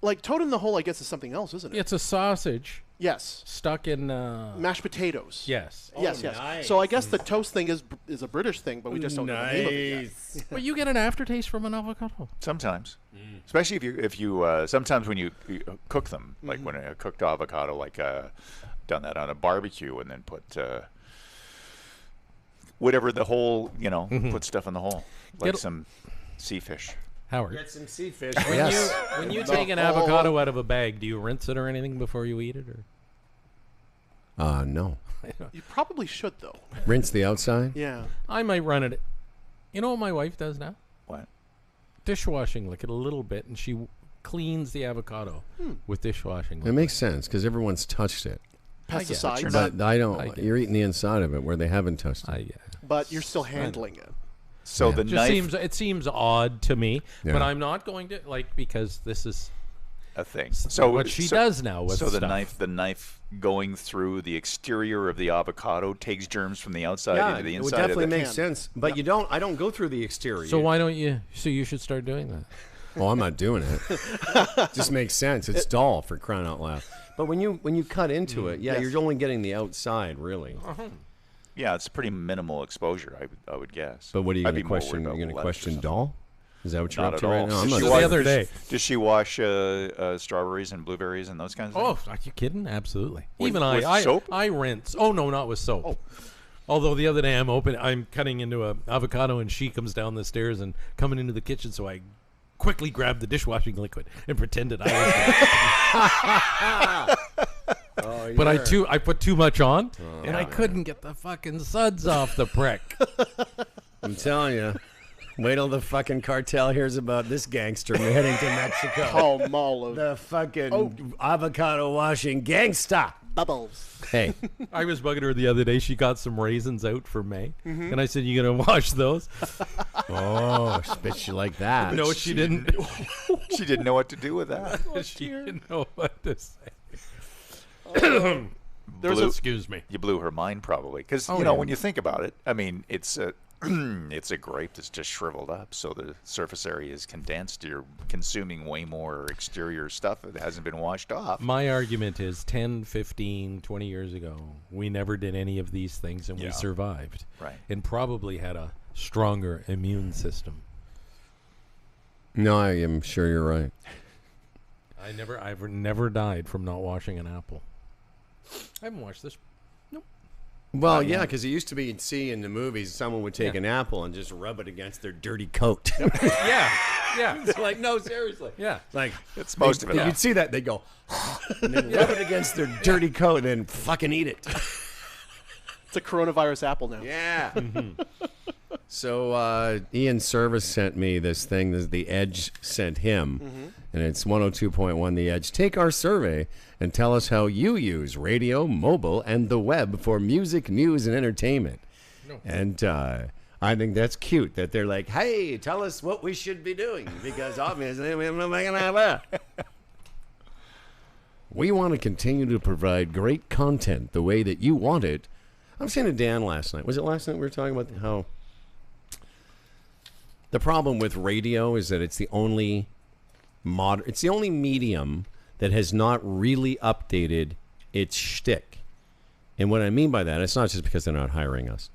Like toad in the hole, I guess, is something else, isn't it?
It's a sausage.
Yes.
Stuck in.
Mashed potatoes.
Yes.
Yes.
Nice.
So I guess the toast thing is a British thing, but we just don't know the name of it yet.
Well, you get an aftertaste from an avocado.
Sometimes, especially if you sometimes when you cook them, like when a cooked avocado, like done that on a barbecue and then put whatever the whole, put stuff in the hole, like some sea fish.
Howard,
Get some sea fish.
when you take an avocado out of a bag, do you rinse it or anything before you eat it? Or
No.
You probably should, though.
Rinse the outside?
Yeah.
I might run it. You know what my wife does now?
What?
Dishwashing liquid a little bit, and she cleans the avocado with dishwashing liquid.
It makes sense because everyone's touched it.
Pesticides.
But I don't. You're eating the inside of it where they haven't touched it.
But you're still handling it.
So the knife
it seems odd to me,
Yeah.
but I'm not going to because this is
a thing. So
what she does now with
the
stuff.
knife going through the exterior of the avocado takes germs from the outside into the
it would
inside.
definitely
of the
make sense. But I don't go through the exterior.
So why don't you? So you should start doing that.
Well, I'm not doing it. Just makes sense. It's dull for crying out loud. But when you cut into it, you're only getting the outside, really.
Yeah, it's pretty minimal exposure, I would guess.
But what are you
I'd
going to
be more
question?
worried
You're going
about
to
lettuce or
question
something.
doll? Is that what you're
Not
up to
at
right
all.
now? I'm
Does
not
she
The
wash-
other day.
Does she wash strawberries and blueberries and those kinds of
Oh,
things?
are you kidding? Absolutely.
With-
Even
with
I
soap?
I rinse. Oh no, not with soap. Although the other day I'm cutting into a avocado and she comes down the stairs and coming into the kitchen, so I quickly grabbed the dishwashing liquid and pretended I was there. But I put too much on, and I couldn't get the fucking suds off the prick.
I'm telling you. Wait till the fucking cartel hears about this gangster heading to Mexico.
Oh, Mall
The fucking avocado washing gangsta.
Bubbles.
Hey,
I was bugging her the other day. She got some raisins out for May, and I said, "You gonna wash those?"
spit you like that.
No, she didn't.
She didn't know what to do with that.
She didn't know what to say. Excuse me.
You blew her mind probably because
yeah.
when you think about it, I mean it's a it's a grape that's just shriveled up, so the surface area is condensed. You're consuming way more exterior stuff that hasn't been washed off.
My argument is 10, 15, 20 years ago, we never did any of these things and we survived.
Right.
And probably had a stronger immune system.
No, I am sure you're right.
I've never died from not washing an apple. I haven't watched this. Nope.
Well, yeah, because it used to be you'd see in the movies someone would take an apple and just rub it against their dirty coat.
Yeah.
It's like, no, seriously.
Yeah.
Like,
It's most of it.
you'd see that, they go, and then rub it against their dirty coat and then fucking eat it.
It's a coronavirus apple now.
Yeah. So Ian Service sent me this thing. The Edge sent him, and it's 102.1 The Edge. Take our survey and tell us how you use radio, mobile, and the web for music, news, and entertainment. No. And I think that's cute that they're like, hey, tell us what we should be doing, because obviously we're not making that. We want to continue to provide great content the way that you want it. I was saying to Dan last night. Was it last night we were talking about how the problem with radio is that it's the only medium that has not really updated its shtick. And what I mean by that, it's not just because they're not hiring us.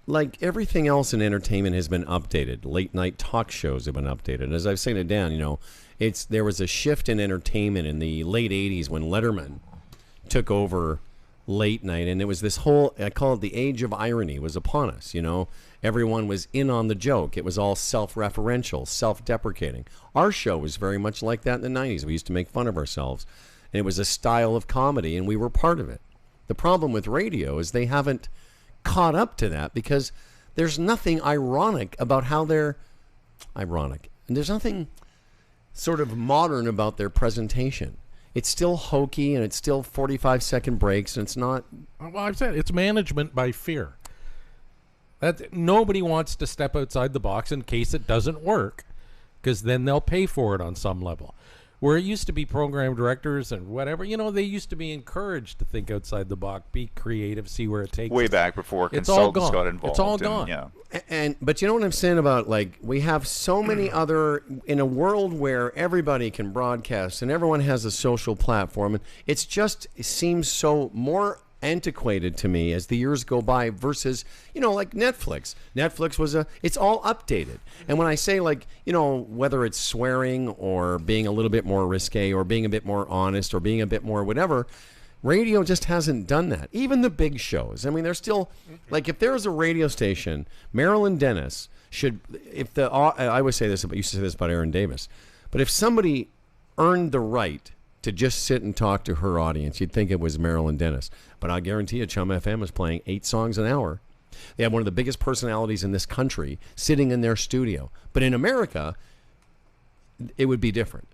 Like everything else in entertainment has been updated. Late night talk shows have been updated. As I've said to Dan, there was a shift in entertainment in the late 80s when Letterman took over late night, and it was this whole, I call it the age of irony, was upon us. Everyone was in on the joke. It was all self-referential, self-deprecating. Our show was very much like that in the 90s. We used to make fun of ourselves, and it was a style of comedy, and we were part of it. The problem with radio is they haven't caught up to that, because there's nothing ironic about how they're ironic, and there's nothing sort of modern about their presentation. It's still hokey, and it's still 45-second breaks, and it's not.
Well, I've said it's management by fear. That nobody wants to step outside the box in case it doesn't work, because then they'll pay for it on some level. Where it used to be program directors and whatever, they used to be encouraged to think outside the box, be creative, see where it takes
Way
us.
back before
It's all
consultants
gone.
got involved.
It's all gone.
Yeah.
But you know what I'm saying about, like, we have so many other, in a world where everybody can broadcast and everyone has a social platform, and it seems so more antiquated to me as the years go by versus, like Netflix. Netflix it's all updated. And when I say, like, whether it's swearing or being a little bit more risque or being a bit more honest or being a bit more whatever, radio just hasn't done that. Even the big shows. I mean, they're still, like, if there was a radio station, Marilyn Dennis should, I always say this, but used to say this about Aaron Davis, but if somebody earned the right to just sit and talk to her audience, you'd think it was Marilyn Dennis. But I guarantee you, Chum FM is playing 8 songs an hour. They have one of the biggest personalities in this country sitting in their studio. But in America, it would be different.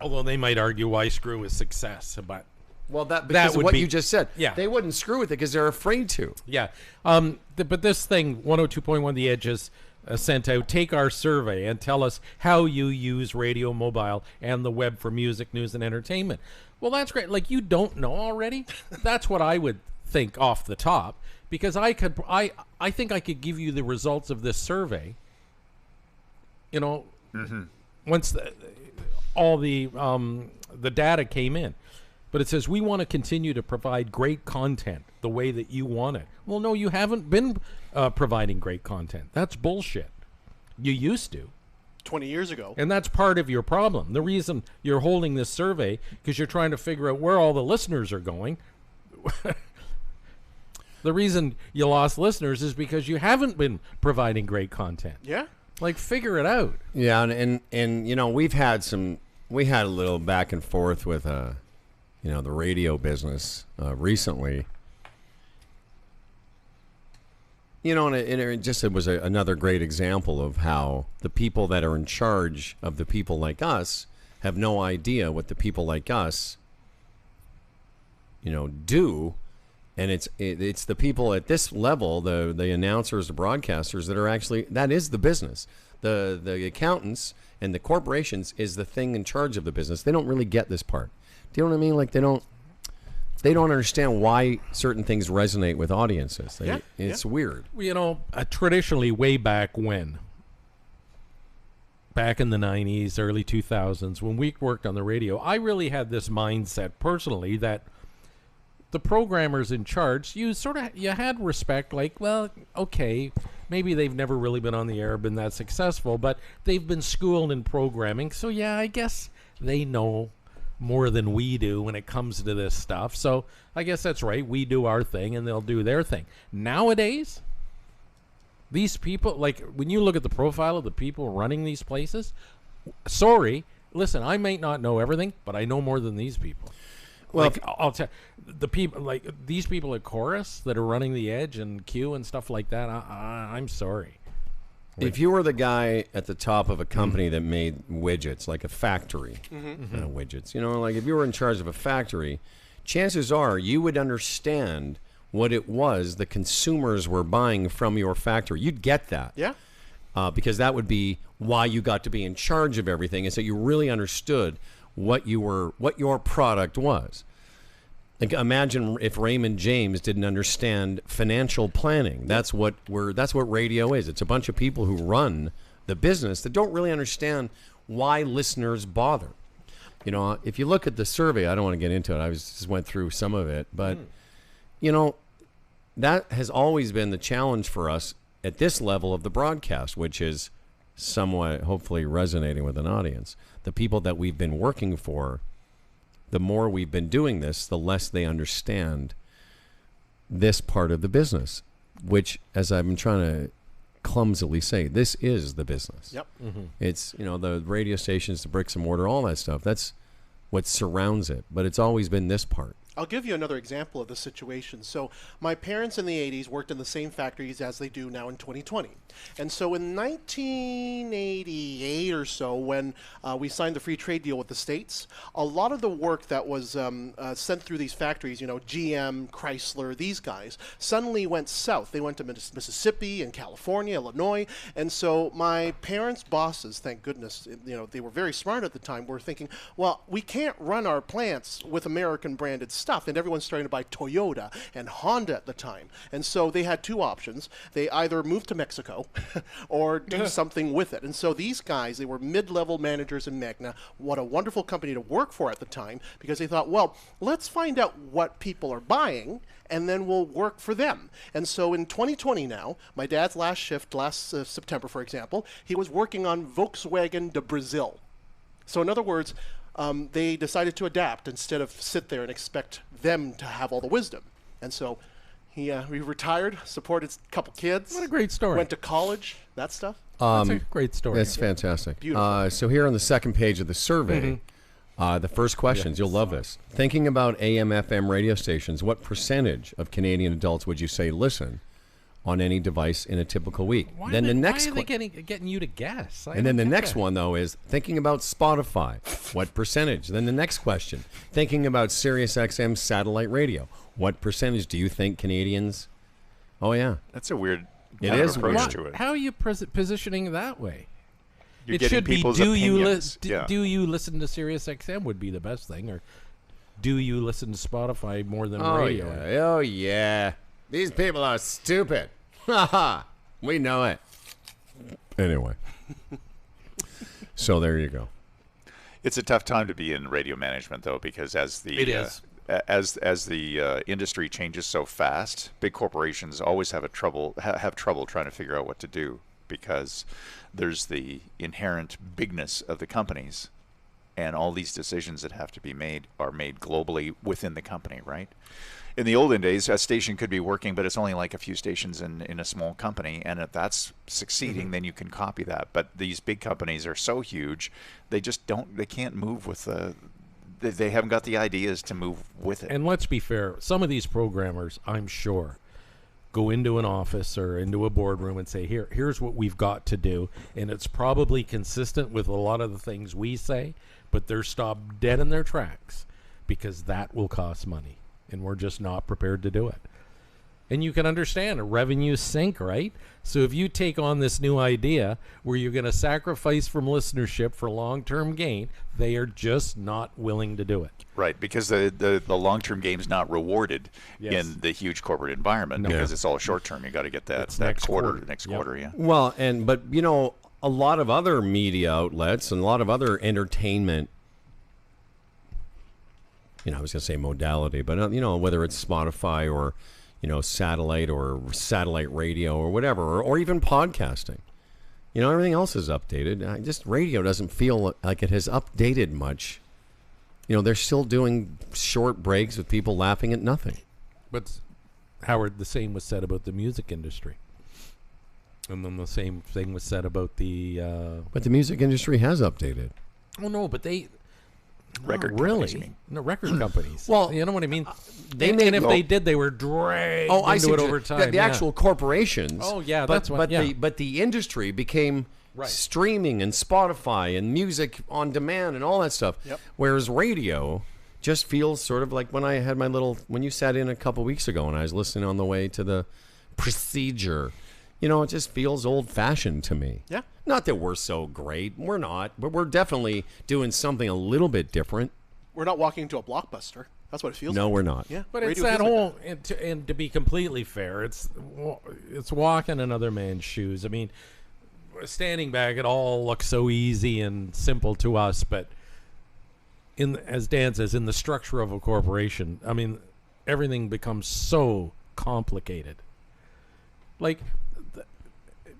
Although they might argue why screw with success, but
because of what you just said.
Yeah.
They wouldn't screw with it because they're afraid to.
Yeah. But this thing, 102.1 The Edge is sent out, take our survey and tell us how you use radio, mobile, and the web for music, news, and entertainment. Well, that's great. Like, you don't know already? That's what I would think off the top, because I think I could give you the results of this survey, once all the data came in. But it says, we want to continue to provide great content the way that you want it. Well, no, you haven't been providing great content. That's bullshit. You used to.
20 years ago.
And that's part of your problem. The reason you're holding this survey, because you're trying to figure out where all the listeners are going. The reason you lost listeners is because you haven't been providing great content.
Yeah.
Like, figure it out.
Yeah, and we had a little back and forth with the radio business recently. And it was another great example of how the people that are in charge of the people like us have no idea what the people like us, do. And it's the people at this level, the announcers, the broadcasters, that is the business. The accountants and the corporations is the thing in charge of the business. They don't really get this part. Do you know what I mean? Like, they don't understand why certain things resonate with audiences. It's weird.
Traditionally, way back when, back in the 90s, early 2000s, when we worked on the radio, I really had this mindset personally that the programmers in charge, you had respect, like, well, okay, maybe they've never really been on the air, been that successful, but they've been schooled in programming, so yeah, I guess they know more than we do when it comes to this stuff. So I guess that's right. We do our thing and they'll do their thing. Nowadays, these people, like, when you look at the profile of the people running these places, listen, I may not know everything, but I know more than these people. Well, like, I'll tell the people, like these people at Chorus that are running the Edge and Q and stuff like that. I'm sorry.
If you were the guy at the top of a company that made widgets, like a factory, widgets, like if you were in charge of a factory, chances are you would understand what it was the consumers were buying from your factory. You'd get that.
Yeah.
Because that would be why you got to be in charge of everything, is that you really understood what your product was. Like, imagine if Raymond James didn't understand financial planning. That's what radio is. It's a bunch of people who run the business that don't really understand why listeners bother. If you look at the survey, I don't want to get into it. I just went through some of it, but that has always been the challenge for us at this level of the broadcast, which is somewhat hopefully resonating with an audience. The people that we've been working for, the more we've been doing this, the less they understand this part of the business, which, as I've been trying to clumsily say, this is the business.
Yep.
Mm-hmm.
It's, the radio stations, the bricks and mortar, all that stuff. That's what surrounds it. But it's always been this part.
I'll give you another example of the situation. So my parents in the 80s worked in the same factories as they do now in 2020. And so in 1988 or so, when we signed the free trade deal with the States, a lot of the work that was sent through these factories, GM, Chrysler, these guys, suddenly went south. They went to Mississippi and California, Illinois. And so my parents' bosses, thank goodness, they were very smart at the time, were thinking, well, we can't run our plants with American branded stuff, and everyone's starting to buy Toyota and Honda at the time. And so they had two options. They either move to Mexico or do something with it. And so these guys, they were mid-level managers in Magna. What a wonderful company to work for at the time, because they thought, well, let's find out what people are buying, and then we'll work for them. And so in 2020 now, my dad's last shift, last September, for example, he was working on Volkswagen de Brazil. So in other words, they decided to adapt instead of sit there and expect them to have all the wisdom. And so he retired, supported a couple kids.
What a great story.
Went to college, that stuff.
That's a great story.
That's fantastic.
Beautiful.
So here on the second page of the survey, the first questions, you'll love this. Thinking about AM, FM radio stations, what percentage of Canadian adults would you say listen on any device in a typical week?
Why
then
are
the
they,
next
why are they getting you to guess?
and then the next one, though, is thinking about Spotify. What percentage? Then the next question, thinking about Sirius XM satellite radio. What percentage do you think Canadians? Oh, yeah.
That's a weird
It
kind of
is
approach
weird.
to it.
How are you positioning that way?
You're
it
getting
should be
people's
do you
opinions. Yeah.
do you listen to Sirius XM would be the best thing, or do you listen to Spotify more than radio?
Yeah. Oh, yeah. These people are stupid. Ha ha. We know it. Anyway. So there you go.
It's a tough time to be in radio management, though, because as the
It is.
As the industry changes so fast, big corporations always have trouble trying to figure out what to do, because there's the inherent bigness of the companies, and all these decisions that have to be made are made globally within the company, right? In the olden days, a station could be working, but it's only like a few stations in a small company, and if that's succeeding, then you can copy that. But these big companies are so huge, they can't move with they haven't got the ideas to move with it.
And let's be fair, some of these programmers, I'm sure, go into an office or into a boardroom and say, here's what we've got to do, and it's probably consistent with a lot of the things we say, but they're stopped dead in their tracks because that will cost money, and we're just not prepared to do it. And you can understand a revenue sink, right? So if you take on this new idea where you're going to sacrifice from listenership for long-term gain, they are just not willing to do it.
Right, because the long-term game's not rewarded
Yes.
in the huge corporate environment,
No.
because it's all short-term. You got to get that
It's next quarter.
next
Yep.
quarter, yeah.
Well, but a lot of other media outlets and a lot of other entertainment, I was going to say modality, but whether it's Spotify or satellite or satellite radio or whatever, or even podcasting, everything else is updated. Just radio doesn't feel like it has updated much. They're still doing short breaks with people laughing at nothing.
But, Howard, the same was said about the music industry. And then the same thing was said about the...
But the music industry has updated.
Oh, no, but they...
Record
Not really.
companies, you mean?
No, record companies.
Well,
you know what I mean?
they made-
and if they did, they were dragged
I
into
see
it
what
over
you-
time.
The actual corporations.
Oh, yeah,
but,
that's what-
but
yeah.
the industry became
Right.
streaming and Spotify and music on demand and all that stuff.
Yep.
Whereas radio just feels sort of like when you sat in a couple weeks ago and I was listening on the way to the procedure. It just feels old-fashioned to me.
Yeah.
Not that we're so great. We're not. But we're definitely doing something a little bit different.
We're not walking into a Blockbuster. That's what it feels
No,
like.
we're not.
Yeah,
But
radio
it's that
feels like
whole, and to be completely fair, it's walking another man's shoes. I mean, standing back, it all looks so easy and simple to us, but as Dan says, in the structure of a corporation, I mean, everything becomes so complicated.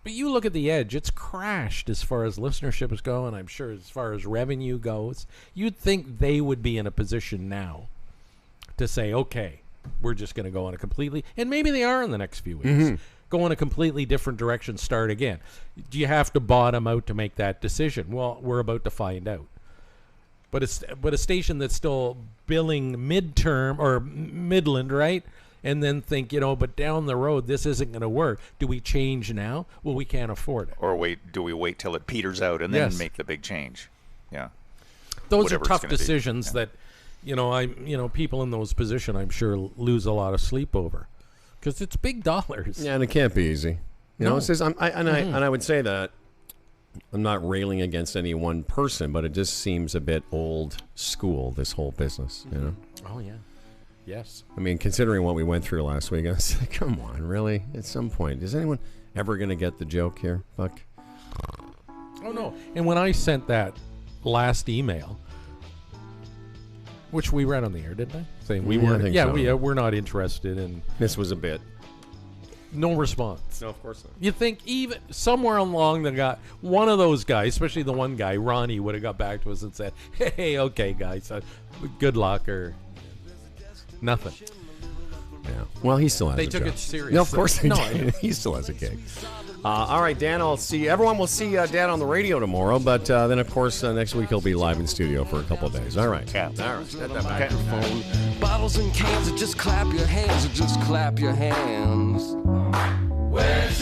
But you look at the Edge, it's crashed as far as listenership is going. I'm sure as far as revenue goes. You'd think they would be in a position now to say, okay, we're just going to go on a completely, and maybe they are in the next few weeks, go in a completely different direction, start again. Do you have to bottom out to make that decision? Well, we're about to find out. but a station that's still billing midterm or Midland, right? And then think, but down the road, this isn't going to work. Do we change now? Well, we can't afford it.
Or do we wait till it peters out and then make the big change? Yeah.
Those are tough decisions that, people in those positions, I'm sure, lose a lot of sleep over. Because it's big dollars.
Yeah, and it can't be easy.
No.
It says, I would say that I'm not railing against any one person, but it just seems a bit old school, this whole business,
Oh, yeah. Yes.
I mean, considering what we went through last week, I was like, come on, really? At some point, is anyone ever going to get the joke here, Buck?
Oh, no. And when I sent that last email, which we read on the air, didn't I? Saying we're not interested in...
This was a bit.
No response.
No, of course not.
You think even somewhere along one of those guys, especially the one guy, Ronnie, would have got back to us and said, hey, okay, guys, good luck, or... Nothing.
Yeah. Well, he still has
They
a
took
job.
it seriously.
No, of course they did. He still has a gig. All right, Dan, everyone will see Dan on the radio tomorrow, but then, of course, next week he'll be live in studio for a couple of days. All right.
Yeah.
All right. Set that back.
Bottles and cans, or just clap your hands, or just clap your hands. Where's